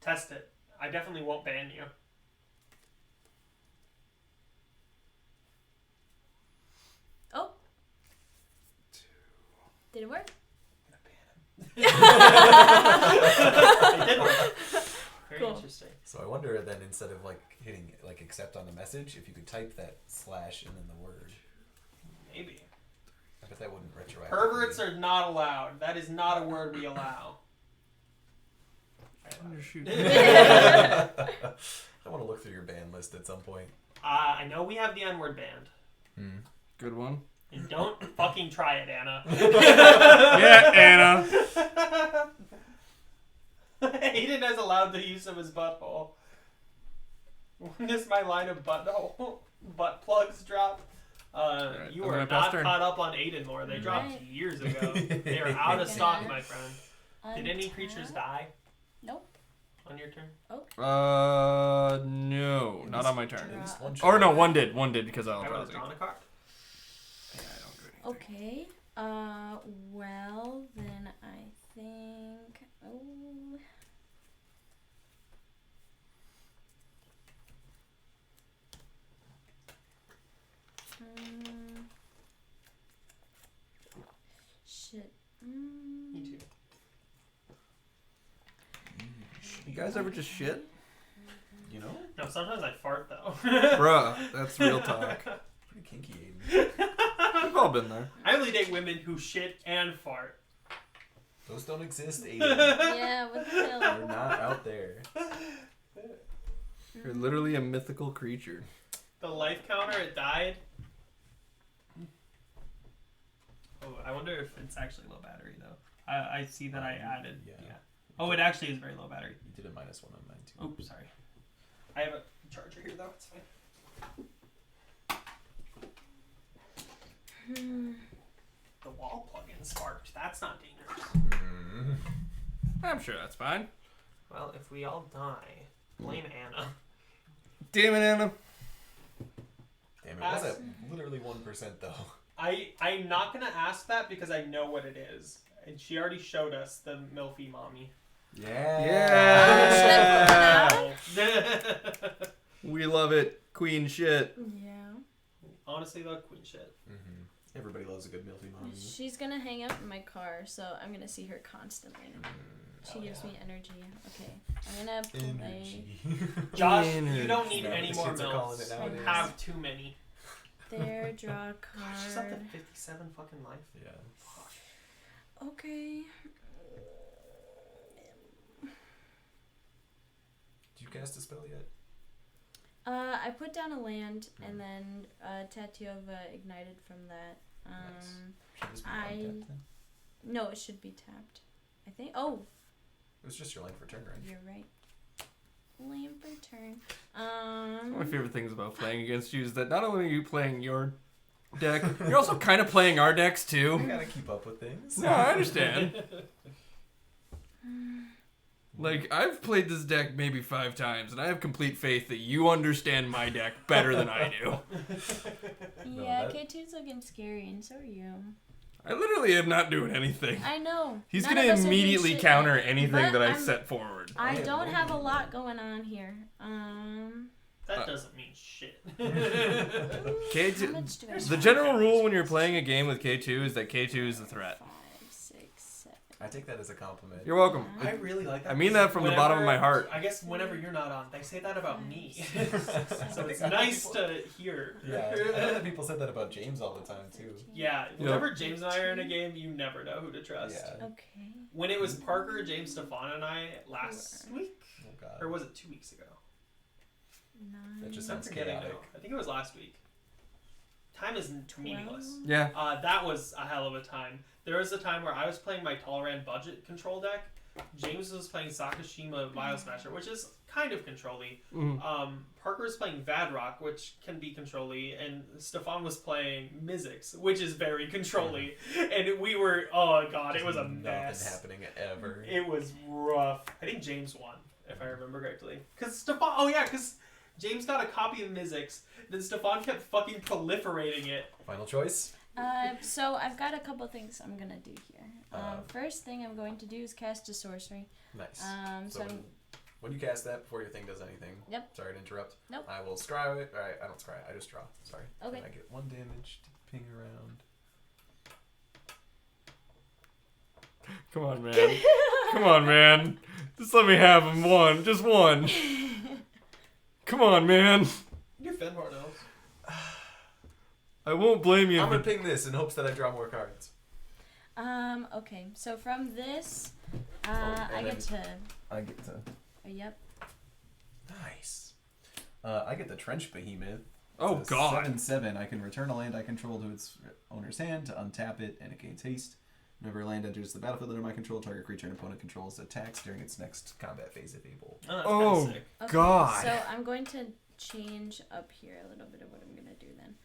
Test it. I definitely won't ban you. Oh. Did it work? It did work. Very Cool. interesting. So I wonder then, instead of like hitting like accept on the message, if you could type that / and then the word. Maybe. I bet that wouldn't retroactively. Perverts are not allowed. That is not a word we allow. I want to look through your ban list at some point. I know we have the N-word banned. Good one. And don't fucking try it, Anna. Yeah, Anna. Aiden has allowed the use of his butthole. When does my line of butt plugs drop? Alright, You I'm are gonna pass not turn. caught up on Aiden lore. They dropped Right. years ago. They are out of stock, Gonna my friend. Did any creatures untap. die Nope. on your turn? No, not on my turn. At least one Or no, should. one did because I I was would have drowsy. drawn a card. Yeah, I don't do anything. Okay. Well, then I think. Oh. Shit. Me too. You guys ever just shit? You know? No, sometimes I fart though. Bruh, that's real talk. Pretty kinky, Aiden. We've all been there. I only date women who shit and fart. Those don't exist, Aiden. Yeah, what the hell? They're not out there. You're literally a mythical creature. The life counter, it died. Oh, I wonder if it's actually low battery though. I see that I added. Yeah. Oh, it actually is very low battery. You did a -1 on mine too. Oh, sorry. I have a charger here though. It's fine. The wall plug-in sparked. That's not dangerous. I'm sure that's fine. Well, if we all die, blame Anna. Damn it, Anna. Damn it, was it literally 1% though? I'm not gonna ask that because I know what it is, and she already showed us the Milfy mommy. Yeah. We love it. Queen shit. Yeah. Honestly, though, queen shit. Everybody loves a good milfy mommy. She's gonna hang out in my car, so I'm gonna see her constantly. She gives me energy. Okay. I'm gonna play. Energy. Josh, you don't need Is that any what the more kids are calling milfs. it nowadays? You have too many. There, draw a Gosh, she's up to card. 57 fucking life. Yeah. Okay. Did you cast a spell yet? I put down a land and then Tatiova ignited from that. Nice. Should this be I- untapped then? No, it should be tapped. I think. Oh, It was just your land for turn, right? you're right. Land for turn. One of my favorite things about playing against you is that not only are you playing your deck, you're also kind of playing our decks I too. gotta keep up with things. No, I understand. Like, I've played this deck maybe 5 times, and I have complete faith that you understand my deck better than I do. Yeah, that- K2's looking scary, and so are you. I literally am not doing anything. I know. He's None gonna of us are doing immediately shit counter yet. anything But that I I'm- set forward. I I have don't no have a idea. lot going on here. That doesn't mean shit. How K2, much do I the have? general rule when you're playing a game with K2 is that K2 is the threat. 5, 6, 7. I take that as a compliment. You're welcome. I really like that. I mean that from the bottom of my heart. I guess whenever you're not on, they say that about me. So I it's think nice people- to hear. Yeah, I know that people said that about James all the time too. Yeah, whenever James and I are in a game, you never know who to trust. Yeah. Okay. When it was Parker, James, Stefan, and I last week, Oh god. or was it 2 weeks ago? 9. That just I'm sounds forgetting chaotic. now. I think it was last week. Time is meaningless. Yeah. That was a hell of a time. There was a time where I was playing my Tolerant budget control deck. James was playing Sakashima Vial Smasher, which is kind of control-y. Parker was playing Vadrock, which can be control-y, and Stefan was playing Mizzix, which is very control-y. And we were, oh god, it was a mess. Nothing happening ever. It was rough. I think James won, if I remember correctly. Because because James got a copy of Mizzix, then Stefan kept fucking proliferating it. Final choice. So I've got a couple things I'm gonna do here. Uh, First thing I'm going to do is cast a sorcery. Nice. So So when you cast that, before your thing does anything. Yep. Sorry to interrupt. Nope. I will scry it. Alright, I don't scry. I just draw. Sorry. Okay. And I get 1 damage to ping around. Come on, man. Come on, man. Just let me have him one. Just one. Come on, man. You're Fenhorn elves. I won't blame you. I'm for- gonna ping this in hopes that I draw more cards. Okay. So from this, and I get to. I get to. Yep. Nice. I get the Trench Behemoth. Oh, It's a God. 7/7. I can return a land I control to its owner's hand to untap it, and it gains haste. Whenever a land enters the battlefield under my control, target creature an opponent controls attacks during its next combat phase if able. Oh, that's Oh. kind of sick. Okay, God. So I'm going to change up here a little bit of what I'm gonna do then,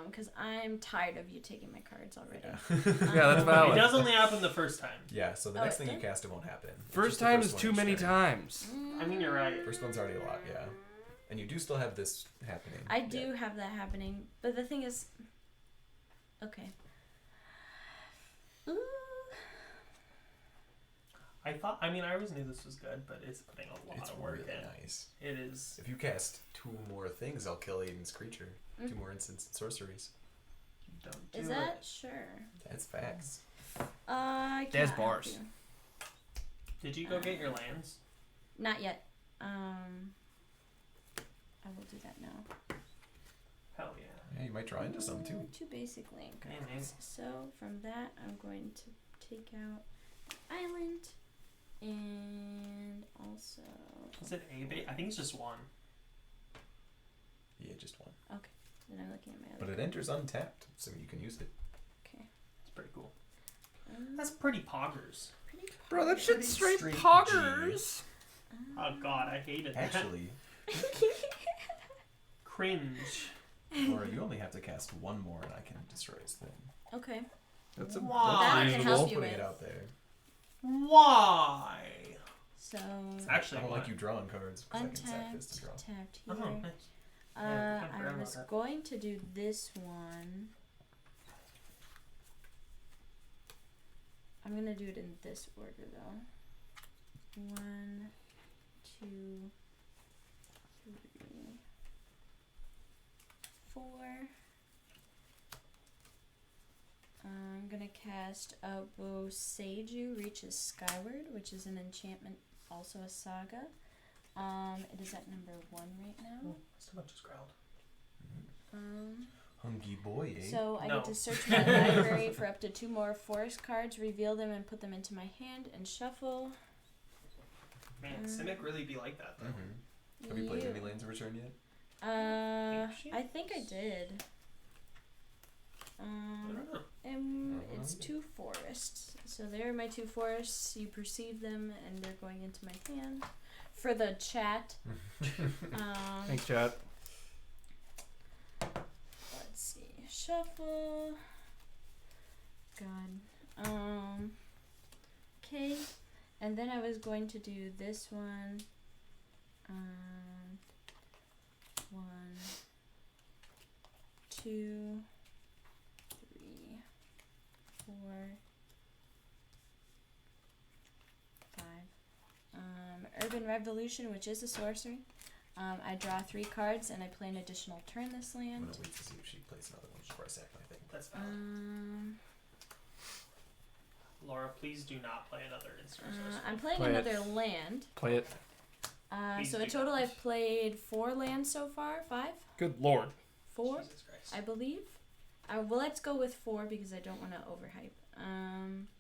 because I'm tired of you taking my cards already. Yeah. Yeah, that's Um, valid. It does only happen the first time. Yeah, so the Oh, next it thing you did? cast, it won't happen. It's First just the time first is one too each many turn. times. I mean, you're right. First one's already a lot, yeah. And you do still have this happening. I do have that happening, but the thing is, okay. Ooh. I mean, I always knew this was good, but it's putting a lot It's of work really in. nice. It is. If you cast 2 more things, I'll kill Aiden's creature. 2 more instants and sorceries. Don't do Is it. that sure? That's facts. I Des can't help bars. you. Did you go get your lands? Not yet. I will do that now. Hell yeah. Yeah, you might draw into some too. 2 basic land Yeah, cards. nice. So from that, I'm going to take out island, and also. Is it a bait? I think it's just one. Yeah, just one. Then I'm looking at my other. But it enters untapped, so you can use it. Okay. It's pretty cool. That's pretty poggers. Pretty. Bro, that Pretty shit's straight straight poggers. Oh god, I hated that. Actually, Cringe. Laura, you only have to cast 1 more and I can destroy his thing. Okay. That's a Why? That I can reasonable. help you Putting with. it out there. Why? So. It's I actually don't why. like you drawing cards because I can sack this and draw. Tapped Oh, here. nice. Yeah, I I forgot was about that. going to do this one. I'm gonna do it in this order though. 1, 2, 3, 4. I'm gonna cast Boseiju Reaches Skyward, which is an enchantment, also a saga. It is at number 1 right now. So much just growled. Hungry boy, eh? So I No. get to search my library for up to 2 more forest cards, reveal them, and put them into my hand and shuffle. Man, Simic really be like that though. Mm-hmm. Have you played any Lands of Return yet? I think I did. I don't know. It's 2 forests. So there are my 2 forests. You perceive them, and they're going into my hand. For the chat. Thanks, chat. Let's see. Shuffle. God. Okay. And then I was going to do this one. 1, 2, 3, 4, 5. Urban Revolution, which is a sorcery. I draw 3 cards and I play an additional turn this I'm land. gonna wait to see if she plays another one before I sack my thing. That's valid. Laura, please do not play another instant sorcery. I'm playing Play it. another land. Play it. Please So do in total, not. I've played 4 lands so far. 5? Good lord. 4, Jesus Christ. I believe. Well, let's go with 4 because I don't want to overhype.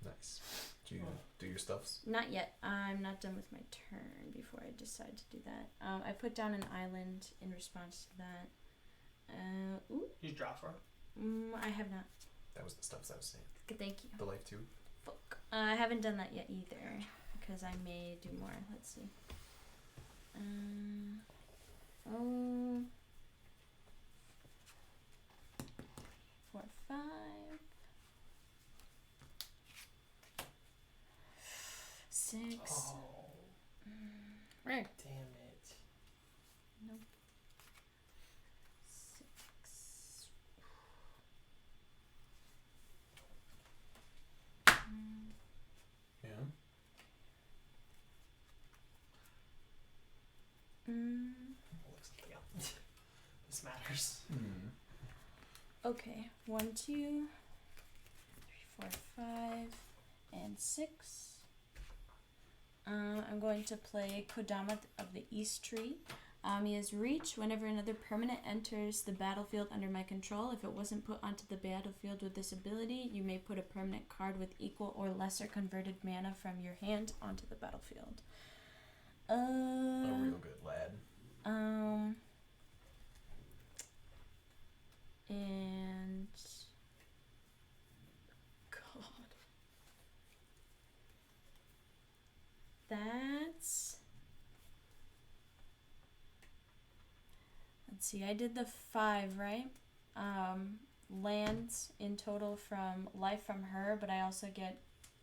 Nice. Do you do your stuffs? Not yet. I'm not done with my turn before I decide to do that. I put down an island in response to that. Ooh. You draw for it. I have not. That was the stuffs I was saying. Good, thank you. The life too. Fuck. I haven't done that yet either because I may do more. Let's see. 4, 5. 6. Oh. Right. Damn it. Nope. 6. Yeah. I'll look something up. This matters. Okay. 1, 2, 3, 4, 5, and 6. I'm going to play Kodama of the East Tree. He has reach. Whenever another permanent enters the battlefield under my control, if it wasn't put onto the battlefield with this ability, you may put a permanent card with equal or lesser converted mana from your hand onto the battlefield. A real good lad. And God, that's. Let's see. I did the 5, right? Lands in total from life from her, but I also get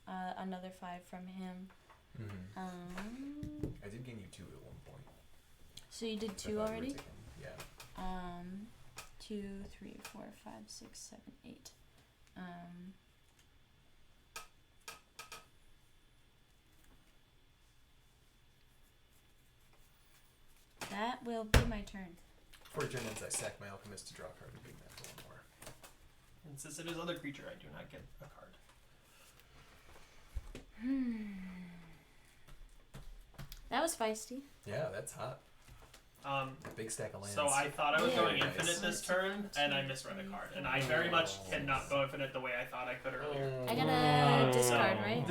another 5 from him. Mm-hmm. I did gain you 2 at one point. So you did I 2 thought you were already? taking- Yeah. 2, 3, 4, 5, 6, 7, 8. That will be my turn. Before your turn ends, I sack my alchemist to draw a card and beat that for 1 more. And since it is other creature, I do not get a card. That was feisty. Yeah, that's hot. A big stack of lands. So I thought I was Yeah. going Nice. infinite this turn, and I misread a card. And I very much cannot go infinite the way I thought I could earlier. I gotta discard, So- right?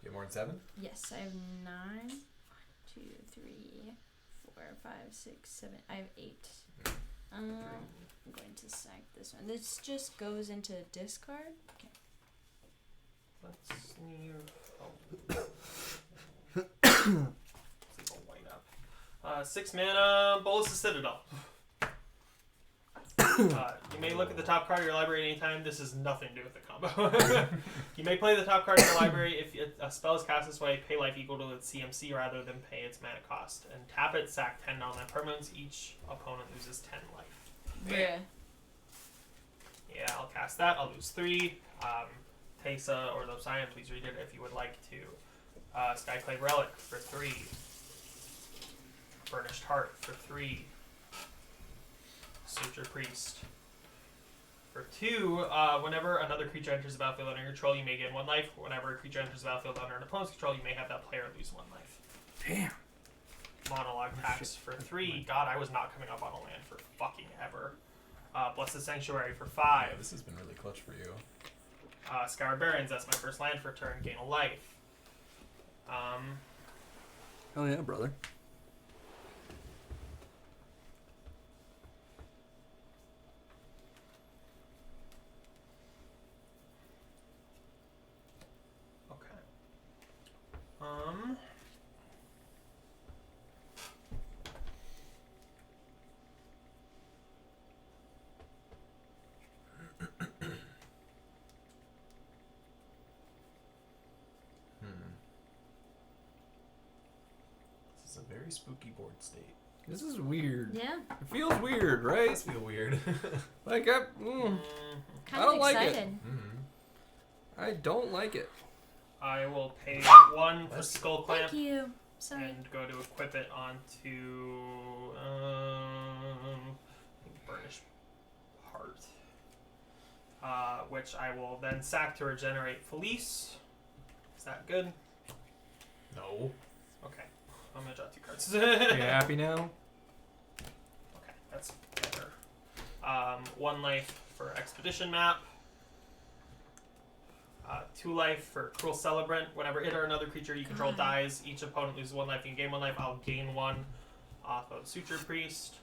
Get more than 7? Yes, I have 9. 1, 2, 3, 4, 5, 6, 7. I have 8. I'm going to sack this one. This just goes into discard. Okay. Let's see. This is a white up. 6 mana, Bolus the Citadel. You may look at the top card of your library anytime. This has nothing to do with the combo. You may play the top card of your library if a spell is cast this way. Pay life equal to its CMC rather than pay its mana cost, and tap it. Sack 10 non-land permanents. Each opponent loses 10 life. Bruh. Yeah, I'll cast that. I'll lose 3. Teysa or Losian, please read it if you would like to. Skyclave Relic for 3. Burnished Heart for 3. Suture Priest for 2. Whenever another creature enters the battlefield under your control, you may gain 1 life. Whenever a creature enters the battlefield under an opponent's control, you may have that player lose 1 life. Damn. Monologue tax for 3. God, I was not coming up on a land for fucking ever. Blessed Sanctuary for 5. Yeah, this has been really clutch for you. Scour Barrens, that's my first land for turn, gain a life. Hell yeah, brother. Okay. This is a very spooky board state. This is weird. Yeah. It feels weird, It right? does feel weird. Like, Kind I of don't like it. excited. I don't like it. I will pay 1 for Skull Clamp Thank you. Sorry. and go to equip it onto Burnished Heart, which I will then sack to regenerate Felice. Is that good? No. Okay, I'm gonna draw 2 cards. Are you happy now? Okay, that's better. 1 life for Expedition Map. 2 life for Cruel Celebrant. Whenever it or another creature you control God. dies, each opponent loses 1 life. You can gain 1 life. I'll gain 1 off of Suture Priest.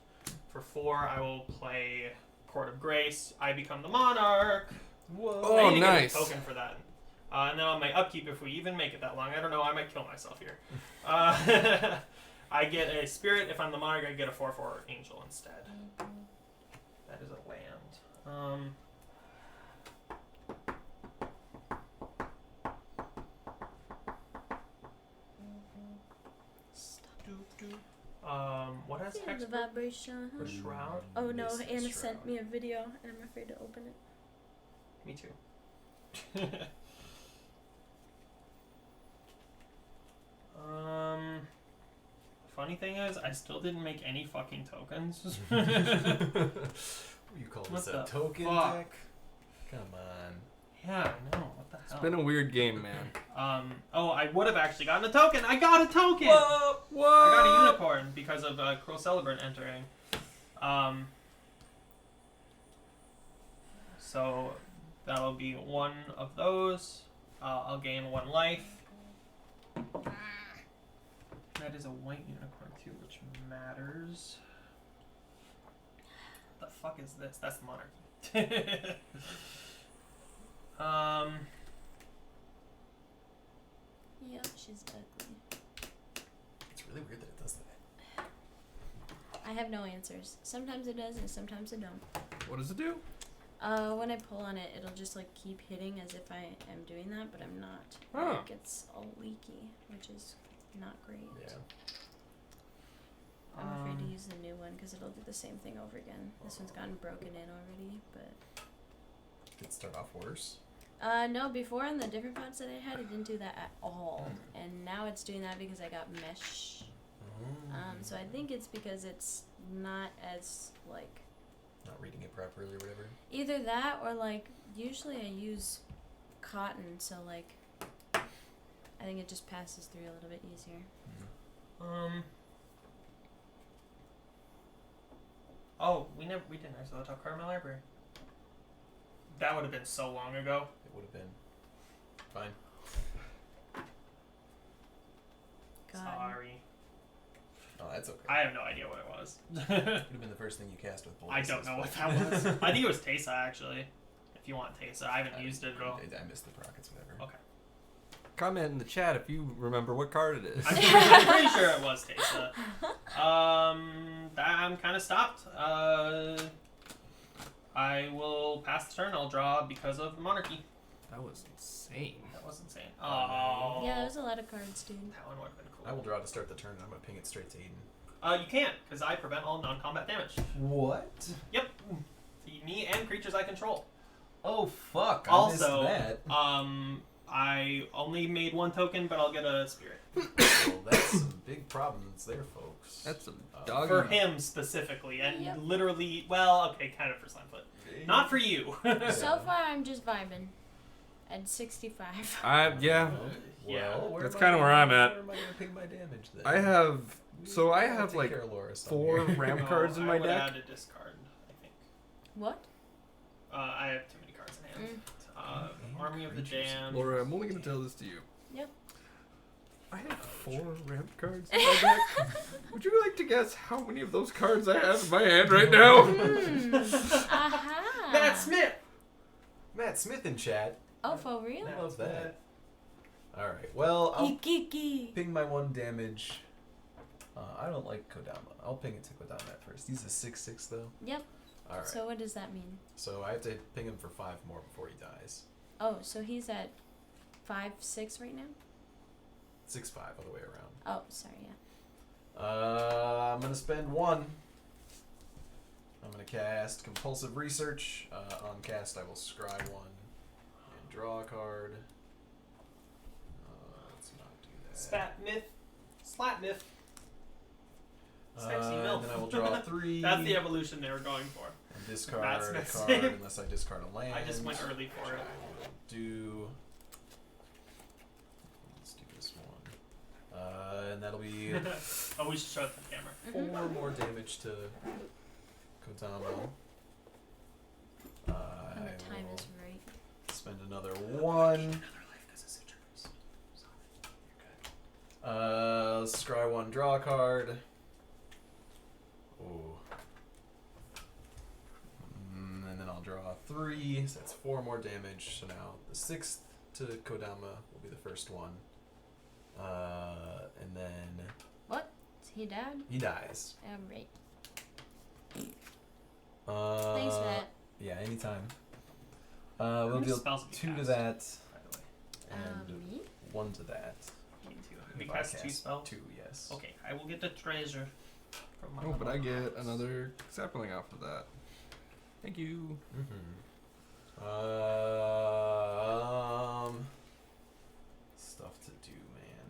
For 4, I will play Court of Grace. I become the Monarch. Whoa. Oh, I need to nice. get a token for that. And then on my upkeep, if we even make it that long, I don't know, I might kill myself here. I get a Spirit. If I'm the Monarch, I get a 4/4 Angel instead. That is a land. What has Feel the Hexproof vibration. for Shroud? Oh no, This is Anna Shroud. sent me a video and I'm afraid to open it. Me too. Funny thing is, I still didn't make any fucking tokens. You call What this a the token fuck? deck? Come on. Yeah, I know. What the hell? It's been a weird game, man. Oh, I would have actually gotten a token. I got a token. What? I got a unicorn because of Cruel Celebrant entering. So that'll be 1 of those. I'll gain 1 life. That is a white unicorn too, which matters. What the fuck is this? That's the Monarchy. Yep, she's ugly. It's really weird that it does that. I have no answers. Sometimes it does, and sometimes it don't. What does it do? When I pull on it, it'll just like keep hitting as if I am doing that, but I'm not. Huh. It gets all leaky, which is not great. Yeah. I'm afraid to use the new one because it'll do the same thing over again. This one's gotten broken in already, but Did it start off worse? no. Before in the different pots that I had, it didn't do that at all, and now it's doing that because I got mesh. So I think it's because it's not as like Not reading it properly or whatever. either that or like usually I use cotton, so like I think it just passes through a little bit easier. Oh, we didn't actually talk card in my library. That would have been so long ago. It would have been fine. God. Sorry. Oh, that's okay. I have no idea what it was. Would have been the first thing you cast with Ballistus. I don't know what that was. I think it was Tesa, actually. If you want Tesa. I haven't used it at all. I missed the Prockets, whatever. Okay. Comment in the chat if you remember what card it is. I'm pretty sure it was Tesa. I'm kind of stopped. I will pass the turn. I'll draw because of Monarchy. That was insane. That was insane. Oh. Yeah, that was a lot of cards, dude. That one would have been cool. I will draw to start the turn, and I'm going to ping it straight to Aiden. You can't, because I prevent all non-combat damage. What? Yep. Me and creatures I control. Oh, fuck. I Also, missed that. I only made one token, but I'll get a spirit. Well, that's some big problems there, folks. That's some Uh, doggy. For him specifically, and Yep. literally, well, okay, kind of for Slimefoot. Not for you. So far, I'm just vibing. At 65. Yeah. Yeah. Well, That's kinda where I'm at. Where am I going to ping my damage then? I have I'll take like care of Laura some 4 here. ramp cards in I my would deck. add a discard, I think. What? I have too many cards in hand. Army of the Creatures. Damned. Laura, I'm only gonna tell this to you. Yep. I have 4 ramp cards in my deck. Would you like to guess how many of those cards I have in my hand right now? Aha. Matt Smith! Matt Smith in chat. Oh, for real? I love that. Alright, well, I'll Ikiki. ping my 1 damage. I don't like Kodama. I'll ping it to Kodama at first. He's a 6/6 though. Yep. Alright. So what does that mean? So I have to ping him for 5 more before he dies. Oh, so he's at 5-6 right now? 6/5 all the way around. Oh, sorry, yeah. I'm gonna spend 1. I'm gonna cast Compulsive Research. On cast, I will scry 1 and draw a card. Let's not do that. Spat Myth. Slap Myth. Sexy milf. And then I will draw 3. That's the evolution they were going for. And discard That's a next. card unless I discard a land. I just went early for it. I will do. Let's do this one. And that'll be Oh, we should show it to the camera. 4 more damage to Kodama. When the time will is right. spend another 1. Scry 1, draw a card. Ooh. And then I'll draw 3, so that's 4 more damage. So now the 6th to Kodama will be the first one. And then What? Is he dead? he dies. Right. Thanks for that. Yeah, anytime. We'll many deal spells have 2 you to cast, that By the way. and Me? 1 to that. Me too. We If I cast 2 spells? 2, yes. Okay, I will get the treasure from my Oh, but I mother. get another sapling off of that. Thank you. Stuff to do, man.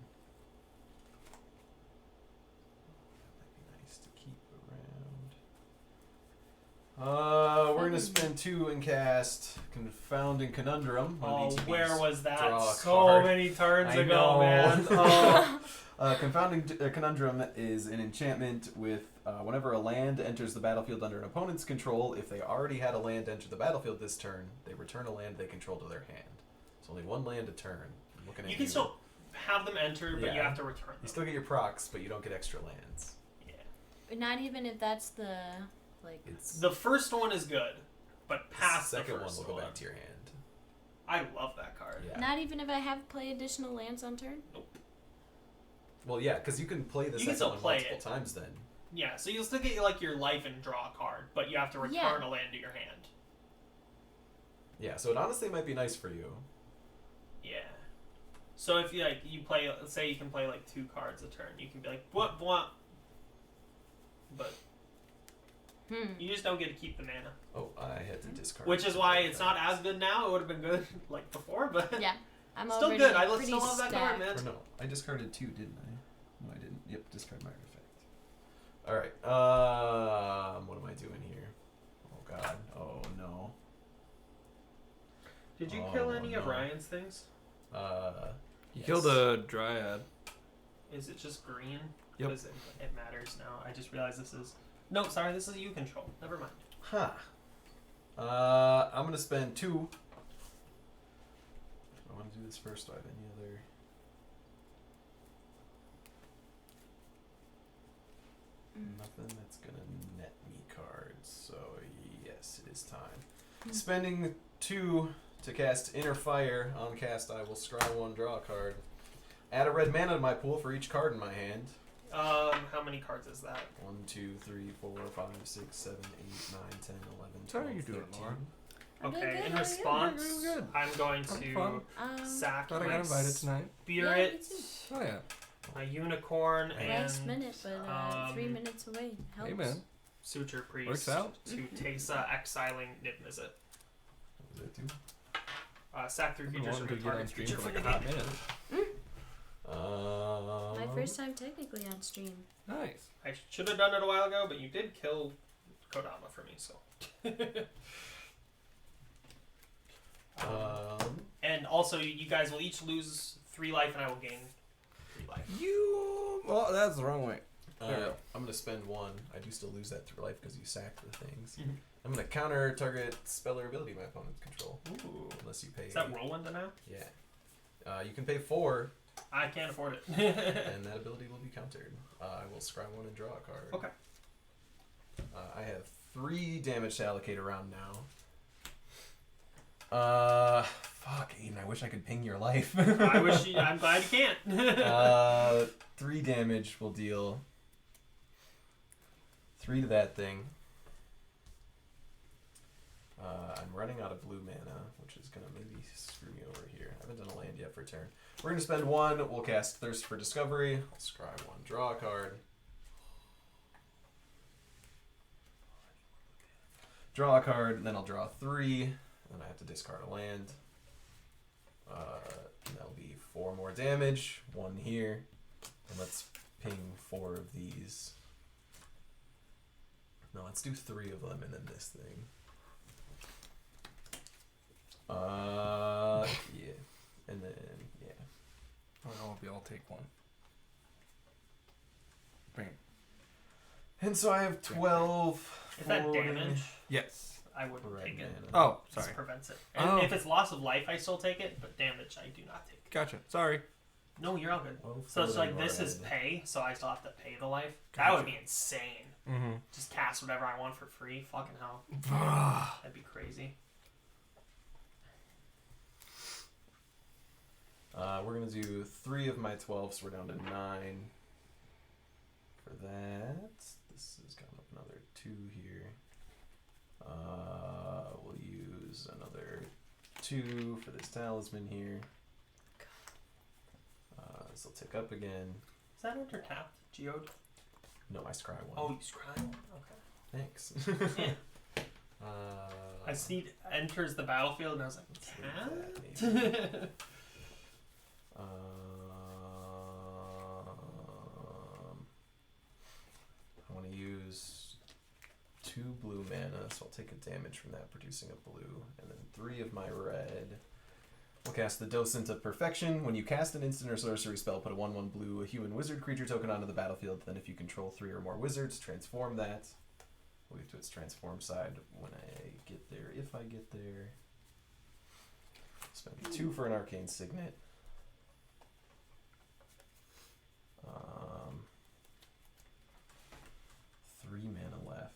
That might be nice to keep around. We're gonna spend 2 and cast Confounding Conundrum. on Oh, each of where these. was that Draw a so card. many turns I ago, know. man? Confounding Conundrum is an enchantment with whenever a land enters the battlefield under an opponent's control, if they already had a land enter the battlefield this turn, they return a land they control to their hand. It's only 1 land a turn. I'm looking at You can still have them enter, but you Yeah. have to return them. You still get your procs, but you don't get extra lands. Yeah. But not even if that's the like. It's The first one is good. but past the second the first one will go back to your hand. I love that card. Yeah. Not even if I have play additional lands on turn? Well, yeah, because you can play the You can second still one play multiple it. times then. Yeah, so you'll still get like your life and draw a card, but you have to return Yeah. a land to your hand. Yeah, so it honestly might be nice for you. Yeah. So if you you play, let's say you can play like 2 cards a turn, you can be like what, but you just don't get to keep the mana. Oh, I had to discard. Which is why it's not as good now. It would have been good like before, but Yeah. I'm still already good. I pretty still love that card, stacked. man. Or no, I discarded 2, didn't I? No, I didn't. Yep, discard my artifact. All right. What am I doing here? Oh God. Oh no. Did you Oh, kill any of no. Ryan's things? You Yes. killed a dryad. Is it just green? Yep. Because it matters now. I just realized this is. No, sorry, this is you control. Never mind. Huh. I'm gonna spend 2. I want to do this first. Do I have any other? Nothing that's gonna net me cards. So yes, it is time. Spending 2 to cast Inner Fire. On cast, I will scry 1, draw a card. Add a red mana to my pool for each card in my hand. How many cards is that? 1, 2, 3, 4, 5, 6, 7, 8, 9, 10, 11, How 12, are you doing, 13. Laura? I'm doing Okay, good, in how are you? response, I'm doing good. I'm going Having to fun. sack Thought I my got invited tonight. spirit, too. Oh yeah. my unicorn, and Last minute, but 3 minutes away. Helps. Hey man. Suture Priest Works out. to Teysa exiling Niv-Mizzet. What was that do? Sack 3 I've been creatures wanting from to your get on target stream creature for from like your a hot hand. minute. My first time technically on stream. Nice. I should have done it a while ago, but you did kill Kodama for me, so. And also, you guys will each lose 3 life, and I will gain 3 life. Well, that's the wrong way. I'm gonna spend 1. I do still lose that through life because you sacked the things. Mhm. I'm gonna counter target spell or ability my opponent's control. Ooh. Unless you pay. Is that whirlwind now? Yeah. You can pay 4, I can't afford it. and that ability will be countered. I will scry 1 and draw a card. Okay. I have 3 damage to allocate around now. Fuck, Aiden, I wish I could ping your life. I'm glad you can't. 3 damage will deal 3 to that thing. I'm running out of blue mana, which is gonna maybe screw me over here. I haven't done a land yet for turn. We're gonna spend 1. We'll cast Thirst for Discovery. I'll scry 1, draw a card. Draw a card, and then I'll draw 3. Then I have to discard a land. That'll be 4 more damage. 1 here. And let's ping 4 of these. No, let's do 3 of them and then this thing. Yeah. And then, yeah. I'll take 1. Bang. And so I have 12. Is that forwarding. damage? Yes. I would Red take it. mana. Oh, This sorry. prevents it. And Oh. if it's loss of life, I still take it, but damage, I do not take. Gotcha. Sorry. No, you're all good. Well, So it's like forwarding this is red. pay, so I still have to pay the life. That would Gotcha. be insane. Mm-hmm. Just cast whatever I want for free. Fucking hell. That'd be crazy. We're gonna do 3 of my 12, so we're down to 9 for that. This has gone up another 2 here. We'll use another 2 for this talisman here. This will tick up again. Is that under tapped? Geode? No, I scry 1. Oh, you scry? Okay. Thanks. Yeah. uh, I see it enters the battlefield, and I was like, let's leave that, tapped? I want to use 2 blue mana, so I'll take a damage from that, producing a blue, and then 3 of my red. We'll cast the Docent of Perfection. When you cast an instant or sorcery spell, put a 1/1 blue human wizard creature token onto the battlefield. Then if you control 3 or more wizards, transform that. We'll get to its transform side when I get there, if I get there. Spend 2 for an arcane signet. 3 mana left.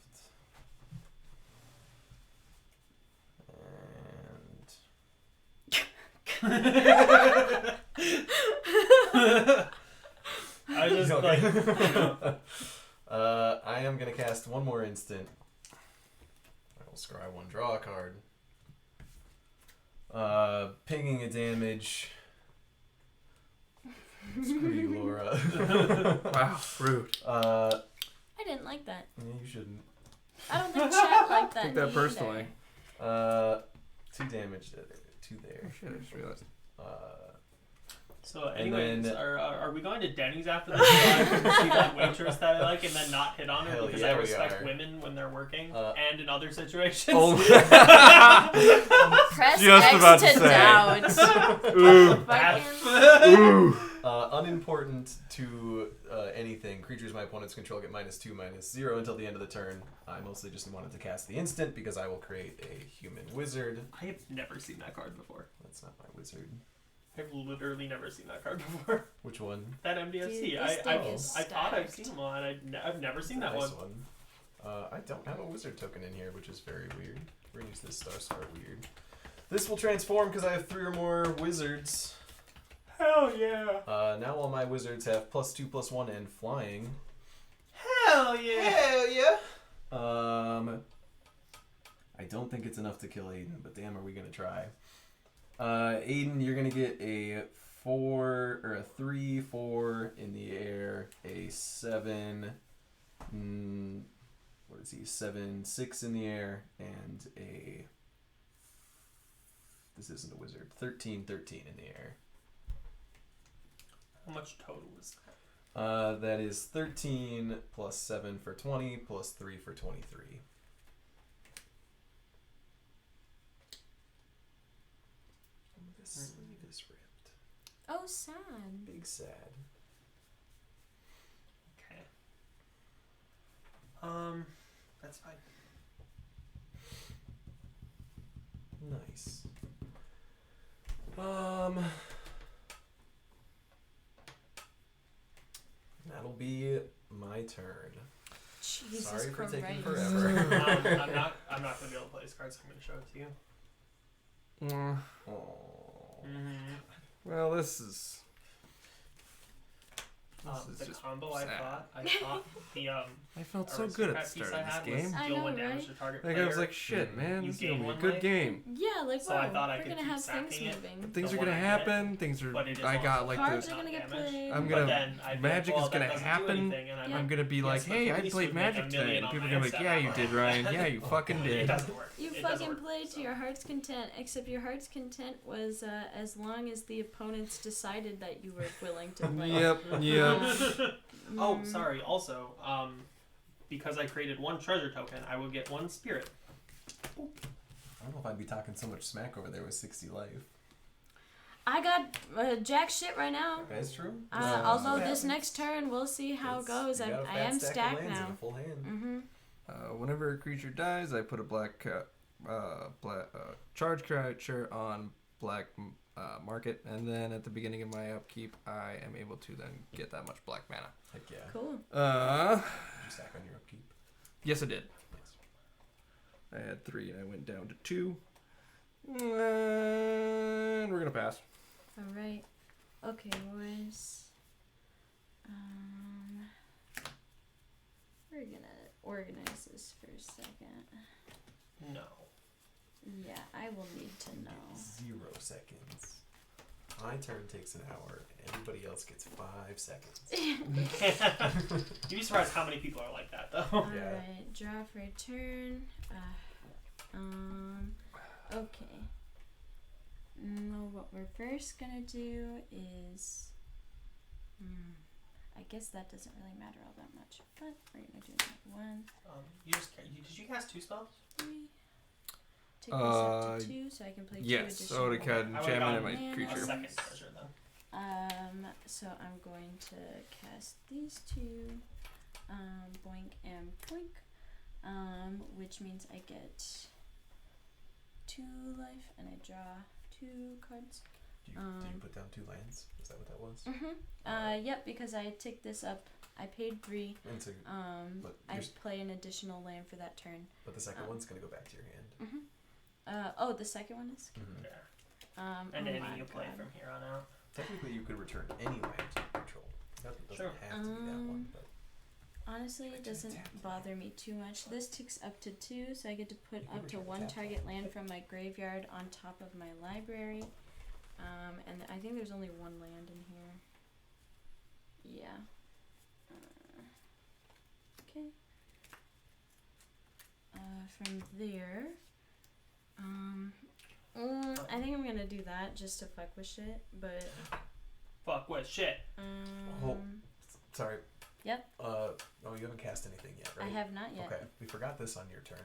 I just like. I am gonna cast one more instant. I will scry one, draw a card. Pinging a damage. Screw you, Laura. Wow, rude. I didn't like that. Yeah, you shouldn't. I don't think chat liked that. Took that either. personally. 2 damage. 2 there. Oh shit, I just realized. So, And anyways, then- are we going to Denny's after this? So I can see that waitress that I like and then not hit on her Hell because yeah, I we respect are. women when they're working and in other situations. Oh. Press Just X about to to say. doubt. Ooh. Fucking- Ooh. Unimportant to anything. Creatures my opponents control get -2/-0 until the end of the turn. I mostly just wanted to cast the instant because I will create a human wizard. I have never seen that card before. That's not my wizard. I've literally never seen that card before. Which one? That MDFC. Dude, I this thing is thought I've stacked. seen them all, and I've never seen that Nice one. I don't have a wizard token in here, which is very weird. We're gonna use this Star weird. This will transform because I have 3 or more wizards. Hell yeah! Now all my wizards have +2/+1 and flying. Hell yeah! Hell yeah! I don't think it's enough to kill Aiden, but damn, are we gonna try? Aiden, you're gonna get a 4 or a 3, 4 in the air, a 7. What is he? 7, 6 in the air, and a. This isn't a wizard. 13, 13 in the air. How much total is that? That is 13 plus 7 for 20 plus 3 for 23. This sleeve is ripped. Oh, sad. Big sad. Okay. That's fine. Nice. That'll be my turn. Jesus Sorry for Christ. taking forever. I'm not gonna be able to play this card, so I'm gonna show it to you. Oh. Well, this is The just combo sad. I thought the I felt so good at the start of this game. I deal know, 1 damage right? to target Like player. I was like, shit, man, You this is gonna gain be a 1 good life. game. Yeah, like, So wow, I thought I we're could gonna keep have things sacking it. moving. Things The are one gonna I get, happen. Things are. but it is I got also like Cards the. are gonna get damage. played. I'm But gonna. then I'd be Magic like, is gonna that doesn't do happen. anything, and I'm Yeah. I'm gonna be like, Yes, but hey, I police played would make Magic $1 today. million And on people are my gonna be like, end yeah, step you now. did, Ryan. Yeah, you fucking It did. doesn't work. You It fucking doesn't work, played so. to your heart's content, except your heart's content was as long as the opponents decided that you were willing to play. Yep. Oh, sorry. Also, because I created 1 treasure token, I will get 1 spirit. I don't know if I'd be talking so much smack over there with 60 life. I got jack shit right now. That's true. Although this next turn, we'll see how it goes. You got a I fat am stack of stacked lands in now. a full hand. Mm-hmm. Whenever a creature dies, I put a black charge creature on black market, and then at the beginning of my upkeep, I am able to then get that much black mana. Heck yeah. Cool. Did you stack on your upkeep? Yes, I did. Yes. I had 3, and I went down to 2. And we're gonna pass. All right. Okay, boys. We're gonna organize this for a second. No. Yeah, I will need to know. 0 seconds. My turn takes an hour, and everybody else gets 5 seconds. You'd be surprised how many people are like that, though. All Yeah. right, draw for a turn. Okay. No, what we're first gonna do is. I guess that doesn't really matter all that much, but we're gonna do that. 1, Did you cast 2 spells? 3. Take this up to 2, so I can play 2 Yes, additional. Odin I would've enchantment and my gotten A creature. second treasure, then. So I'm going to cast these 2, boink and boink, which means I get 2 life, and I draw 2 cards. Do you put down 2 lands? Is that what that was? Yep, because I ticked this up. I paid 3. And so, but, I you're, play an additional land for that turn. but the second one's going to go back to your hand. Oh, the second one is? Mm-hmm. Yeah. And oh any my you play God. from here on out. Technically, you could return any land you control. That doesn't Sure. have to be that one, but Honestly, it Return doesn't tap. bother me too much. This ticks up to 2, so I get to put You can up to return 1 tap. target land from my graveyard on top of my library. And I think there's only 1 land in here. Yeah. Okay. From there, I think I'm gonna do that just to fuck with shit, but Fuck what shit. sorry. Yep. Oh, you haven't cast anything yet, right? I have not yet. Okay, we forgot this on your turn,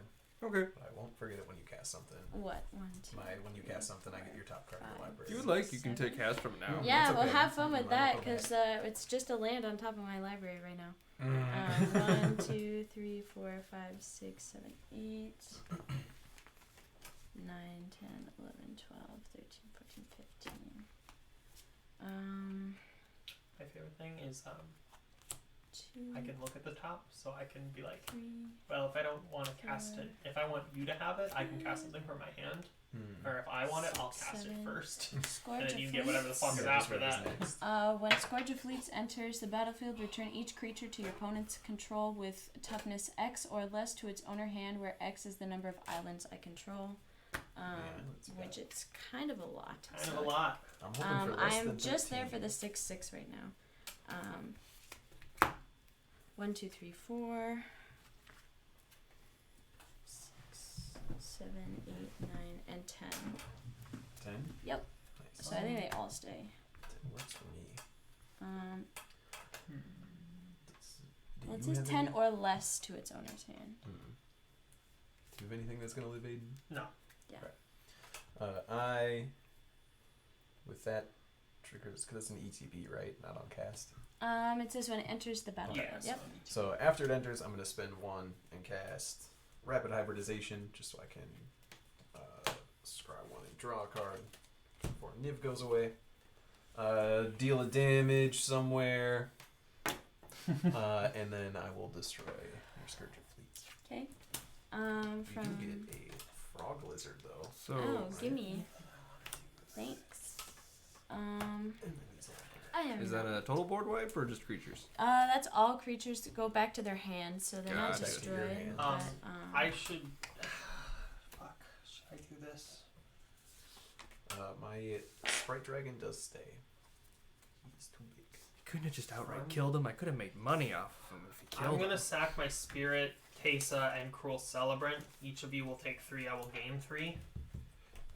Okay. but I won't forget it when you cast something. What? 1, 2. When you cast something, I get your top card of the Five. library. If you would like, you can take cast from it now. Yeah, It's well, okay. have fun with I'm that, okay. because it's just a land on top of my library right now. Mm. 1, 2, 3, 4, 5, 6, 7, 8, 9, 10, 11, 12, 13, 14, 15. My favorite thing is 2, I can look at the top, so I can be like, 3. well, if I don't want to cast it, if I want you to have it, I can cast something from my hand. Hmm. Or if I want it, I'll cast it 7. first. And Scourge then of you get whatever the fuck Fleets. is Yeah, just after whatever's that. next. When Scourge of Fleets enters the battlefield, return each creature to your opponent's control with toughness X or less to its owner hand, where X is the number of islands I control. that's bad. Which it's kind of a lot. Kind so of a lot. I'm hoping for less I'm than just there 13. for the 6/6 right now. 1, 2, 3, 4, 6, 7, 8, 9, and 10. 10? Yep. Nice. So I think they all stay. 10 works for me. Do Well, it you says have 10 any- or less to its owner's hand. Do you have anything that's going to live Aiden? No. I, with that triggers, because it's an ETB, right? Not on cast. It says when it enters the battlefield. Yeah, Yep. So after it enters, I'm going to spend 1 and cast Rapid Hybridization, just so I can scry 1 and draw a card before Niv goes away. Deal a damage somewhere. And then I will destroy your Scourge of Fleets. Okay. You From. do get a Frog Lizard, though. So Oh, gimme. Thanks. And then he's like, I am. is that a total board wipe or just creatures? That's all creatures that go back to their hand, so they're not Gotcha. destroyed. Your hand. But, I should. Fuck. Should I do this? my Sprite Dragon does stay. He's too big. You couldn't have just outright killed him. I could have made money off of him if you I'm killed gonna him. sack my Spirit, Tesa, and Cruel Celebrant. Each of you will take 3. I will gain 3.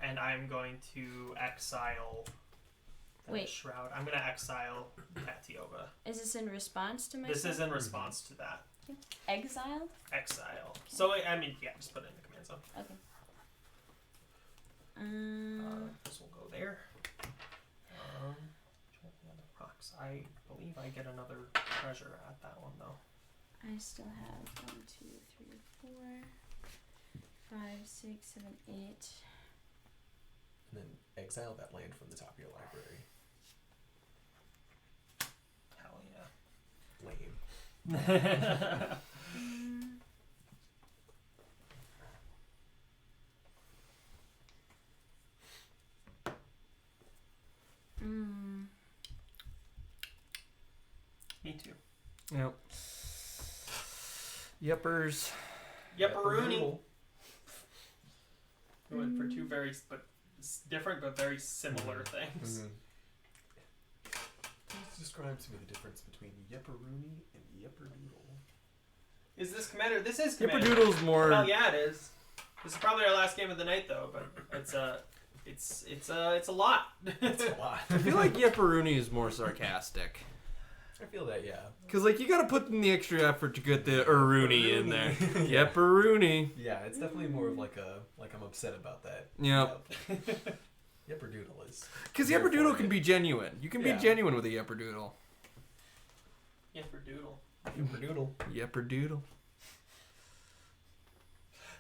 And I'm going to exile. that Wait. Shroud. I'm gonna exile Tatiova. is this in response to my? This is in response to that. exiled. Exile. So, I mean, yeah, just put it in the command zone. Okay. This will go there. Rocks. I believe I get another treasure at that one, though. I still have 1, 2, 3, 4, 5, 6, 7, 8. And then exile that land from the top of your library. Hell Lame. yeah. Me too. Yep. Yepers. Yepperoonie. We went for 2 very different but very similar things. Please describe to me the difference between Yepperoonie and Yepperdoodle. Is this Commander? This is Commander. Yipperdoodle's more. Well, yeah, it is. This is probably our last game of the night, though. But it's a lot. It's a lot. I feel like Yipperoonie is more sarcastic. I feel that, yeah. Cause like you gotta put in the extra effort to get the Rooney in there. Yipperoonie. Yeah, it's definitely more of like I'm upset about that. Yep. Yepperdoodle is. Cause Here for Yipperdoodle it. can be genuine. You can Yeah. be genuine with a Yipperdoodle. Yepperdoodle. Yepperdoodle. Yipperdoodle.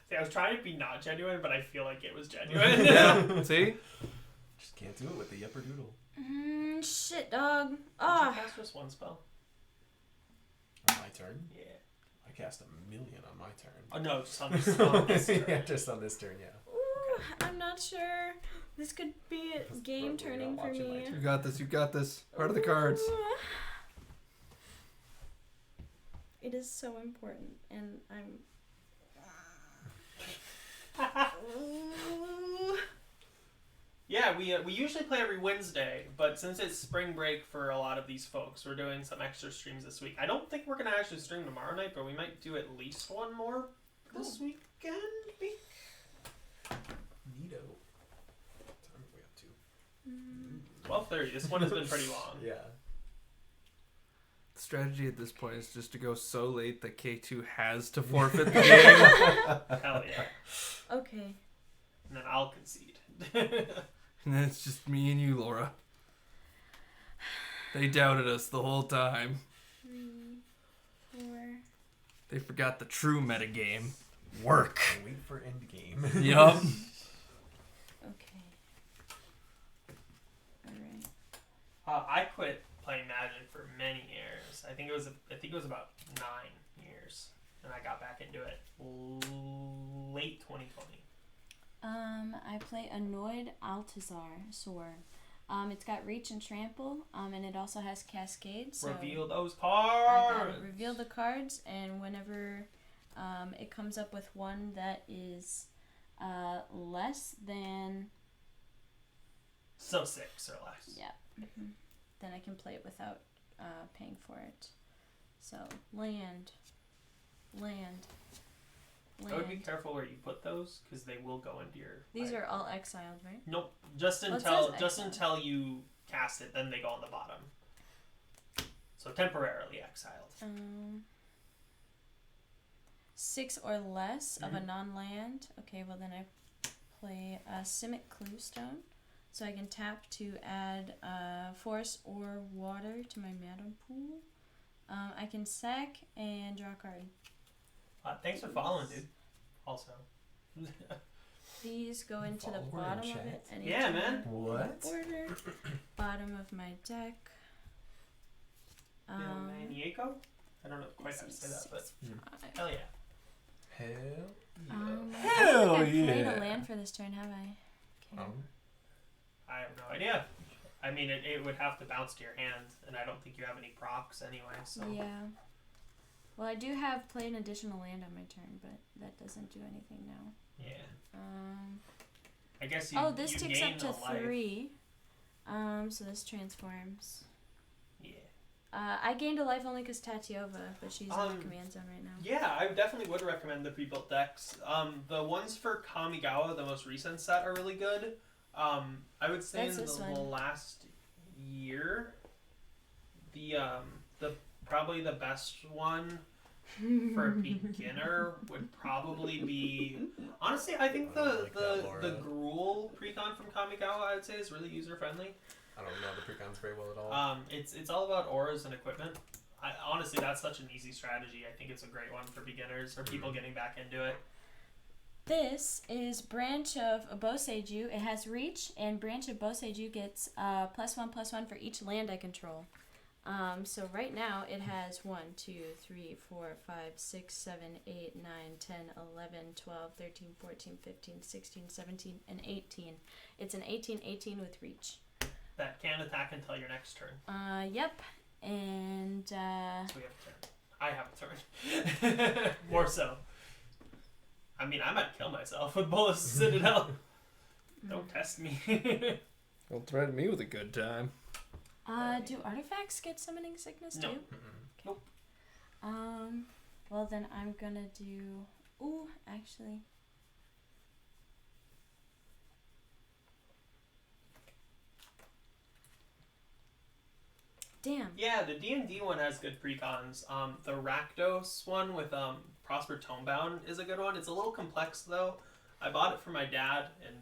See, I was trying to be not genuine, but I feel like it was genuine. Yeah. See? Just can't do it with the Yepperdoodle. Shit, dog. Did you Ah. cast just 1 spell? On my turn? Yeah. I cast 1,000,000 on my turn. Oh no, just on this turn. Yeah, just on this turn, yeah. I'm not sure. This could be a game turning for me. You got this. You got this. Part of the cards. Ooh. It is so important, and I'm. Ooh. Yeah, we usually play every Wednesday, but since it's spring break for a lot of these folks, we're doing some extra streams this week. I don't think we're gonna actually stream tomorrow night, but we might do at least one more this weekend. Neato. What time are we up to? 12:30. This one has been pretty long. Yeah. The strategy at this point is just to go so late that K2 has to forfeit the game. Hell yeah. Okay. And then I'll concede. And then it's just me and you, Laura. They doubted us the whole time. 3, 4. They forgot the true metagame. Work. Wait for endgame. Yup. Okay. Alright. I quit playing Magic for many years. I think it was about 9 years, and I got back into it late 2020. I play Annoyed Altazar Sword. It's got Reach and Trample, and it also has Cascade. So Reveal those I cards. gotta reveal the cards, and whenever it comes up with one that is less than So 6 or less. yeah, then I can play it without paying for it. So land. I would be careful where you put those because they will go into your. These are all exiled, right? Nope. Just Well, it until says until you cast it, then they go on the bottom. So temporarily exiled. 6 or less of a non-land. Okay, well then I play Simic Cluestone, so I can tap to add force or water to my mana pool. I can sack and draw a card. Thanks for following, dude. Also. These go into the Follower in bottom of chat? it. Yeah, man. What? Order. Bottom of my deck. Maniaco? I don't know quite how to say that, but hell yeah. Hell yeah. I Hell don't think I've played yeah. a land for this turn, have I? Okay. I have no idea. I mean, it would have to bounce to your hand, and I don't think you have any procs anyway, so. Yeah. Well, I do have play an additional land on my turn, but that doesn't do anything now. Yeah. I guess This you ticks gain up to a life. 3. So this transforms. Yeah. I gained a life only because Tatiova, but she's in the command zone right now. Yeah, I definitely would recommend the pre-built decks. The ones for Kamigawa, the most recent set, are really good. I would say That's in this the one. last year, the probably the best one for a beginner would probably be, honestly, I think I don't like that, Laura. the Gruul precon from Kamigawa, I would say, is really user friendly. I don't know the precons very well at all. It's all about auras and equipment. Honestly, that's such an easy strategy. I think it's a great one for beginners or people getting back into it. This is Branch of Boseiju. It has Reach, and Branch of Boseiju gets +1/+1 for each land I control. So right now it has 1, 2, 3, 4, 5, 6, 7, 8, 9, 10, 11, 12, 13, 14, 15, 16, 17, and 18. It's an 18/18 with Reach. That can attack until your next turn. Yep. And So we have a turn. I have a turn. More so. I mean, I might kill myself with Bolas Citadel. Don't test me. Don't threaten me with a good time. do artifacts get summoning sickness No. too? Nope. Well then I'm gonna do. Ooh, actually. Damn. Yeah, the D&D one has good precons. The Rakdos one with Prosper Tomebound is a good one. It's a little complex though. I bought it for my dad, and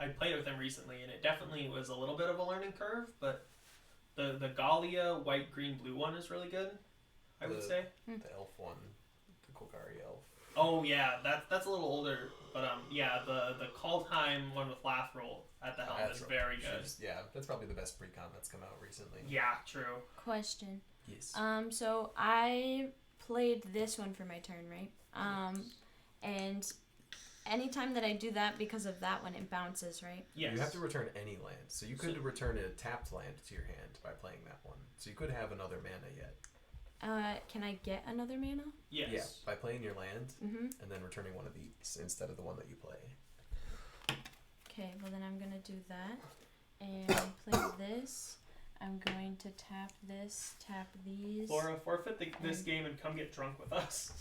I played it with him recently, and it definitely was a little bit of a learning curve. But the Galia white, green, blue one is really good. I would say. The elf one, the Golgari elf. Oh yeah, that's a little older, but yeah, the Kaldheim one with Lathril at the helm is very good. Yeah, that's probably the best precon that's come out recently. Yeah, true. Question. Yes. So I played this one for my turn, right? And anytime that I do that, because of that one, it bounces, right? Yes. You have to return any land. So you could return a tapped land to your hand by playing that one. So you could have another mana yet. Can I get another mana? Yes. Yeah, by playing your land Mm-hmm. and then returning one of these instead of the one that you play. Okay, well then I'm gonna do that and play this. I'm going to tap this, tap these. Laura, forfeit this game and come get drunk with us.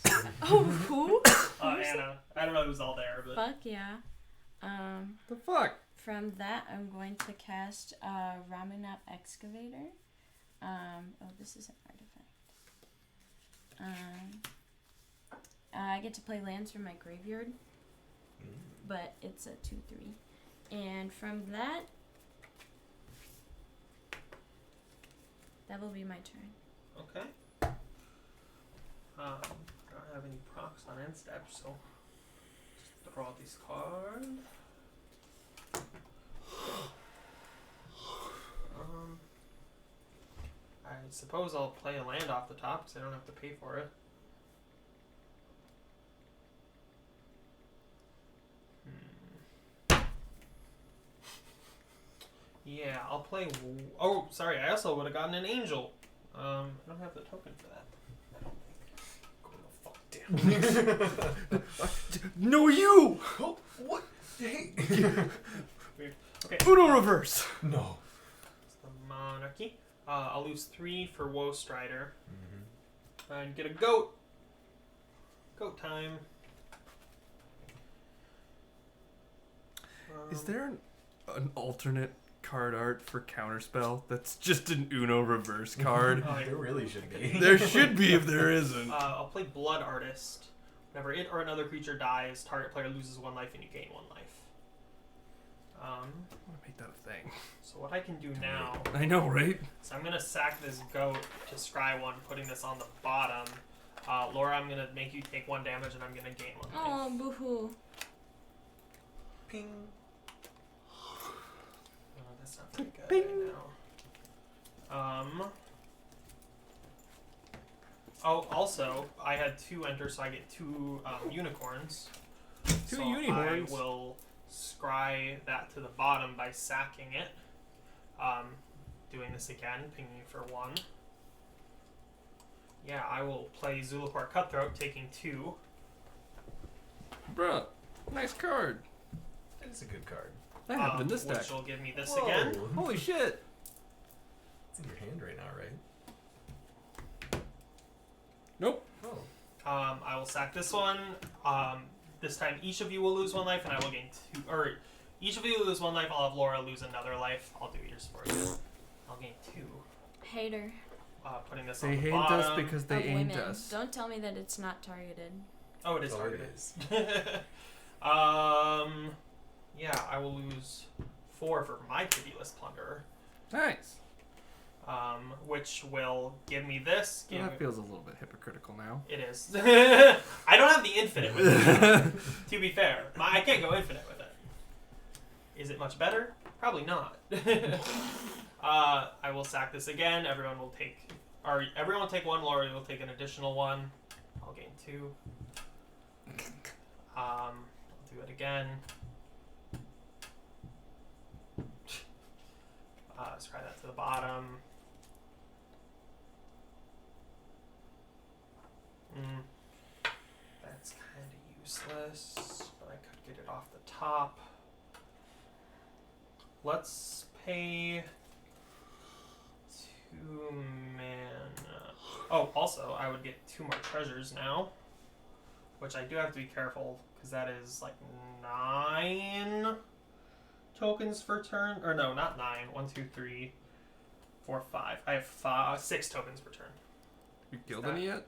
Oh, who? Anna. I don't know who's all there, but Fuck yeah. The fuck? From that, I'm going to cast Ramunap Excavator. Oh, this is an artifact. I get to play lands from my graveyard, but it's a 2/3. And from that, that will be my turn. okay. I don't have any procs on end step, so just throw out these cards. I suppose I'll play a land off the top because I don't have to pay for it. Yeah, I'll play. Oh, sorry. I also would have gotten an angel. I don't have the token for that. I don't think. Go the fuck down. No, you! Oh, what? Hey. Weird. Okay. Uno reverse. No. It's the monarchy. I'll lose 3 for Woe Strider. And get a goat. Goat time. Is there an alternate card art for Counterspell that's just an Uno reverse card? There really should be. There should be if there isn't. I'll play Blood Artist. Whenever it or another creature dies, target player loses 1 life and you gain 1 life. I want to make that a thing. So what I can do now I know, right? is I'm gonna sack this goat to scry 1, putting this on the bottom. Laura, I'm gonna make you take 1 damage and I'm gonna gain 1 life. Oh, boo-hoo. Ping. That's not very good Bing. right now. Oh, also, I had 2 enter, so I get 2 unicorns. Two so unicorns. I will scry that to the bottom by sacking it. Doing this again, pinging you for 1. Yeah, I will play Zulaport Cutthroat, taking 2. Bruh, nice card. It's a good card. That happened in this deck. Which will give me this Whoa. again. Holy shit. It's in your hand right now, right? Nope. Oh. I will sack this one. This time each of you will lose 1 life, and I will gain 2. Or each of you will lose 1 life. I'll have Laura lose another life. I'll do yours for you. I'll gain 2. Hater. Putting this They on the hate bottom. us because they of ain't women. us. Don't tell me that it's not targeted. Oh, it is Oh, targeted. it is. Yeah, I will lose 4 for my Pitiless Plunderer. Nice. Which will give me this. Well, that feels a little bit hypocritical now. It is. I don't have the infinite with it. To be fair, I can't go infinite with it. Is it much better? Probably not. I will sack this again. Everyone will take 1. Laura will take an additional 1. I'll gain 2. I'll do it again. Scry that to the bottom. That's kind of useless, but I could get it off the top. Let's pay 2 mana. Oh, also, I would get 2 more treasures now, which I do have to be careful because that is like 9 tokens per turn. Or no, not 9. 1, 2, 3, 4, 5. I have 6 tokens per turn. You killed any yet?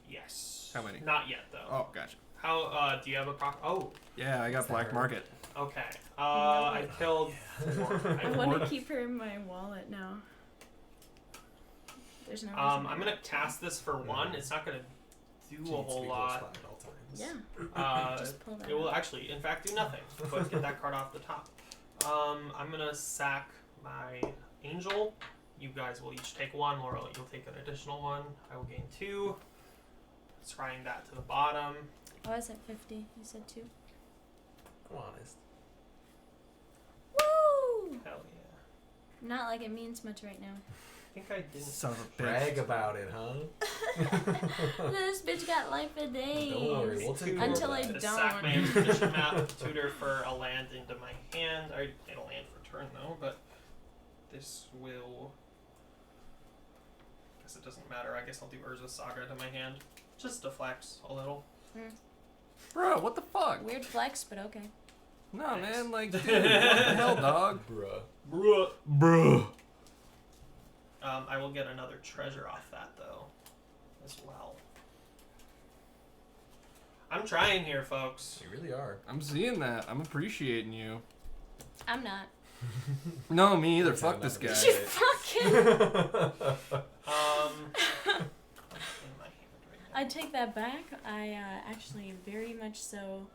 Yes. How many? Not yet, though. Oh, gotcha. How, do you have a proc? Oh, Yeah, I got What's that Black hurt? Market. okay. I killed 4. I want to keep her in my wallet now. There's no reason I'm to gonna not. cast this for 1. It's not gonna do Needs a to whole be close lot. by at all times. Yeah. Just pull that It will out. actually, in fact, do nothing. But get that card off the top. I'm gonna sack my angel. You guys will each take 1. Laura, you'll take an additional 1. I will gain 2. Scrying that to the bottom. Oh, I said 50. You said 2. So honest. Woo! Hell yeah. Not like it means much right now. I think I didn't. Son of a Brag bitch. about it, huh? This bitch got life for days. Don't worry, we'll take care Until of I that. To don't. sack my ammunition map, tutor for a land into my hand. I already played a land for turn though, but this will. Guess it doesn't matter. I guess I'll do Urza Saga to my hand. Just to flex a little. Bro, what the fuck? Weird flex, but okay. No, Thanks. man, like, dude, what the hell, dog? Bruh. Bruh. I will get another treasure off that though, as well. I'm trying here, folks. You really are. I'm seeing that. I'm appreciating you. I'm not. No, me either. That's Fuck not this enough guy. You fucking. In my hand right now. I take that back. I actually very much so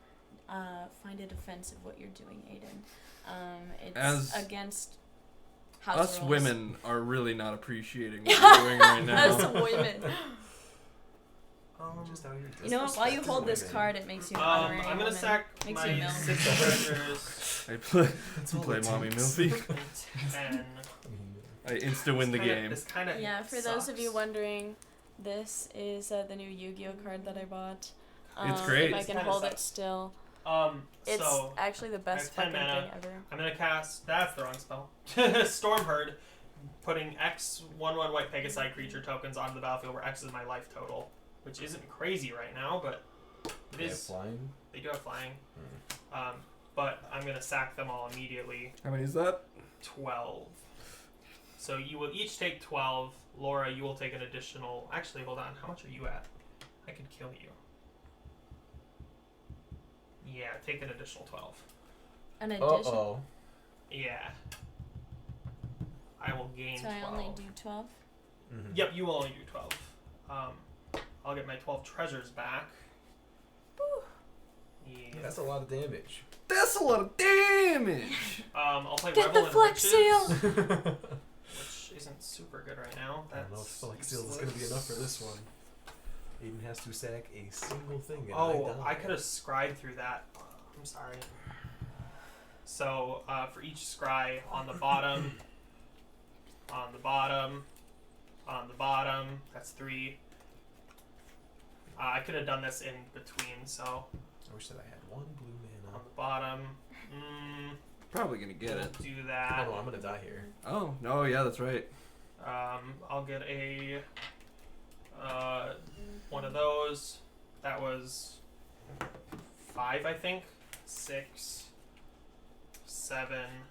find it offensive what you're doing, Aiden. It's As against house Us rules. women are really not appreciating what you're doing right now. Us women. Just out here You know what? While you disrespecting hold this women. card, it makes you an honorary I'm gonna woman. sack Makes you a my mill. 6 treasures I play, all play it mommy takes. Milfy. and I insta win the game. This kind of Yeah, for those of you wondering, this is the new Yu-Gi-Oh card that I bought. It's great. If I It's can kinda hold it sucks. still. So It's actually the best I have 10 fucking mana. thing ever. I'm gonna cast. That's the wrong spell. Stormherd, putting X 1/1 white Pegasi creature tokens onto the battlefield where X is my life total, which isn't crazy right now, but it They have is. flying. They do have flying. But I'm gonna sack them all immediately. How many is that? 12. So you will each take 12. Laura, you will take an additional. Actually, hold on. How much are you at? I could kill you. Yeah, take an additional 12. An addition. Uh-oh. Yeah. I will gain So 12. I only do 12. Mhm. Yep, you will only do 12. I'll get my 12 treasures back. Yeah. That's a lot of damage. That's a lot of damage. I'll play Get Revel the in Flex Riches, Seal! which isn't super good right now. I don't know if That's Flex Seal is going to be enough for this one. Aiden has to sack a single thing and Oh, I I could have scried through that. I'm sorry. So, for each scry on the bottom, on the bottom, on the bottom, that's 3. I could have done this in between, so I wish that I had one blue on mana. the bottom, Probably gonna get it. do Oh that. no, I'm going to die here. Oh, no, yeah, that's right. I'll get a one of those. That was 5, I think. 6, 7,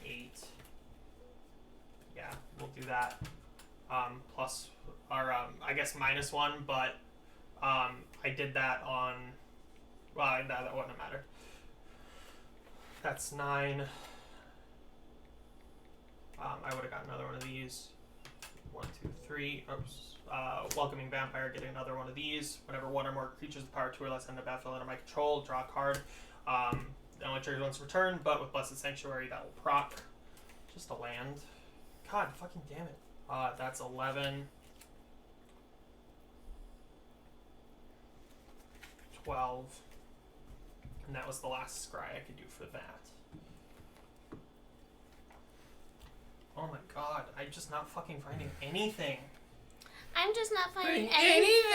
8. Yeah, we'll do that. Plus, or I guess -1, but I did that on. Well, that wouldn't matter. That's 9. I would have got another one of these. 1, 2, 3. Oops. Welcoming Vampire, getting another one of these. Whenever one or more creatures with power 2 or less end the battlefield under my control, draw a card. It only triggers once per turn, but with Blessed Sanctuary, that will proc. Just a land. God fucking damn it. That's 11. 12. And that was the last scry I could do for that. Oh my god, I'm just not fucking finding anything. I'm just not finding Anything.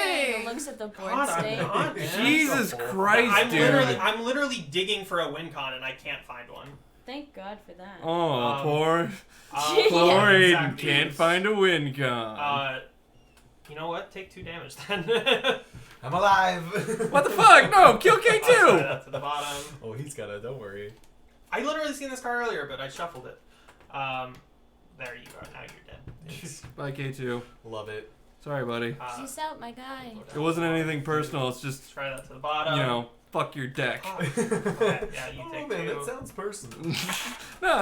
anything. Looks at the board God, I'm state. not, man. Jesus That's a Christ, I'm dude. literally digging for a win con and I can't find one. Thank God for that. Oh, poor Yeah, Aiden exactly. can't find a win con. You know what? Take 2 damage then. I'm alive! What the fuck? No, kill I'll slide K2! that to the bottom. Oh, he's got it, don't worry. I literally seen this card earlier, but I shuffled it. There you go. Now you're dead. It's, Bye, K2. love it. Sorry, buddy. Peace out, my guy. It wasn't anything personal, it's just, Try that to the bottom. you know, fuck your deck. Okay, yeah, you Oh take man, 2. that sounds personal. No,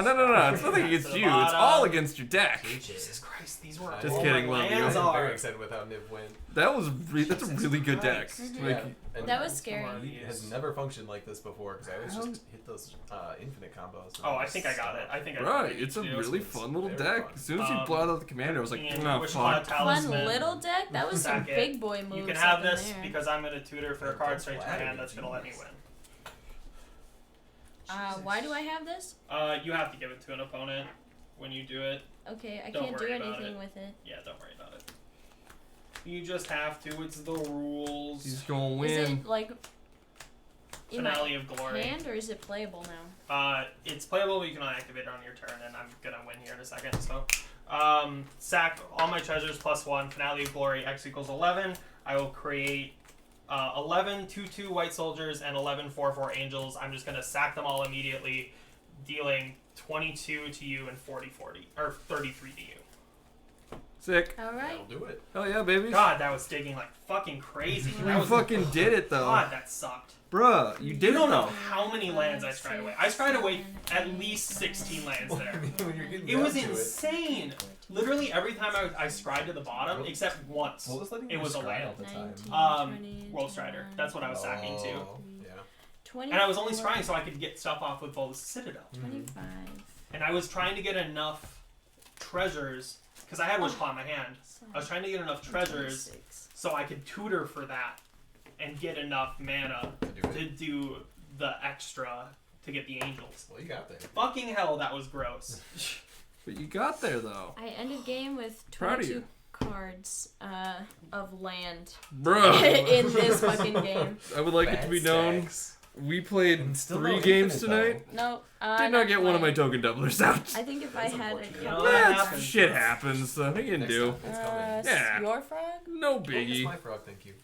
it's nothing against you. It's all against your deck. Jesus Christ, these were Just all kidding, my love you. lands I'm are. very excited with how Niv went. That's a really good deck. Christ. Mhm. Like, and That was scary. he has never functioned like this before because I always just hit those infinite combos. and Oh, I just think I got it. stop. I think I got right, it. it's a Dude. really It's fun little very deck. fun. As soon as you blot out the commander, I was like, And nah, Wish fuck. Upon a Talisman. Fun little deck? That was some Sack it. big boy moves. You can up have in this there. because I'm going to tutor for a Yeah, card don't straight to my flatter hand me, that's going to let me jeez. win. Why do I have this? You have to give it to an opponent when you do it. Okay, I Don't can't do worry about anything it. with it. Yeah, don't worry about it. You just have to. It's the rules. He's gonna Is win. it like in my Finale of Glory. hand or is it playable now? It's playable, but you can only activate it on your turn, and I'm gonna win here in a second. So, sack all my treasures +1. Finale of Glory. X equals 11. I will create 11 2/2 white soldiers and 11 4/4 angels. I'm just gonna sack them all immediately, dealing 22 to you and 40 or 33 to you. Sick. All right. That'll do it. Hell yeah, baby. God, that was digging like fucking crazy. That You was fucking did it though. God, that sucked. Bruh, you did You don't it know though. how many lands I scryed away. I scryed away at least 16 lands Well, I there. mean, when you're getting It down was to insane. Literally every time I scryed to the bottom, except once. What was letting It you was a scry land. all the time? 19, World Strider. That's what I was sacking to. Oh, yeah. 20, And I was only scrying so I could get stuff off with Vol's Citadel. 25. And I was trying to get enough treasures, because I had Wishclaw in my hand. I was trying to get enough treasures 26. so I could tutor for that and get enough mana To do to it. do the extra to get the angels. Well, you got there. Fucking hell, that was gross. But you got there though. I ended game with Proud of 22 you. cards of land Bruh. in this fucking game. I would like it to be known, Stacks. we played And still 3 no games infinite, tonight. No, Did not get one of my playing. token doublers out. I think if That's I had a unfortunate. You know, couple. that That's happens. shit happens. What are you gonna Next do? time. It's coming. Yeah. Your frog? No Oh, it's biggie. my frog, thank you.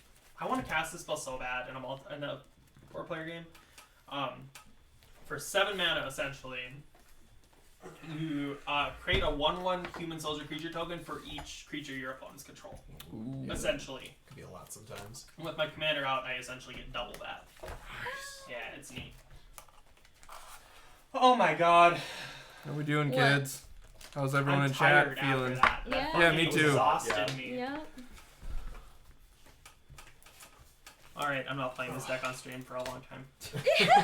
I want to cast this spell so bad in a 4-player game. For 7 mana, essentially, you create a 1/1 human soldier creature token for each creature your opponents control. Ooh. Essentially, Could be a lot sometimes. with my commander out, I essentially get double that. Yeah, it's neat. Oh my god. How we doing, What? kids? How's everyone I'm in chat tired after feeling? that. Yeah. That Yeah, fucking me too. Exhausted Yeah. me. Yeah. Alright, I'm not playing this deck on stream for a long time.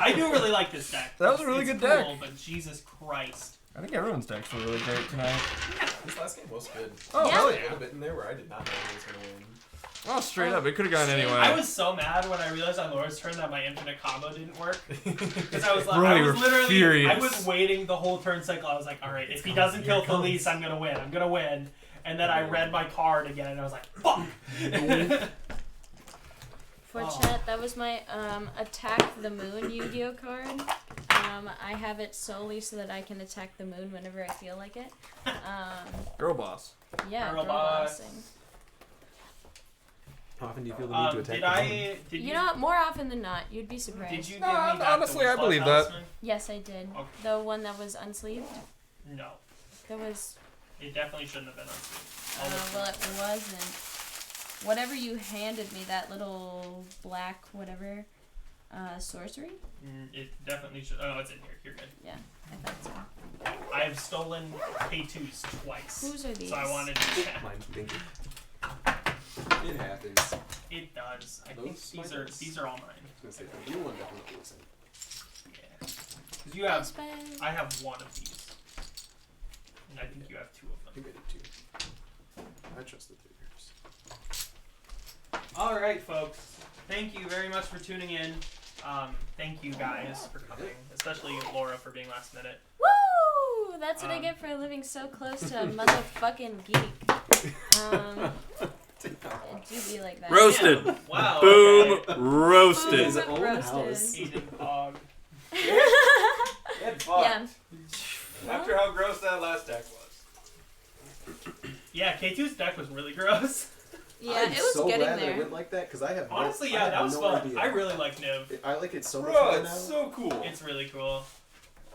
I do really like this deck. That was a really It's good deck. cool, but Jesus Christ. I think everyone's decks were really great tonight. This last game was good. Oh, Yeah. hell A yeah. little bit in there where I did not know who was going to win. Oh, straight up. It could have gone Same. anyway. I was so mad when I realized on Laura's turn that my infinite combo didn't work. Because I was like, Bro, I you was were literally, furious. I was waiting the whole turn cycle. I was like, all right, if he doesn't kill Felice, I'm gonna win. I'm gonna win. And then I read my card again, and I was like, fuck. For Oh. chat, that was my Attack the Moon Yu-Gi-Oh card. I have it solely so that I can attack the moon whenever I feel like it. Girl boss. Yeah, Girl girl boss. bossing. How often do you feel the need to attack Did You know what? More often than not, you'd be surprised. Did you No, give me back honestly, the I Wishclaw believe that. Talisman? Yes, I did. Okay. The one that was unsleeved. No. There was. It definitely shouldn't have been unseen. Well, it wasn't. Whatever you handed me, that little black whatever, sorcery. It definitely should. Oh, it's in here. You're good. Yeah, I thought so. I have stolen K2s twice. Whose are these? So I wanted to check. Mine, thank you. It happens. It does. I Those think spiders. these are all mine. I was gonna say, the blue one definitely isn't. Yeah. 'Cause you have. Spell. I have one of these. And I think you have 2 I of think I did too. I trust the 3 years. them. Alright, folks. Thank you very much for tuning in. Thank you guys for coming. Especially Laura for being last minute. Woo! That's what I Um, get for living so close to a motherfucking geek. It do be like that. Roasted. Yeah, wow. Boom. Okay. Roasted. His own Roasted. house. Aiden Hog. Get fucked. Yeah. After how gross that last deck was. Yeah, K2's deck was really gross. Yeah, I'm it was so getting glad that it there. went like that because I have Honestly, no, yeah, I that have was no fun. idea. I really like Niv. I like it so much Bro, more now. it's so cool. It's really cool.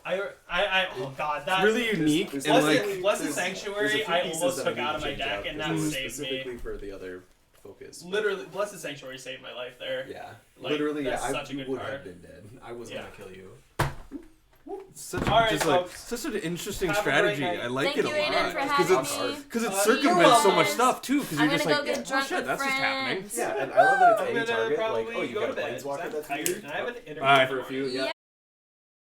Oh god, that Really unique There's and Blessed, like Blessed there's- Sanctuary, there's a few I pieces almost that I took need out to of my change deck, out and 'cause that it was saved me. specifically for the other focus. Literally, Blessed Sanctuary saved my life there. Yeah. Like, Literally, that's I such a good would card. have been dead. I was Yeah. gonna kill you. such All right, just like folks. such an interesting Have a great strategy. night. I like Thank it you, a Aiden, lot. for Because having it's me. hard. Because it You're circumvents so much welcome. stuff too. Because I'm you're just gonna like, go yeah, get oh drunk shit, with that's just happening. friends. Yeah, and I love that I'm it's gonna a target. probably Like, oh, you go got to a bed. planeswalker. That's Tired. weird. Can I have an But- interview Bye. for for a few. Yeah.